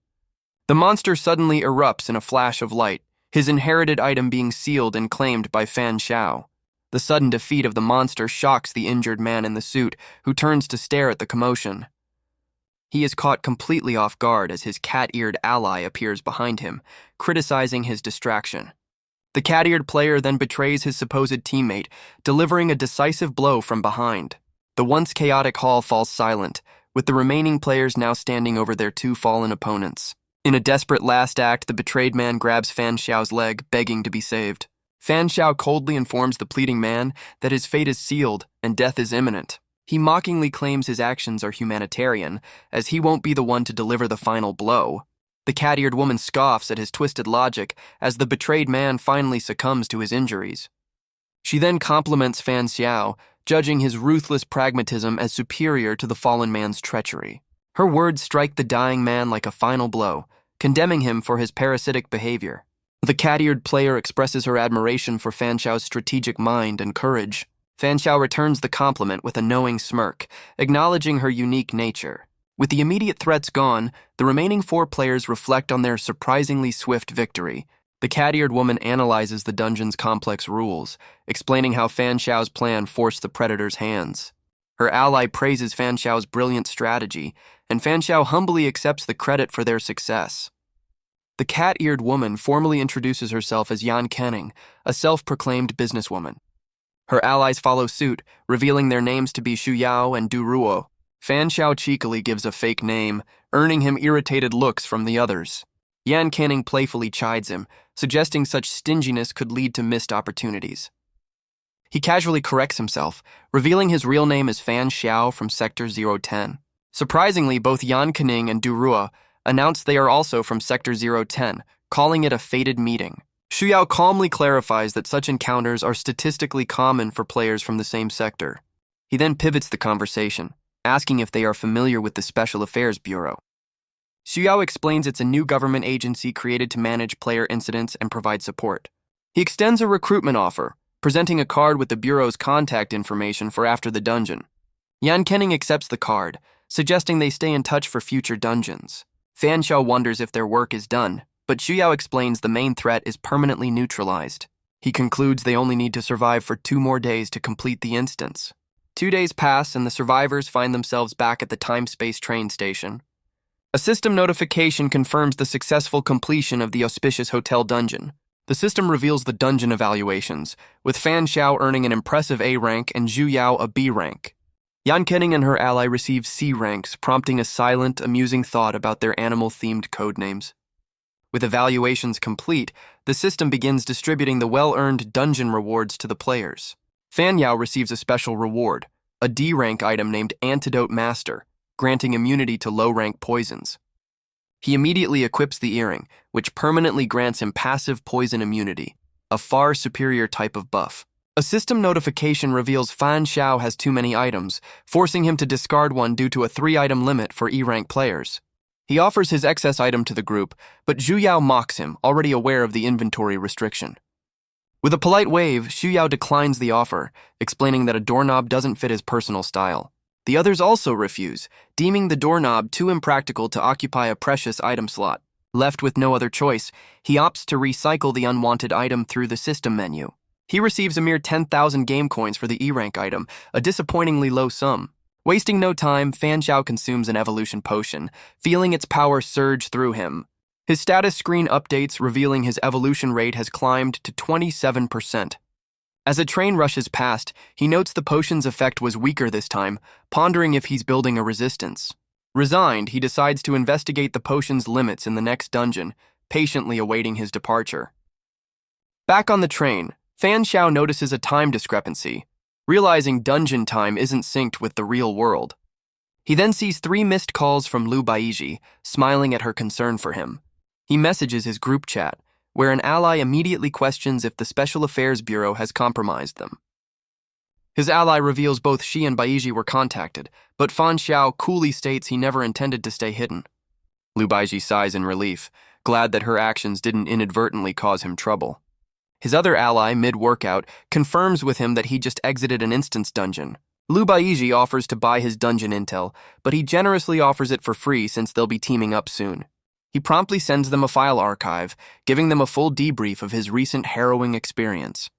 The monster suddenly erupts in a flash of light, his inherited item being sealed and claimed by Fan Xiao. The sudden defeat of the monster shocks the injured man in the suit, who turns to stare at the commotion. He is caught completely off guard as his cat-eared ally appears behind him, criticizing his distraction. The cat-eared player then betrays his supposed teammate, delivering a decisive blow from behind. The once chaotic hall falls silent, with the remaining players now standing over their 2 fallen opponents. In a desperate last act, the betrayed man grabs Fan Xiao's leg, begging to be saved. Fan Xiao coldly informs the pleading man that his fate is sealed and death is imminent. He mockingly claims his actions are humanitarian, as he won't be the one to deliver the final blow. The cat-eared woman scoffs at his twisted logic as the betrayed man finally succumbs to his injuries. She then compliments Fan Xiao, judging his ruthless pragmatism as superior to the fallen man's treachery. Her words strike the dying man like a final blow, condemning him for his parasitic behavior. The cat-eared player expresses her admiration for Fan Xiao's strategic mind and courage. Fan Xiao returns the compliment with a knowing smirk, acknowledging her unique nature. With the immediate threats gone, the remaining 4 players reflect on their surprisingly swift victory. The cat-eared woman analyzes the dungeon's complex rules, explaining how Fan Xiao's plan forced the predator's hands. Her ally praises Fan Xiao's brilliant strategy, and Fan Xiao humbly accepts the credit for their success. The cat-eared woman formally introduces herself as Yan Kenning, a self-proclaimed businesswoman. Her allies follow suit, revealing their names to be Xu Yao and Du Ruo. Fan Xiao cheekily gives a fake name, earning him irritated looks from the others. Yan Kenning playfully chides him, suggesting such stinginess could lead to missed opportunities. He casually corrects himself, revealing his real name as Fan Xiao from Sector 010. Surprisingly, both Yan Kenning and Du Ruo announce they are also from Sector 010, calling it a fated meeting. Xu Yao calmly clarifies that such encounters are statistically common for players from the same sector. He then pivots the conversation, asking if they are familiar with the Special Affairs Bureau. Xu Yao explains it's a new government agency created to manage player incidents and provide support. He extends a recruitment offer, presenting a card with the Bureau's contact information for after the dungeon. Yan Kenning accepts the card, suggesting they stay in touch for future dungeons. Fan Xiao wonders if their work is done, but Xu Yao explains the main threat is permanently neutralized. He concludes they only need to survive for 2 more days to complete the instance. 2 days pass and the survivors find themselves back at the time-space train station. A system notification confirms the successful completion of the auspicious hotel dungeon. The system reveals the dungeon evaluations, with Fan Xiao earning an impressive A rank and Zhu Yao a B rank. Yan Kenning and her ally receive C ranks, prompting a silent, amusing thought about their animal-themed codenames. With evaluations complete, the system begins distributing the well-earned dungeon rewards to the players. Fan Yao receives a special reward, a D-rank item named Antidote Master, granting immunity to low-rank poisons. He immediately equips the earring, which permanently grants him passive poison immunity, a far superior type of buff. A system notification reveals Fan Xiao has too many items, forcing him to discard one due to a 3-item limit for E-rank players. He offers his excess item to the group, but Zhu Yao mocks him, already aware of the inventory restriction. With a polite wave, Xu Yao declines the offer, explaining that a doorknob doesn't fit his personal style. The others also refuse, deeming the doorknob too impractical to occupy a precious item slot. Left with no other choice, he opts to recycle the unwanted item through the system menu. He receives a mere 10,000 game coins for the E-rank item, a disappointingly low sum. Wasting no time, Fan Xiao consumes an evolution potion, feeling its power surge through him. His status screen updates, revealing his evolution rate has climbed to 27%. As a train rushes past, he notes the potion's effect was weaker this time, pondering if he's building a resistance. Resigned, he decides to investigate the potion's limits in the next dungeon, patiently awaiting his departure. Back on the train, Fan Xiao notices a time discrepancy, realizing dungeon time isn't synced with the real world. He then sees 3 missed calls from Lu Baiji, smiling at her concern for him. He messages his group chat, where an ally immediately questions if the Special Affairs Bureau has compromised them. His ally reveals both she and Baiji were contacted, but Fan Xiao coolly states he never intended to stay hidden. Lu Baiji sighs in relief, glad that her actions didn't inadvertently cause him trouble. His other ally, mid-workout, confirms with him that he just exited an instance dungeon. Lu Baiji offers to buy his dungeon intel, but he generously offers it for free since they'll be teaming up soon. He promptly sends them a file archive, giving them a full debrief of his recent harrowing experience.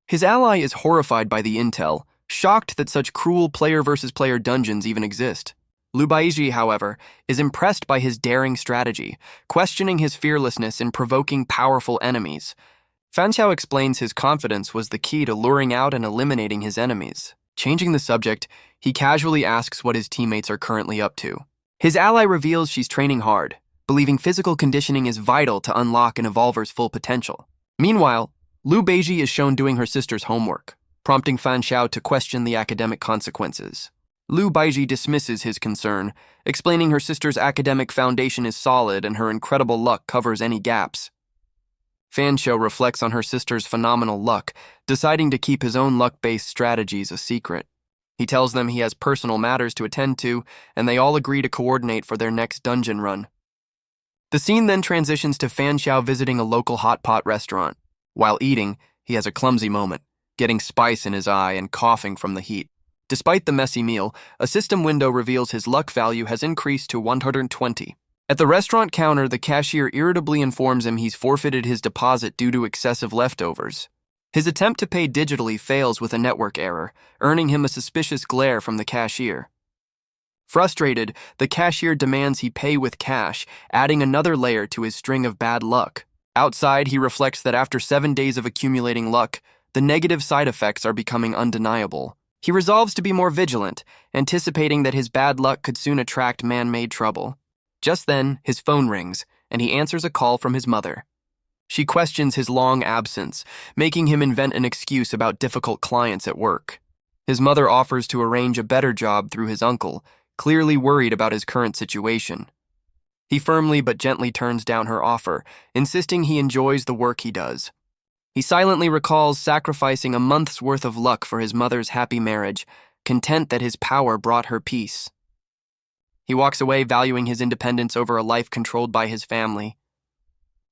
His ally is horrified by the intel, shocked that such cruel player-versus-player dungeons even exist. Lu Baiji, however, is impressed by his daring strategy, questioning his fearlessness in provoking powerful enemies. Fan Xiao explains his confidence was the key to luring out and eliminating his enemies. Changing the subject, he casually asks what his teammates are currently up to. His ally reveals she's training hard, believing physical conditioning is vital to unlock an evolver's full potential. Meanwhile, Lu Baiji is shown doing her sister's homework, prompting Fan Xiao to question the academic consequences. Lu Baiji dismisses his concern, explaining her sister's academic foundation is solid and her incredible luck covers any gaps. Fan Xiao reflects on her sister's phenomenal luck, deciding to keep his own luck-based strategies a secret. He tells them he has personal matters to attend to, and they all agree to coordinate for their next dungeon run. The scene then transitions to Fan Xiao visiting a local hot pot restaurant. While eating, he has a clumsy moment, getting spice in his eye and coughing from the heat. Despite the messy meal, a system window reveals his luck value has increased to 120. At the restaurant counter, the cashier irritably informs him he's forfeited his deposit due to excessive leftovers. His attempt to pay digitally fails with a network error, earning him a suspicious glare from the cashier. Frustrated, the cashier demands he pay with cash, adding another layer to his string of bad luck. Outside, he reflects that after 7 days of accumulating luck, the negative side effects are becoming undeniable. He resolves to be more vigilant, anticipating that his bad luck could soon attract man-made trouble. Just then, his phone rings, and he answers a call from his mother. She questions his long absence, making him invent an excuse about difficult clients at work. His mother offers to arrange a better job through his uncle, clearly worried about his current situation. He firmly but gently turns down her offer, insisting he enjoys the work he does. He silently recalls sacrificing a month's worth of luck for his mother's happy marriage, content that his power brought her peace. He walks away valuing his independence over a life controlled by his family.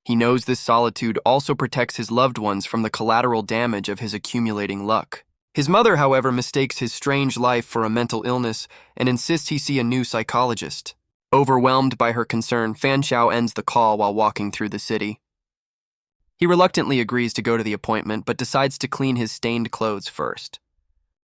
He knows this solitude also protects his loved ones from the collateral damage of his accumulating luck. His mother, however, mistakes his strange life for a mental illness and insists he see a new psychologist. Overwhelmed by her concern, Fan Xiao ends the call while walking through the city. He reluctantly agrees to go to the appointment, but decides to clean his stained clothes first.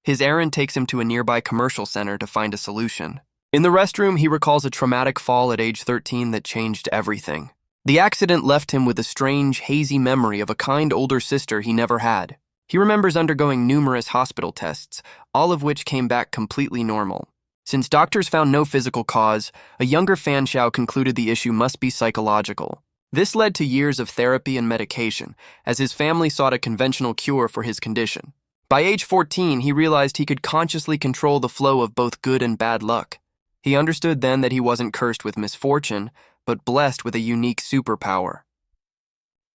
His errand takes him to a nearby commercial center to find a solution. In the restroom, he recalls a traumatic fall at age 13 that changed everything. The accident left him with a strange, hazy memory of a kind older sister he never had. He remembers undergoing numerous hospital tests, all of which came back completely normal. Since doctors found no physical cause, a younger Fan Xiao concluded the issue must be psychological. This led to years of therapy and medication, as his family sought a conventional cure for his condition. By age 14, he realized he could consciously control the flow of both good and bad luck. He understood then that he wasn't cursed with misfortune, but blessed with a unique superpower.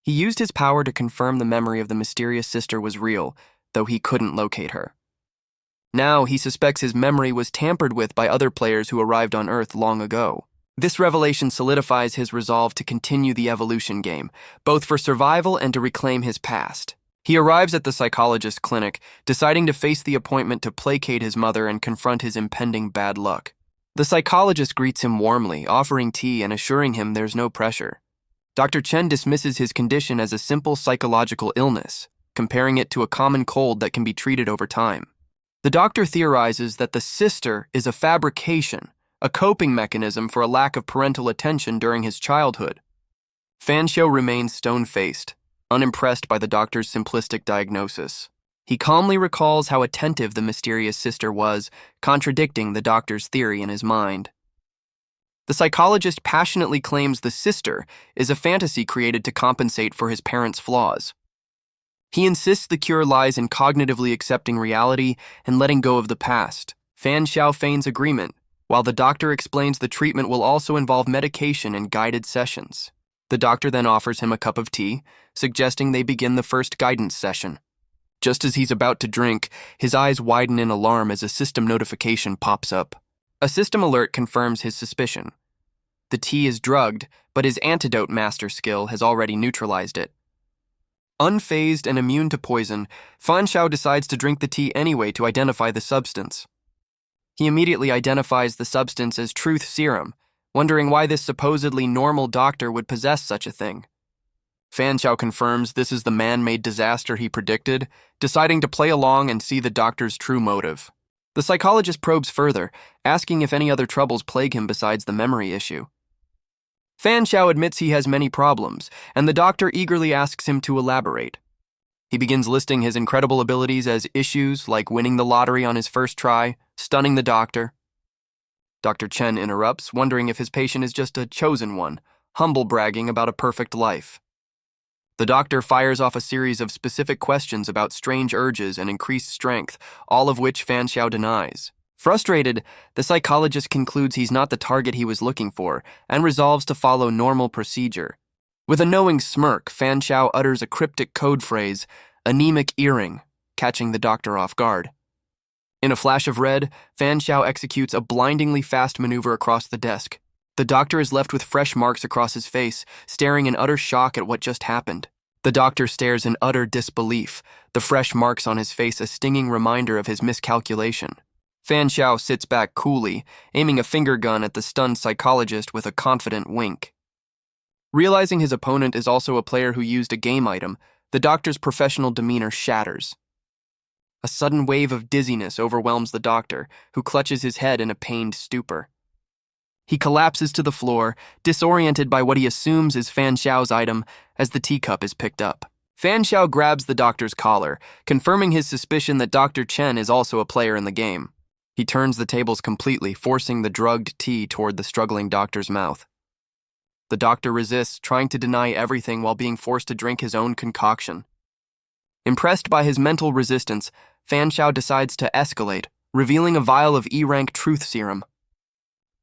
He used his power to confirm the memory of the mysterious sister was real, though he couldn't locate her. Now he suspects his memory was tampered with by other players who arrived on Earth long ago. This revelation solidifies his resolve to continue the evolution game, both for survival and to reclaim his past. He arrives at the psychologist's clinic, deciding to face the appointment to placate his mother and confront his impending bad luck. The psychologist greets him warmly, offering tea and assuring him there's no pressure. Dr. Chen dismisses his condition as a simple psychological illness, comparing it to a common cold that can be treated over time. The doctor theorizes that the sister is a fabrication, a coping mechanism for a lack of parental attention during his childhood. Fan Xiao remains stone-faced, unimpressed by the doctor's simplistic diagnosis. He calmly recalls how attentive the mysterious sister was, contradicting the doctor's theory in his mind. The psychologist passionately claims the sister is a fantasy created to compensate for his parents' flaws. He insists the cure lies in cognitively accepting reality and letting go of the past. Fan Xiao feigns agreement, while the doctor explains the treatment will also involve medication and guided sessions. The doctor then offers him a cup of tea, suggesting they begin the first guidance session. Just as he's about to drink, his eyes widen in alarm as a system notification pops up. A system alert confirms his suspicion. The tea is drugged, but his antidote master skill has already neutralized it. Unfazed and immune to poison, Fan Xiao decides to drink the tea anyway to identify the substance. He immediately identifies the substance as truth serum, wondering why this supposedly normal doctor would possess such a thing. Fan Xiao confirms this is the man-made disaster he predicted, deciding to play along and see the doctor's true motive. The psychologist probes further, asking if any other troubles plague him besides the memory issue. Fan Xiao admits he has many problems, and the doctor eagerly asks him to elaborate. He begins listing his incredible abilities as issues like winning the lottery on his first try, stunning the doctor. Dr. Chen interrupts, wondering if his patient is just a chosen one, humble bragging about a perfect life. The doctor fires off a series of specific questions about strange urges and increased strength, all of which Fan Xiao denies. Frustrated, the psychologist concludes he's not the target he was looking for and resolves to follow normal procedure. With a knowing smirk, Fan Xiao utters a cryptic code phrase, anemic earring, catching the doctor off guard. In a flash of red, Fan Xiao executes a blindingly fast maneuver across the desk. The doctor is left with fresh marks across his face, staring in utter shock at what just happened. The doctor stares in utter disbelief, the fresh marks on his face a stinging reminder of his miscalculation. Fan Xiao sits back coolly, aiming a finger gun at the stunned psychologist with a confident wink. Realizing his opponent is also a player who used a game item, the doctor's professional demeanor shatters. A sudden wave of dizziness overwhelms the doctor, who clutches his head in a pained stupor. He collapses to the floor, disoriented by what he assumes is Fan Xiao's item, as the teacup is picked up. Fan Xiao grabs the doctor's collar, confirming his suspicion that Dr. Chen is also a player in the game. He turns the tables completely, forcing the drugged tea toward the struggling doctor's mouth. The doctor resists, trying to deny everything while being forced to drink his own concoction. Impressed by his mental resistance, Fan Xiao decides to escalate, revealing a vial of E-rank truth serum.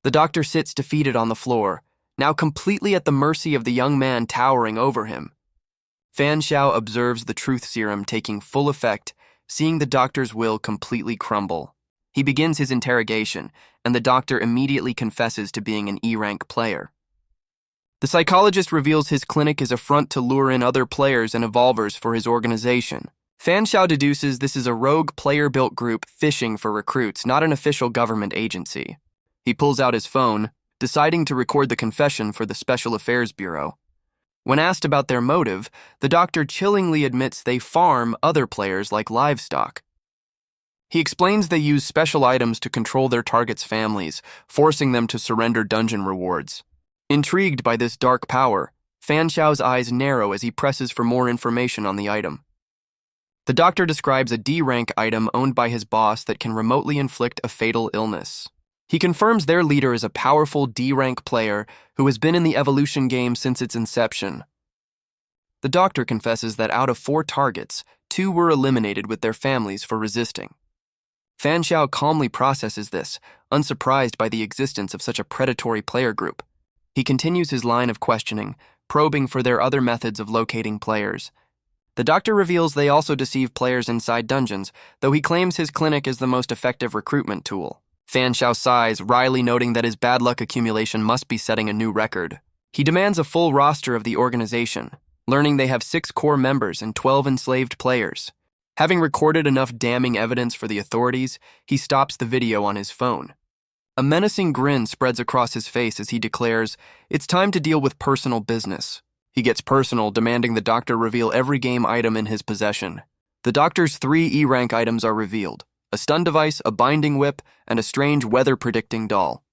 The doctor sits defeated on the floor, now completely at the mercy of the young man towering over him. Fan Xiao observes the truth serum taking full effect, seeing the doctor's will completely crumble. He begins his interrogation, and the doctor immediately confesses to being an E-rank player. The psychologist reveals his clinic is a front to lure in other players and evolvers for his organization. Fan Xiao deduces this is a rogue player-built group fishing for recruits, not an official government agency. He pulls out his phone, deciding to record the confession for the Special Affairs Bureau. When asked about their motive, the doctor chillingly admits they farm other players like livestock. He explains they use special items to control their targets' families, forcing them to surrender dungeon rewards. Intrigued by this dark power, Fan Xiao's eyes narrow as he presses for more information on the item. The doctor describes a D-rank item owned by his boss that can remotely inflict a fatal illness. He confirms their leader is a powerful D-rank player who has been in the evolution game since its inception. The doctor confesses that out of 4 targets, 2 were eliminated with their families for resisting. Fan Xiao calmly processes this, unsurprised by the existence of such a predatory player group. He continues his line of questioning, probing for their other methods of locating players. The doctor reveals they also deceive players inside dungeons, though he claims his clinic is the most effective recruitment tool. Fan Xiao sighs, wryly noting that his bad luck accumulation must be setting a new record. He demands a full roster of the organization, learning they have 6 core members and 12 enslaved players. Having recorded enough damning evidence for the authorities, he stops the video on his phone. A menacing grin spreads across his face as he declares, "It's time to deal with personal business." He gets personal, demanding the doctor reveal every game item in his possession. The doctor's 3 E-rank items are revealed: a stun device, a binding whip, and a strange weather-predicting doll.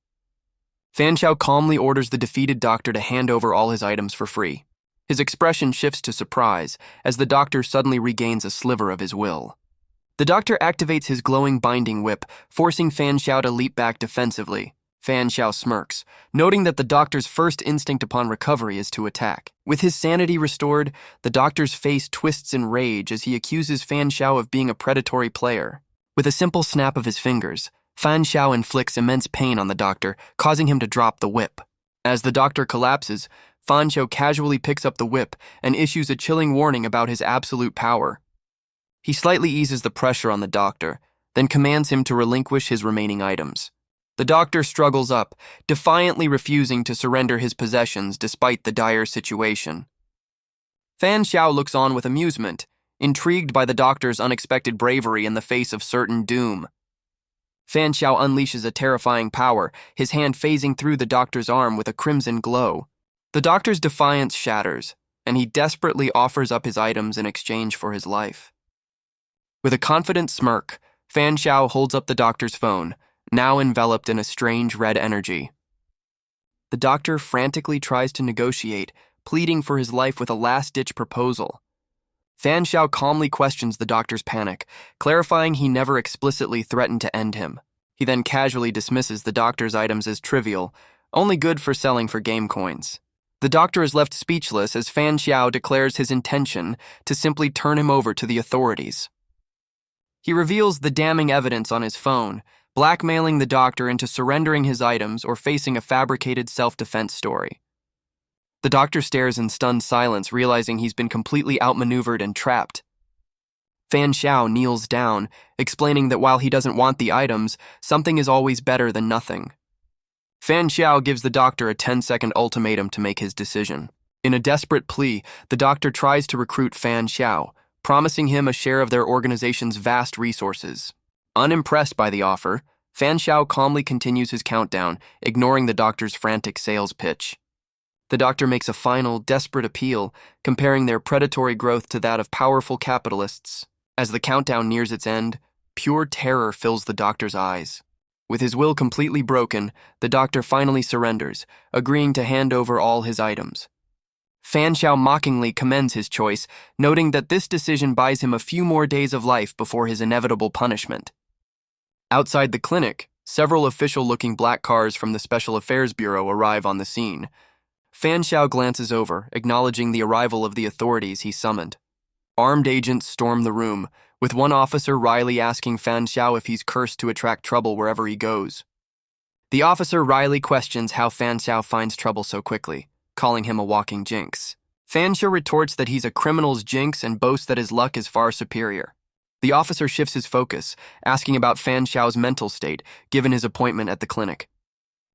Fan Xiao calmly orders the defeated doctor to hand over all his items for free. His expression shifts to surprise as the doctor suddenly regains a sliver of his will. The doctor activates his glowing binding whip, forcing Fan Xiao to leap back defensively. Fan Xiao smirks, noting that the doctor's first instinct upon recovery is to attack. With his sanity restored, the doctor's face twists in rage as he accuses Fan Xiao of being a predatory player. With a simple snap of his fingers, Fan Xiao inflicts immense pain on the doctor, causing him to drop the whip. As the doctor collapses, Fan Xiao casually picks up the whip and issues a chilling warning about his absolute power. He slightly eases the pressure on the doctor, then commands him to relinquish his remaining items. The doctor struggles up, defiantly refusing to surrender his possessions despite the dire situation. Fan Xiao looks on with amusement, intrigued by the doctor's unexpected bravery in the face of certain doom. Fan Xiao unleashes a terrifying power, his hand phasing through the doctor's arm with a crimson glow. The doctor's defiance shatters, and he desperately offers up his items in exchange for his life. With a confident smirk, Fan Xiao holds up the doctor's phone, now enveloped in a strange red energy. The doctor frantically tries to negotiate, pleading for his life with a last-ditch proposal. Fan Xiao calmly questions the doctor's panic, clarifying he never explicitly threatened to end him. He then casually dismisses the doctor's items as trivial, only good for selling for game coins. The doctor is left speechless as Fan Xiao declares his intention to simply turn him over to the authorities. He reveals the damning evidence on his phone, blackmailing the doctor into surrendering his items or facing a fabricated self-defense story. The doctor stares in stunned silence, realizing he's been completely outmaneuvered and trapped. Fan Xiao kneels down, explaining that while he doesn't want the items, something is always better than nothing. Fan Xiao gives the doctor a 10-second ultimatum to make his decision. In a desperate plea, the doctor tries to recruit Fan Xiao, promising him a share of their organization's vast resources. Unimpressed by the offer, Fan Xiao calmly continues his countdown, ignoring the doctor's frantic sales pitch. The doctor makes a final, desperate appeal, comparing their predatory growth to that of powerful capitalists. As the countdown nears its end, pure terror fills the doctor's eyes. With his will completely broken, the doctor finally surrenders, agreeing to hand over all his items. Fan Xiao mockingly commends his choice, noting that this decision buys him a few more days of life before his inevitable punishment. Outside the clinic, several official-looking black cars from the Special Affairs Bureau arrive on the scene. Fan Xiao glances over, acknowledging the arrival of the authorities he summoned. Armed agents storm the room, with one officer wryly asking Fan Xiao if he's cursed to attract trouble wherever he goes. The officer wryly questions how Fan Xiao finds trouble so quickly, calling him a walking jinx. Fan Xiao retorts that he's a criminal's jinx and boasts that his luck is far superior. The officer shifts his focus, asking about Fan Xiao's mental state, given his appointment at the clinic.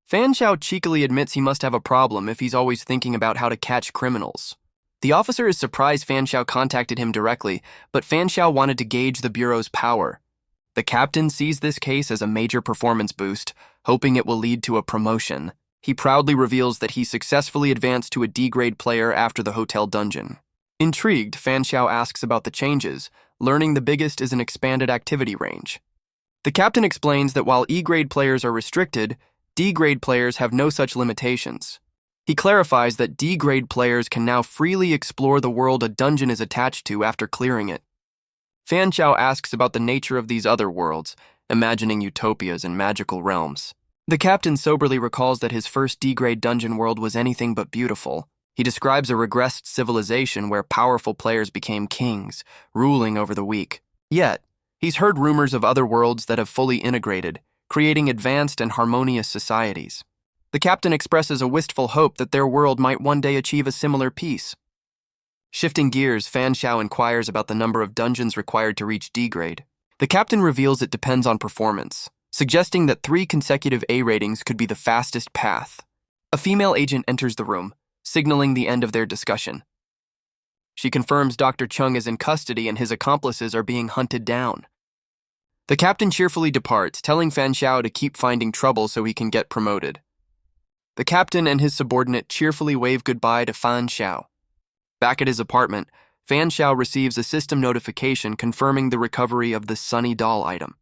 Fan Xiao cheekily admits he must have a problem if he's always thinking about how to catch criminals. The officer is surprised Fan Xiao contacted him directly, but Fan Xiao wanted to gauge the Bureau's power. The captain sees this case as a major performance boost, hoping it will lead to a promotion. He proudly reveals that he successfully advanced to a D-grade player after the hotel dungeon. Intrigued, Fan Xiao asks about the changes, learning the biggest is an expanded activity range. The captain explains that while E-grade players are restricted, D-grade players have no such limitations. He clarifies that D-grade players can now freely explore the world a dungeon is attached to after clearing it. Fan Xiao asks about the nature of these other worlds, imagining utopias and magical realms. The captain soberly recalls that his first D-grade dungeon world was anything but beautiful. He describes a regressed civilization where powerful players became kings, ruling over the weak. Yet, he's heard rumors of other worlds that have fully integrated, creating advanced and harmonious societies. The captain expresses a wistful hope that their world might one day achieve a similar peace. Shifting gears, Fan Xiao inquires about the number of dungeons required to reach D-grade. The captain reveals it depends on performance, suggesting that 3 consecutive A ratings could be the fastest path. A female agent enters the room, signaling the end of their discussion. She confirms Dr. Chung is in custody and his accomplices are being hunted down. The captain cheerfully departs, telling Fan Xiao to keep finding trouble so he can get promoted. The captain and his subordinate cheerfully wave goodbye to Fan Xiao. Back at his apartment, Fan Xiao receives a system notification confirming the recovery of the Sunny Doll item.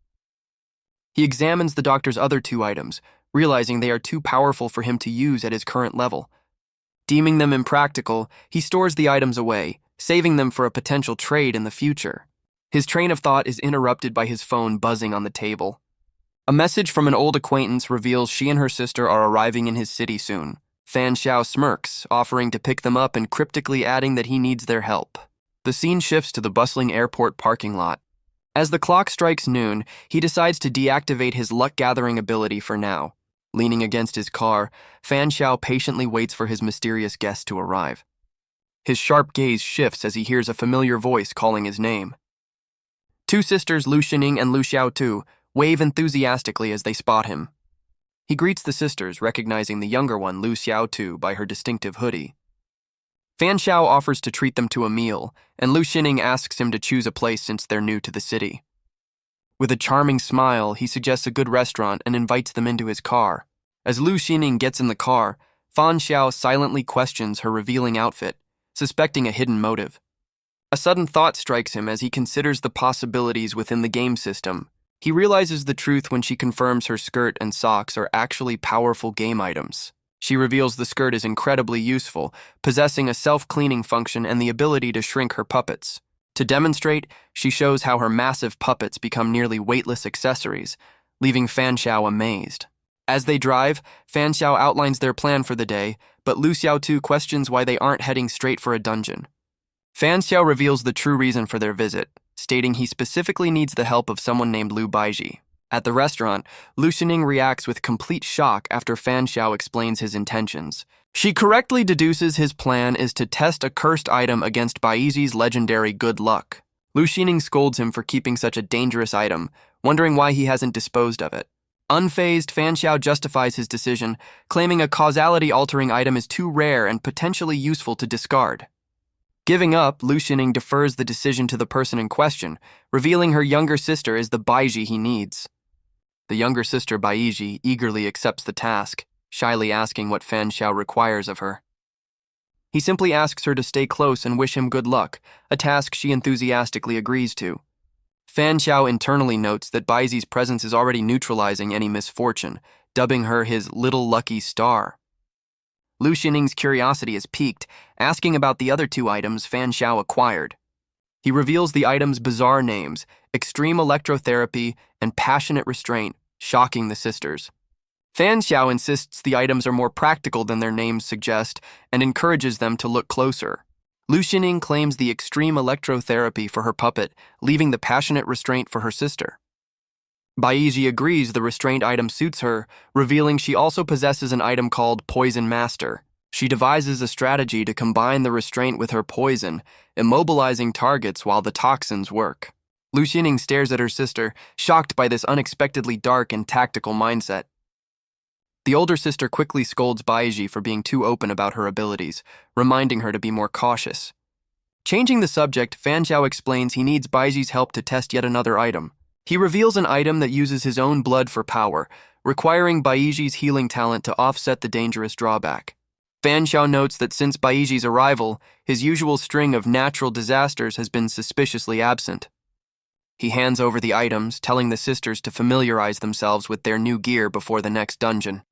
He examines the doctor's other 2 items, realizing they are too powerful for him to use at his current level. Deeming them impractical, he stores the items away, saving them for a potential trade in the future. His train of thought is interrupted by his phone buzzing on the table. A message from an old acquaintance reveals she and her sister are arriving in his city soon. Fan Xiao smirks, offering to pick them up and cryptically adding that he needs their help. The scene shifts to the bustling airport parking lot. As the clock strikes noon, he decides to deactivate his luck-gathering ability for now. Leaning against his car, Fan Xiao patiently waits for his mysterious guest to arrive. His sharp gaze shifts as he hears a familiar voice calling his name. 2 sisters, Lu Xining and Lu Xiaotu, wave enthusiastically as they spot him. He greets the sisters, recognizing the younger one, Lu Xiaotu, by her distinctive hoodie. Fan Xiao offers to treat them to a meal, and Lu Xining asks him to choose a place since they're new to the city. With a charming smile, he suggests a good restaurant and invites them into his car. As Lu Xining gets in the car, Fan Xiao silently questions her revealing outfit, suspecting a hidden motive. A sudden thought strikes him as he considers the possibilities within the game system. He realizes the truth when she confirms her skirt and socks are actually powerful game items. She reveals the skirt is incredibly useful, possessing a self-cleaning function and the ability to shrink her puppets. To demonstrate, she shows how her massive puppets become nearly weightless accessories, leaving Fan Xiao amazed. As they drive, Fan Xiao outlines their plan for the day, but Lu Xiaotu questions why they aren't heading straight for a dungeon. Fan Xiao reveals the true reason for their visit, stating he specifically needs the help of someone named Lu Baiji. At the restaurant, Lu Xining reacts with complete shock after Fan Xiao explains his intentions. She correctly deduces his plan is to test a cursed item against Baiji's legendary good luck. Lu Xining scolds him for keeping such a dangerous item, wondering why he hasn't disposed of it. Unfazed, Fan Xiao justifies his decision, claiming a causality-altering item is too rare and potentially useful to discard. Giving up, Lu Xining defers the decision to the person in question, revealing her younger sister is the Baiji he needs. The younger sister, Baiji, eagerly accepts the task, shyly asking what Fan Xiao requires of her. He simply asks her to stay close and wish him good luck, a task she enthusiastically agrees to. Fan Xiao internally notes that Baiji's presence is already neutralizing any misfortune, dubbing her his little lucky star. Lu Xining's curiosity is piqued, asking about the other 2 items Fan Xiao acquired. He reveals the items' bizarre names, extreme electrotherapy and passionate restraint, shocking the sisters. Fan Xiao insists the items are more practical than their names suggest and encourages them to look closer. Lu Xining claims the extreme electrotherapy for her puppet, leaving the passionate restraint for her sister. Baiji agrees the restraint item suits her, revealing she also possesses an item called Poison Master. She devises a strategy to combine the restraint with her poison, immobilizing targets while the toxins work. Lu Xining stares at her sister, shocked by this unexpectedly dark and tactical mindset. The older sister quickly scolds Baiji for being too open about her abilities, reminding her to be more cautious. Changing the subject, Fan Xiao explains he needs Baiji's help to test yet another item. He reveals an item that uses his own blood for power, requiring Baiji's healing talent to offset the dangerous drawback. Fan Xiao notes that since Baiji's arrival, his usual string of natural disasters has been suspiciously absent. He hands over the items, telling the sisters to familiarize themselves with their new gear before the next dungeon.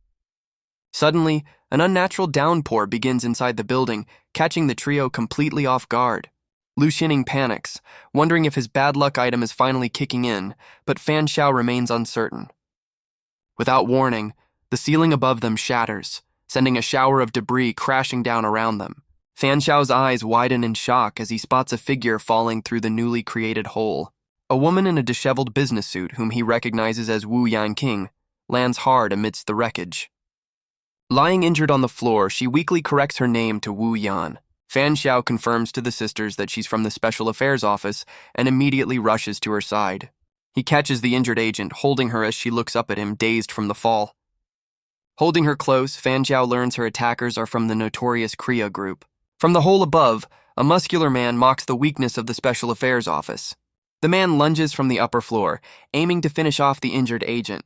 Suddenly, an unnatural downpour begins inside the building, catching the trio completely off guard. Lu Xining panics, wondering if his bad luck item is finally kicking in, but Fan Xiao remains uncertain. Without warning, the ceiling above them shatters, sending a shower of debris crashing down around them. Fan Xiao's eyes widen in shock as he spots a figure falling through the newly created hole. A woman in a disheveled business suit, whom he recognizes as Wu Yanqing, lands hard amidst the wreckage. Lying injured on the floor, she weakly corrects her name to Wu Yan. Fan Xiao confirms to the sisters that she's from the Special Affairs Office and immediately rushes to her side. He catches the injured agent, holding her as she looks up at him, dazed from the fall. Holding her close, Fan Xiao learns her attackers are from the notorious Kriya group. From the hole above, a muscular man mocks the weakness of the Special Affairs Office. The man lunges from the upper floor, aiming to finish off the injured agent.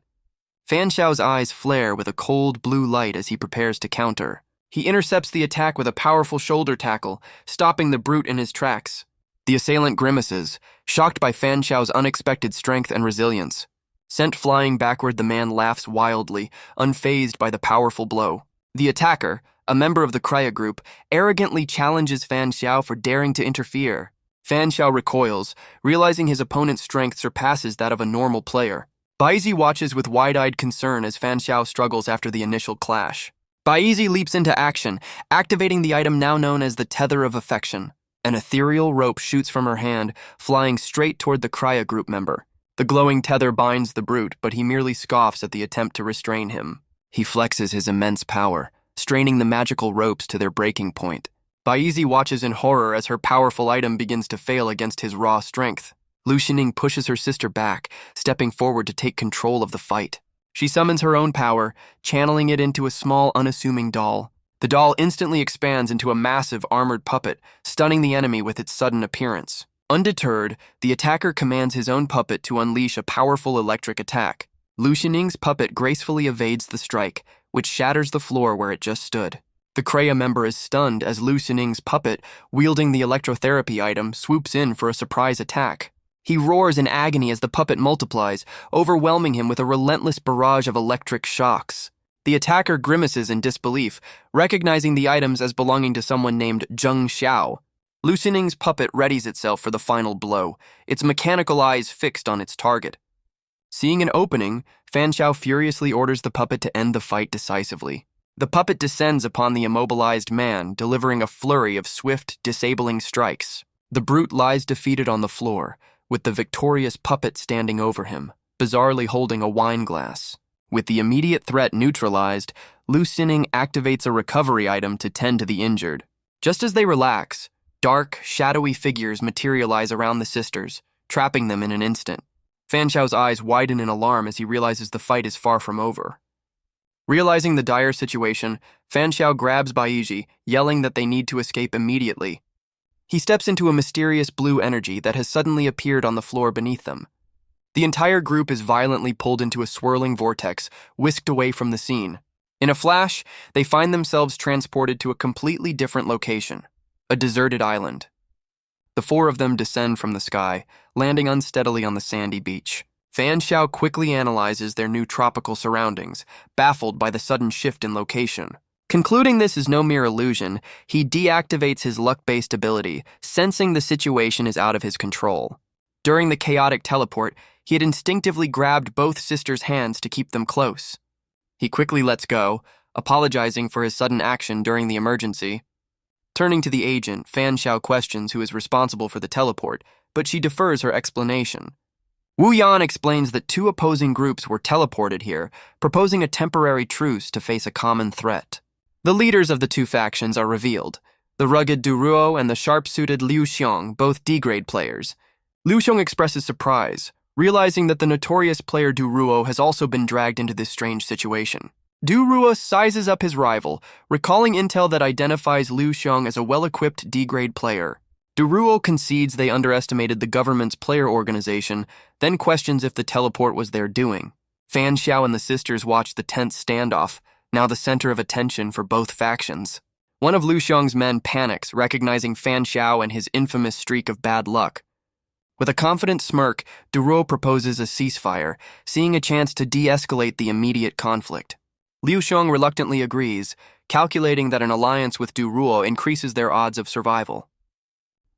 Fan Xiao's eyes flare with a cold blue light as he prepares to counter. He intercepts the attack with a powerful shoulder tackle, stopping the brute in his tracks. The assailant grimaces, shocked by Fan Xiao's unexpected strength and resilience. Sent flying backward, the man laughs wildly, unfazed by the powerful blow. The attacker, a member of the Kriya group, arrogantly challenges Fan Xiao for daring to interfere. Fan Xiao recoils, realizing his opponent's strength surpasses that of a normal player. Baiji watches with wide-eyed concern as Fan Xiao struggles after the initial clash. Baiji leaps into action, activating the item now known as the Tether of Affection. An ethereal rope shoots from her hand, flying straight toward the Kriya group member. The glowing tether binds the brute, but he merely scoffs at the attempt to restrain him. He flexes his immense power, straining the magical ropes to their breaking point. Baiji watches in horror as her powerful item begins to fail against his raw strength. Lu Xining pushes her sister back, stepping forward to take control of the fight. She summons her own power, channeling it into a small, unassuming doll. The doll instantly expands into a massive, armored puppet, stunning the enemy with its sudden appearance. Undeterred, the attacker commands his own puppet to unleash a powerful electric attack. Lu Xining's puppet gracefully evades the strike, which shatters the floor where it just stood. The Kriya member is stunned as Lu Xining's puppet, wielding the electrotherapy item, swoops in for a surprise attack. He roars in agony as the puppet multiplies, overwhelming him with a relentless barrage of electric shocks. The attacker grimaces in disbelief, recognizing the items as belonging to someone named Zheng Xiao. Lu Xining's puppet readies itself for the final blow, its mechanical eyes fixed on its target. Seeing an opening, Fan Xiao furiously orders the puppet to end the fight decisively. The puppet descends upon the immobilized man, delivering a flurry of swift, disabling strikes. The brute lies defeated on the floor, with the victorious puppet standing over him, bizarrely holding a wine glass. With the immediate threat neutralized, Lu Xining activates a recovery item to tend to the injured. Just as they relax, dark, shadowy figures materialize around the sisters, trapping them in an instant. Fan Xiao's eyes widen in alarm as he realizes the fight is far from over. Realizing the dire situation, Fan Xiao grabs Baiji, yelling that they need to escape immediately. He steps into a mysterious blue energy that has suddenly appeared on the floor beneath them. The entire group is violently pulled into a swirling vortex, whisked away from the scene. In a flash, they find themselves transported to a completely different location, a deserted island. The four of them descend from the sky, landing unsteadily on the sandy beach. Fan Xiao quickly analyzes their new tropical surroundings, baffled by the sudden shift in location. Concluding this is no mere illusion, he deactivates his luck-based ability, sensing the situation is out of his control. During the chaotic teleport, he had instinctively grabbed both sisters' hands to keep them close. He quickly lets go, apologizing for his sudden action during the emergency. Turning to the agent, Fan Xiao questions who is responsible for the teleport, but she defers her explanation. Wu Yan explains that two opposing groups were teleported here, proposing a temporary truce to face a common threat. The leaders of the two factions are revealed, the rugged Du Ruo and the sharp-suited Liu Xiong, both D-grade players. Liu Xiong expresses surprise, realizing that the notorious player Du Ruo has also been dragged into this strange situation. Du Ruo sizes up his rival, recalling intel that identifies Liu Xiong as a well-equipped D-grade player. Du Ruo concedes they underestimated the government's player organization, then questions if the teleport was their doing. Fan Xiao and the sisters watch the tense standoff, now the center of attention for both factions. One of Liu Xiong's men panics, recognizing Fan Xiao and his infamous streak of bad luck. With a confident smirk, Du Ruo proposes a ceasefire, seeing a chance to de-escalate the immediate conflict. Liu Xiong reluctantly agrees, calculating that an alliance with Du Ruo increases their odds of survival.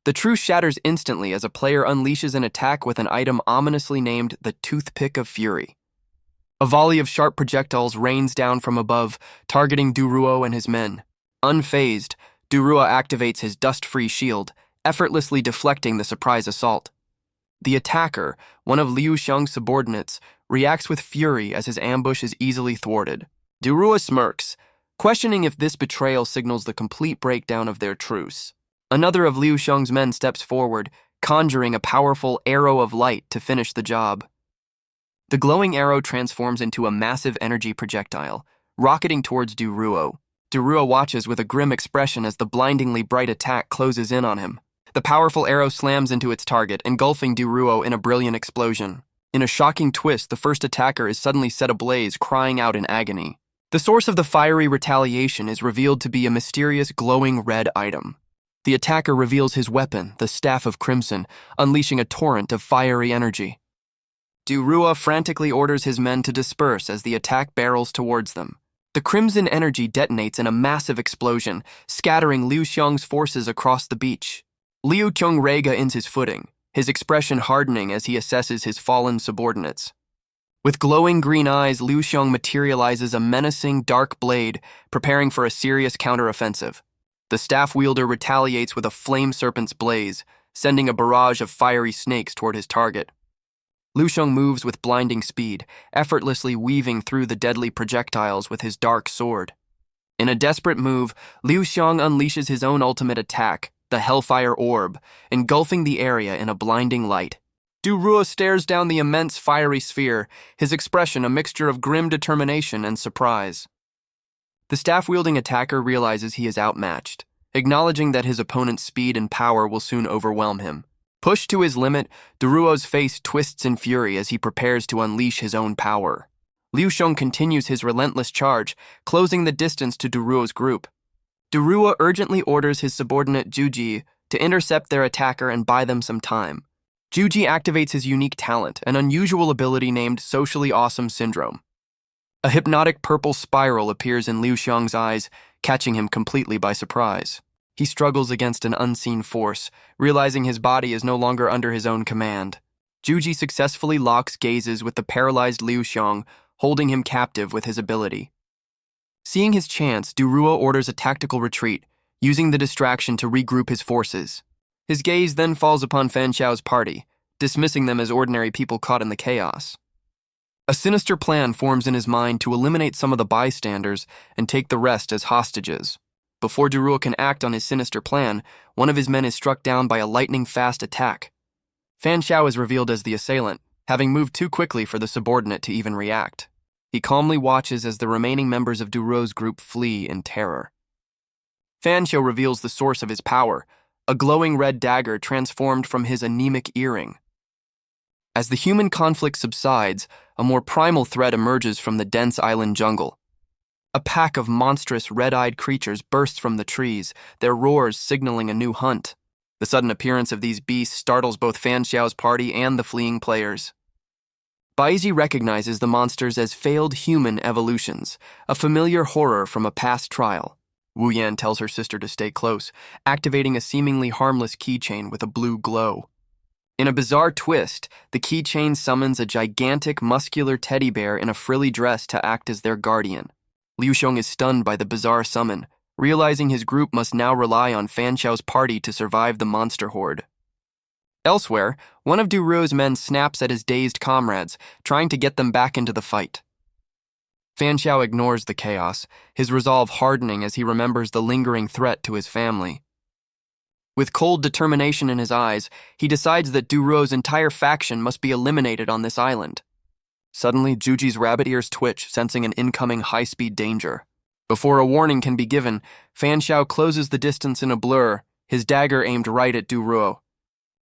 The truce shatters instantly as a player unleashes an attack with an item ominously named the Toothpick of Fury. A volley of sharp projectiles rains down from above, targeting Du Ruo and his men. Unfazed, Du Ruo activates his dust-free shield, effortlessly deflecting the surprise assault. The attacker, one of Liu Xiong's subordinates, reacts with fury as his ambush is easily thwarted. Du Ruo smirks, questioning if this betrayal signals the complete breakdown of their truce. Another of Liu Xiong's men steps forward, conjuring a powerful arrow of light to finish the job. The glowing arrow transforms into a massive energy projectile, rocketing towards Du Ruo. Du Ruo watches with a grim expression as the blindingly bright attack closes in on him. The powerful arrow slams into its target, engulfing Du Ruo in a brilliant explosion. In a shocking twist, the first attacker is suddenly set ablaze, crying out in agony. The source of the fiery retaliation is revealed to be a mysterious glowing red item. The attacker reveals his weapon, the Staff of Crimson, unleashing a torrent of fiery energy. Du Ruo frantically orders his men to disperse as the attack barrels towards them. The crimson energy detonates in a massive explosion, scattering Liu Xiong's forces across the beach. Liu Qiong regains his footing, his expression hardening as he assesses his fallen subordinates. With glowing green eyes, Liu Xiong materializes a menacing dark blade, preparing for a serious counteroffensive. The staff wielder retaliates with a flame serpent's blaze, sending a barrage of fiery snakes toward his target. Liu Xiong moves with blinding speed, effortlessly weaving through the deadly projectiles with his dark sword. In a desperate move, Liu Xiong unleashes his own ultimate attack, the Hellfire Orb, engulfing the area in a blinding light. Du Ruo stares down the immense fiery sphere, his expression a mixture of grim determination and surprise. The staff-wielding attacker realizes he is outmatched, acknowledging that his opponent's speed and power will soon overwhelm him. Pushed to his limit, Du Ruo's face twists in fury as he prepares to unleash his own power. Liu Xiong continues his relentless charge, closing the distance to Du Ruo's group. Du Ruo urgently orders his subordinate Juji to intercept their attacker and buy them some time. Juji activates his unique talent, an unusual ability named Socially Awesome Syndrome. A hypnotic purple spiral appears in Liu Xiong's eyes, catching him completely by surprise. He struggles against an unseen force, realizing his body is no longer under his own command. Juji successfully locks gazes with the paralyzed Liu Xiong, holding him captive with his ability. Seeing his chance, Du Ruo orders a tactical retreat, using the distraction to regroup his forces. His gaze then falls upon Fan Xiao's party, dismissing them as ordinary people caught in the chaos. A sinister plan forms in his mind to eliminate some of the bystanders and take the rest as hostages. Before Du Ruo can act on his sinister plan, one of his men is struck down by a lightning-fast attack. Fan Xiao is revealed as the assailant, having moved too quickly for the subordinate to even react. He calmly watches as the remaining members of Du Ruo's group flee in terror. Fan Xiao reveals the source of his power, a glowing red dagger transformed from his anemic earring. As the human conflict subsides, a more primal threat emerges from the dense island jungle. A pack of monstrous red-eyed creatures bursts from the trees, their roars signaling a new hunt. The sudden appearance of these beasts startles both Fan Xiao's party and the fleeing players. Baizi recognizes the monsters as failed human evolutions, a familiar horror from a past trial. Wu Yan tells her sister to stay close, activating a seemingly harmless keychain with a blue glow. In a bizarre twist, the keychain summons a gigantic, muscular teddy bear in a frilly dress to act as their guardian. Liu Xiong is stunned by the bizarre summon, realizing his group must now rely on Fan Xiao's party to survive the monster horde. Elsewhere, one of Du Ruo's men snaps at his dazed comrades, trying to get them back into the fight. Fan Xiao ignores the chaos, his resolve hardening as he remembers the lingering threat to his family. With cold determination in his eyes, he decides that Du Ruo's entire faction must be eliminated on this island. Suddenly, Juji's rabbit ears twitch, sensing an incoming high-speed danger. Before a warning can be given, Fan Xiao closes the distance in a blur, his dagger aimed right at Du Ruo.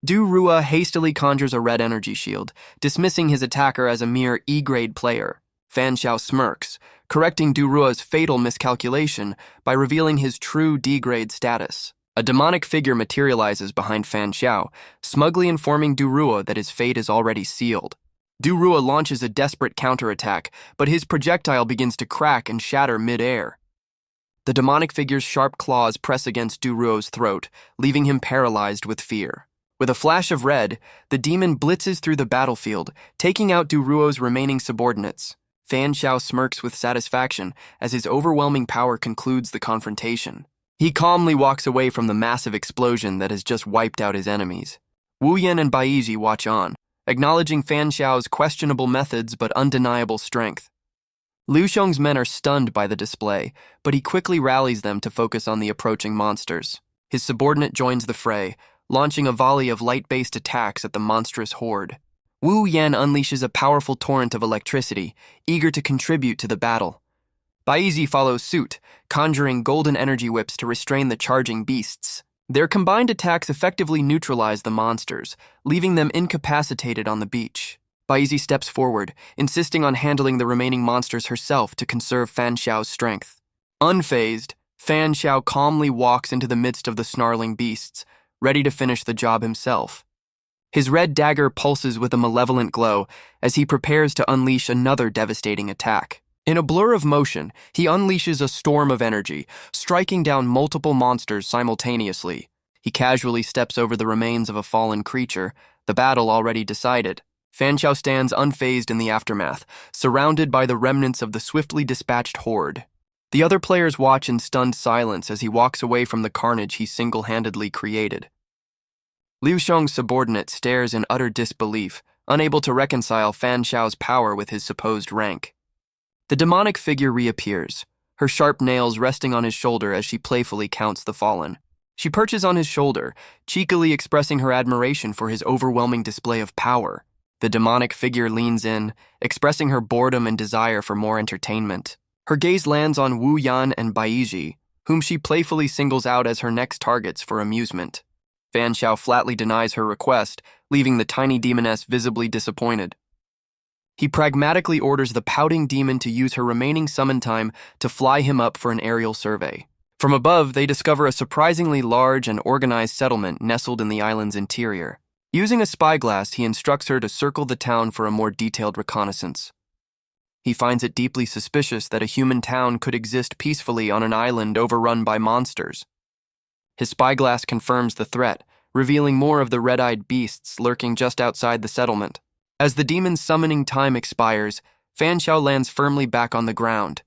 Du Ruo hastily conjures a red energy shield, dismissing his attacker as a mere E-grade player. Fan Xiao smirks, correcting Du Ruo's fatal miscalculation by revealing his true D-grade status. A demonic figure materializes behind Fan Xiao, smugly informing Du Ruo that his fate is already sealed. Du Ruo launches a desperate counterattack, but his projectile begins to crack and shatter mid-air. The demonic figure's sharp claws press against Du Ruo's throat, leaving him paralyzed with fear. With a flash of red, the demon blitzes through the battlefield, taking out Du Ruo's remaining subordinates. Fan Xiao smirks with satisfaction as his overwhelming power concludes the confrontation. He calmly walks away from the massive explosion that has just wiped out his enemies. Wu Yan and Baiji watch on, acknowledging Fan Xiao's questionable methods but undeniable strength. Liu Xiong's men are stunned by the display, but he quickly rallies them to focus on the approaching monsters. His subordinate joins the fray, launching a volley of light-based attacks at the monstrous horde. Wu Yan unleashes a powerful torrent of electricity, eager to contribute to the battle. Baizi follows suit, conjuring golden energy whips to restrain the charging beasts. Their combined attacks effectively neutralize the monsters, leaving them incapacitated on the beach. Baizi steps forward, insisting on handling the remaining monsters herself to conserve Fan Xiao's strength. Unfazed, Fan Xiao calmly walks into the midst of the snarling beasts, ready to finish the job himself. His red dagger pulses with a malevolent glow as he prepares to unleash another devastating attack. In a blur of motion, he unleashes a storm of energy, striking down multiple monsters simultaneously. He casually steps over the remains of a fallen creature, the battle already decided. Fan Xiao stands unfazed in the aftermath, surrounded by the remnants of the swiftly dispatched horde. The other players watch in stunned silence as he walks away from the carnage he single-handedly created. Liu Xiong's subordinate stares in utter disbelief, unable to reconcile Fan Xiao's power with his supposed rank. The demonic figure reappears, her sharp nails resting on his shoulder as she playfully counts the fallen. She perches on his shoulder, cheekily expressing her admiration for his overwhelming display of power. The demonic figure leans in, expressing her boredom and desire for more entertainment. Her gaze lands on Wu Yan and Baiji, whom she playfully singles out as her next targets for amusement. Fan Xiao flatly denies her request, leaving the tiny demoness visibly disappointed. He pragmatically orders the pouting demon to use her remaining summon time to fly him up for an aerial survey. From above, they discover a surprisingly large and organized settlement nestled in the island's interior. Using a spyglass, he instructs her to circle the town for a more detailed reconnaissance. He finds it deeply suspicious that a human town could exist peacefully on an island overrun by monsters. His spyglass confirms the threat, revealing more of the red-eyed beasts lurking just outside the settlement. As the demon's summoning time expires, Fan Xiao lands firmly back on the ground.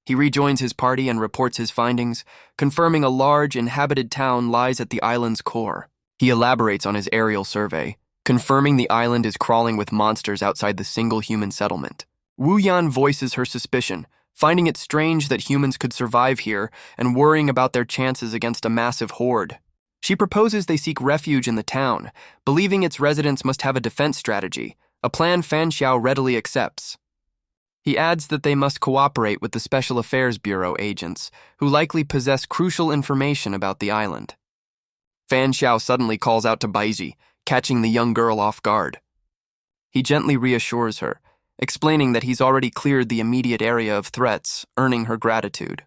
He rejoins his party and reports his findings, confirming a large, inhabited town lies at the island's core. He elaborates on his aerial survey, confirming the island is crawling with monsters outside the single human settlement. Wu Yan voices her suspicion, finding it strange that humans could survive here and worrying about their chances against a massive horde. She proposes they seek refuge in the town, believing its residents must have a defense strategy, a plan Fan Xiao readily accepts. He adds that they must cooperate with the Special Affairs Bureau agents, who likely possess crucial information about the island. Fan Xiao suddenly calls out to Baiji, catching the young girl off guard. He gently reassures her, explaining that he's already cleared the immediate area of threats, earning her gratitude.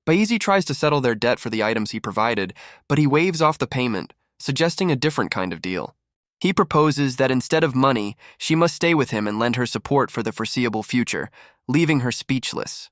Baiji tries to settle their debt for the items he provided, but he waves off the payment, suggesting a different kind of deal. He proposes that instead of money, she must stay with him and lend her support for the foreseeable future, leaving her speechless.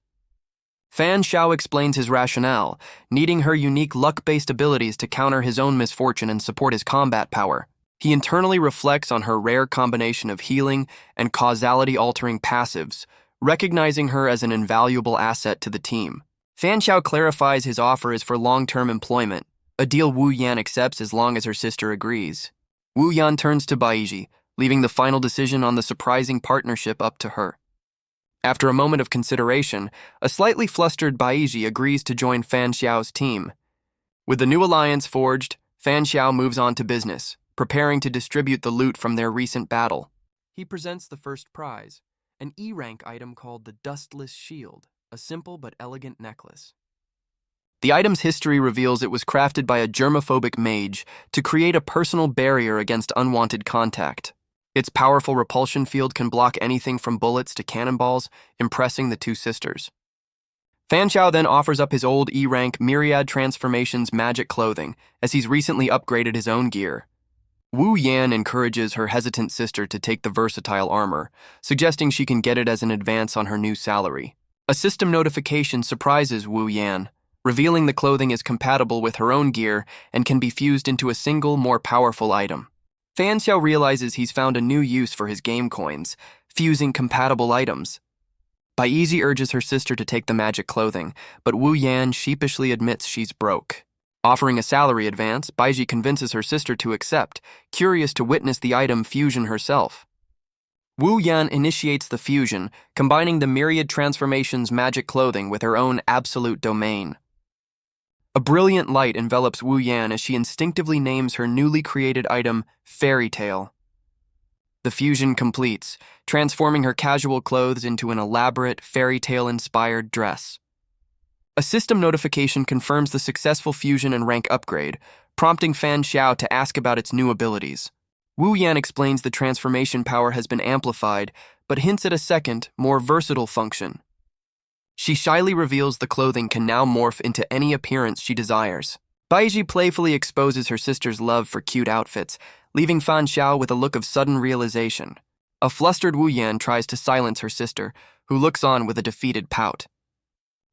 Fan Xiao explains his rationale, needing her unique luck-based abilities to counter his own misfortune and support his combat power. He internally reflects on her rare combination of healing and causality-altering passives, recognizing her as an invaluable asset to the team. Fan Xiao clarifies his offer is for long-term employment, a deal Wu Yan accepts as long as her sister agrees. Wu Yan turns to Baiji, leaving the final decision on the surprising partnership up to her. After a moment of consideration, a slightly flustered Baiji agrees to join Fan Xiao's team. With the new alliance forged, Fan Xiao moves on to business, preparing to distribute the loot from their recent battle. He presents the first prize, an E-rank item called the Dustless Shield, a simple but elegant necklace. The item's history reveals it was crafted by a germophobic mage to create a personal barrier against unwanted contact. Its powerful repulsion field can block anything from bullets to cannonballs, impressing the two sisters. Fan Xiao then offers up his old E-rank Myriad Transformations magic clothing, as he's recently upgraded his own gear. Wu Yan encourages her hesitant sister to take the versatile armor, suggesting she can get it as an advance on her new salary. A system notification surprises Wu Yan, revealing the clothing is compatible with her own gear and can be fused into a single, more powerful item. Fan Xiao realizes he's found a new use for his game coins, fusing compatible items. Baizi urges her sister to take the magic clothing, but Wu Yan sheepishly admits she's broke. Offering a salary advance, Baizi convinces her sister to accept, curious to witness the item fusion herself. Wu Yan initiates the fusion, combining the Myriad Transformations magic clothing with her own absolute domain. A brilliant light envelops Wu Yan as she instinctively names her newly created item Fairy Tale. The fusion completes, transforming her casual clothes into an elaborate, fairy tale-inspired dress. A system notification confirms the successful fusion and rank upgrade, prompting Fan Xiao to ask about its new abilities. Wu Yan explains the transformation power has been amplified, but hints at a second, more versatile function. She shyly reveals the clothing can now morph into any appearance she desires. Baizi playfully exposes her sister's love for cute outfits, leaving Fan Xiao with a look of sudden realization. A flustered Wu Yan tries to silence her sister, who looks on with a defeated pout.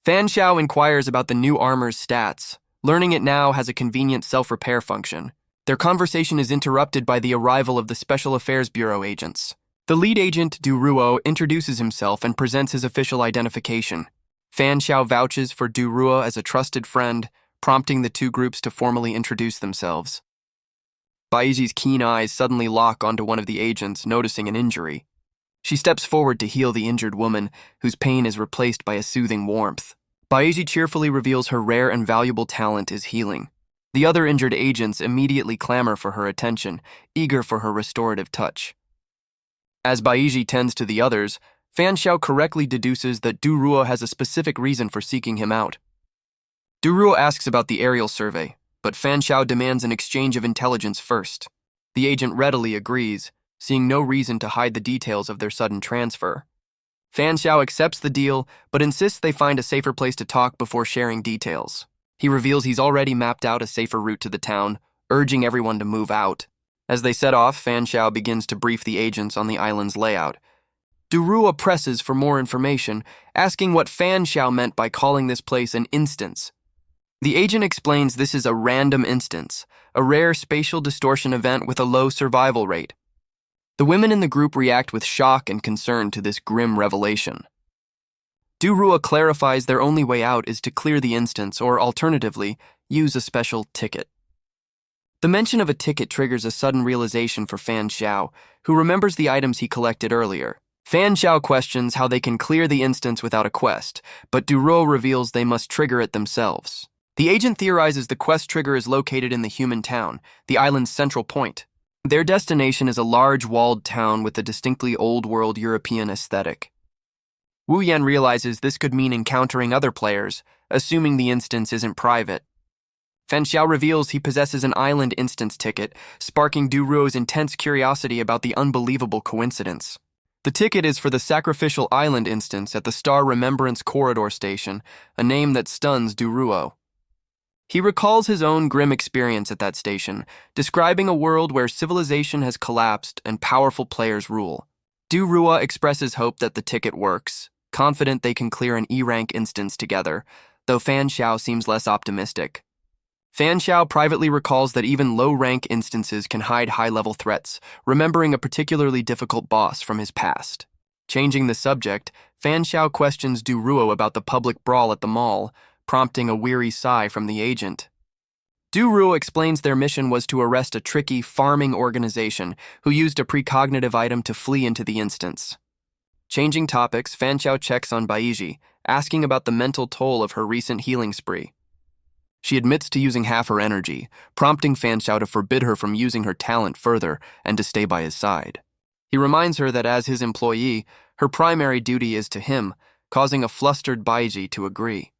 Fan Xiao inquires about the new armor's stats, learning it now has a convenient self-repair function. Their conversation is interrupted by the arrival of the Special Affairs Bureau agents. The lead agent, Du Ruo, introduces himself and presents his official identification. Fan Xiao vouches for Du Ruo as a trusted friend, prompting the two groups to formally introduce themselves. Baiji's keen eyes suddenly lock onto one of the agents, noticing an injury. She steps forward to heal the injured woman, whose pain is replaced by a soothing warmth. Baiji cheerfully reveals her rare and valuable talent is healing. The other injured agents immediately clamor for her attention, eager for her restorative touch. As Baiji tends to the others, Fan Xiao correctly deduces that Du Ruo has a specific reason for seeking him out. Du Ruo asks about the aerial survey, but Fan Xiao demands an exchange of intelligence first. The agent readily agrees, seeing no reason to hide the details of their sudden transfer. Fan Xiao accepts the deal, but insists they find a safer place to talk before sharing details. He reveals he's already mapped out a safer route to the town, urging everyone to move out. As they set off, Fan Xiao begins to brief the agents on the island's layout. Du Ruo presses for more information, asking what Fan Xiao meant by calling this place an instance. The agent explains this is a random instance, a rare spatial distortion event with a low survival rate. The women in the group react with shock and concern to this grim revelation. Du Ruo clarifies their only way out is to clear the instance or, alternatively, use a special ticket. The mention of a ticket triggers a sudden realization for Fan Xiao, who remembers the items he collected earlier. Fan Xiao questions how they can clear the instance without a quest, but Du Ruo reveals they must trigger it themselves. The agent theorizes the quest trigger is located in the human town, the island's central point. Their destination is a large walled town with a distinctly old-world European aesthetic. Wu Yan realizes this could mean encountering other players, assuming the instance isn't private. Fan Xiao reveals he possesses an island instance ticket, sparking Du Ruo's intense curiosity about the unbelievable coincidence. The ticket is for the Sacrificial Island instance at the Star Remembrance Corridor Station, a name that stuns Du Ruo. He recalls his own grim experience at that station, describing a world where civilization has collapsed and powerful players rule. Du Ruo expresses hope that the ticket works, confident they can clear an E-rank instance together, though Fan Xiao seems less optimistic. Fan Xiao privately recalls that even low-rank instances can hide high-level threats, remembering a particularly difficult boss from his past. Changing the subject, Fan Xiao questions Du Ruo about the public brawl at the mall, prompting a weary sigh from the agent. Du Ruo explains their mission was to arrest a tricky farming organization who used a precognitive item to flee into the instance. Changing topics, Fan Xiao checks on Baiji, asking about the mental toll of her recent healing spree. She admits to using half her energy, prompting Fan Xiao to forbid her from using her talent further and to stay by his side. He reminds her that as his employee, Her primary duty is to him, causing a flustered Baiji to agree.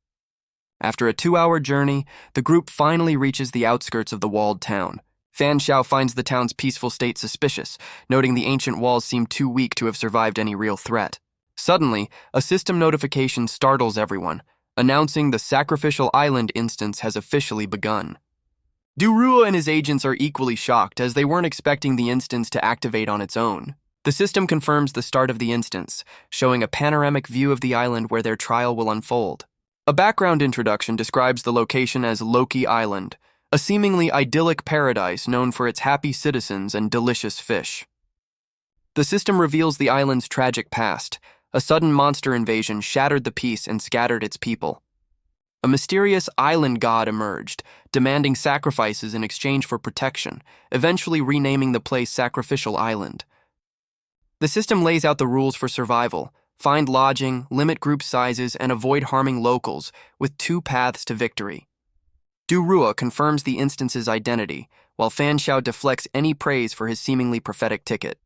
After a 2-hour journey, the group finally reaches the outskirts of the walled town. Fan Xiao finds the town's peaceful state suspicious, noting the ancient walls seem too weak to have survived any real threat. Suddenly, a system notification startles everyone, announcing the Sacrificial Island instance has officially begun. Duruo and his agents are equally shocked as they weren't expecting the instance to activate on its own. The system confirms the start of the instance, showing a panoramic view of the island where their trial will unfold. A background introduction describes the location as Loki Island, a seemingly idyllic paradise known for its happy citizens and delicious fish. The system reveals the island's tragic past. A sudden monster invasion shattered the peace and scattered its people. A mysterious island god emerged, demanding sacrifices in exchange for protection, eventually renaming the place Sacrificial Island. The system lays out the rules for survival: find lodging, limit group sizes, and avoid harming locals, with 2 paths to victory. Duruo confirms the instance's identity, while Fan Xiao deflects any praise for his seemingly prophetic ticket.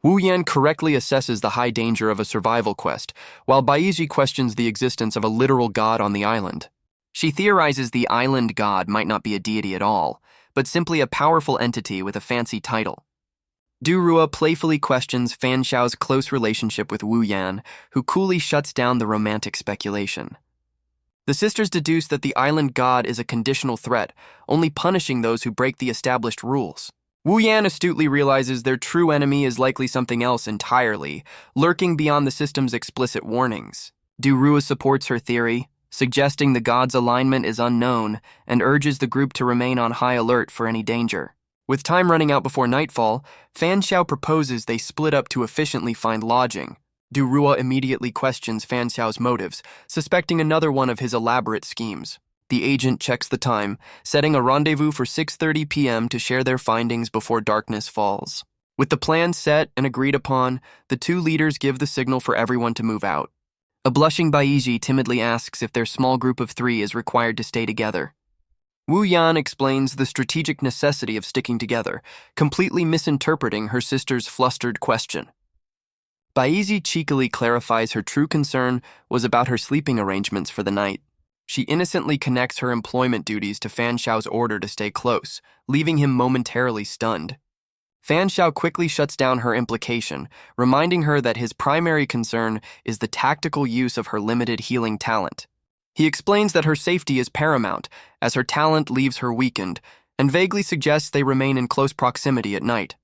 Wu Yan correctly assesses the high danger of a survival quest, while Baiji questions the existence of a literal god on the island. She theorizes the island god might not be a deity at all, but simply a powerful entity with a fancy title. Duruo playfully questions Fan Xiao's close relationship with Wu Yan, who coolly shuts down the romantic speculation. The sisters deduce that the island god is a conditional threat, only punishing those who break the established rules. Wu Yan astutely realizes their true enemy is likely something else entirely, lurking beyond the system's explicit warnings. Duruo supports her theory, suggesting the god's alignment is unknown, and urges the group to remain on high alert for any danger. With time running out before nightfall, Fan Xiao proposes they split up to efficiently find lodging. Duruo immediately questions Fan Xiao's motives, suspecting another one of his elaborate schemes. The agent checks the time, setting a rendezvous for 6:30 p.m. to share their findings before darkness falls. With the plan set and agreed upon, the 2 leaders give the signal for everyone to move out. A blushing Baiji timidly asks if their small group of 3 is required to stay together. Wu Yan explains the strategic necessity of sticking together, completely misinterpreting her sister's flustered question. Baiji cheekily clarifies her true concern was about her sleeping arrangements for the night. She innocently connects her employment duties to Fan Xiao's order to stay close, leaving him momentarily stunned. Fan Xiao quickly shuts down her implication, reminding her that his primary concern is the tactical use of her limited healing talent. He explains that her safety is paramount, as her talent leaves her weakened, and vaguely suggests they remain in close proximity at night.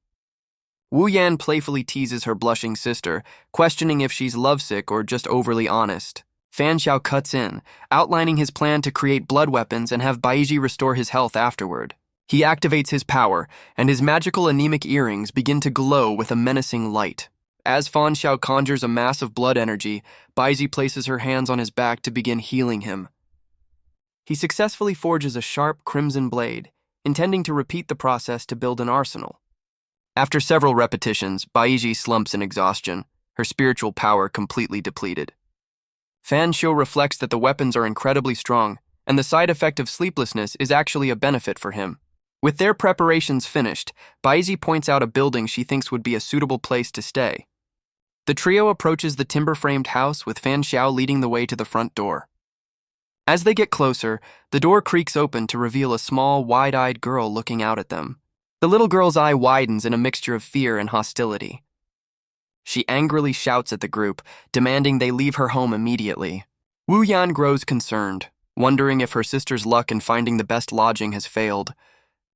Wu Yan playfully teases her blushing sister, questioning if she's lovesick or just overly honest. Fan Xiao cuts in, outlining his plan to create blood weapons and have Baiji restore his health afterward. He activates his power, and his magical anemic earrings begin to glow with a menacing light. As Fan Xiao conjures a mass of blood energy, Baiji places her hands on his back to begin healing him. He successfully forges a sharp crimson blade, intending to repeat the process to build an arsenal. After several repetitions, Baiji slumps in exhaustion, her spiritual power completely depleted. Fan Xiao reflects that the weapons are incredibly strong, and the side effect of sleeplessness is actually a benefit for him. With their preparations finished, Baiji points out a building she thinks would be a suitable place to stay. The trio approaches the timber-framed house, with Fan Xiao leading the way to the front door. As they get closer, the door creaks open to reveal a small, wide-eyed girl looking out at them. The little girl's eye widens in a mixture of fear and hostility. She angrily shouts at the group, demanding they leave her home immediately. Wu Yan grows concerned, wondering if her sister's luck in finding the best lodging has failed.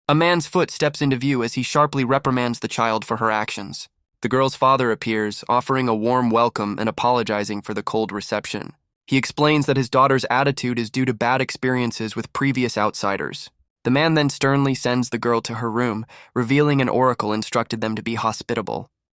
A man's foot steps into view as he sharply reprimands the child for her actions. The girl's father appears, offering a warm welcome and apologizing for the cold reception. He explains that his daughter's attitude is due to bad experiences with previous outsiders. The man then sternly sends the girl to her room, revealing an oracle instructed them to be hospitable.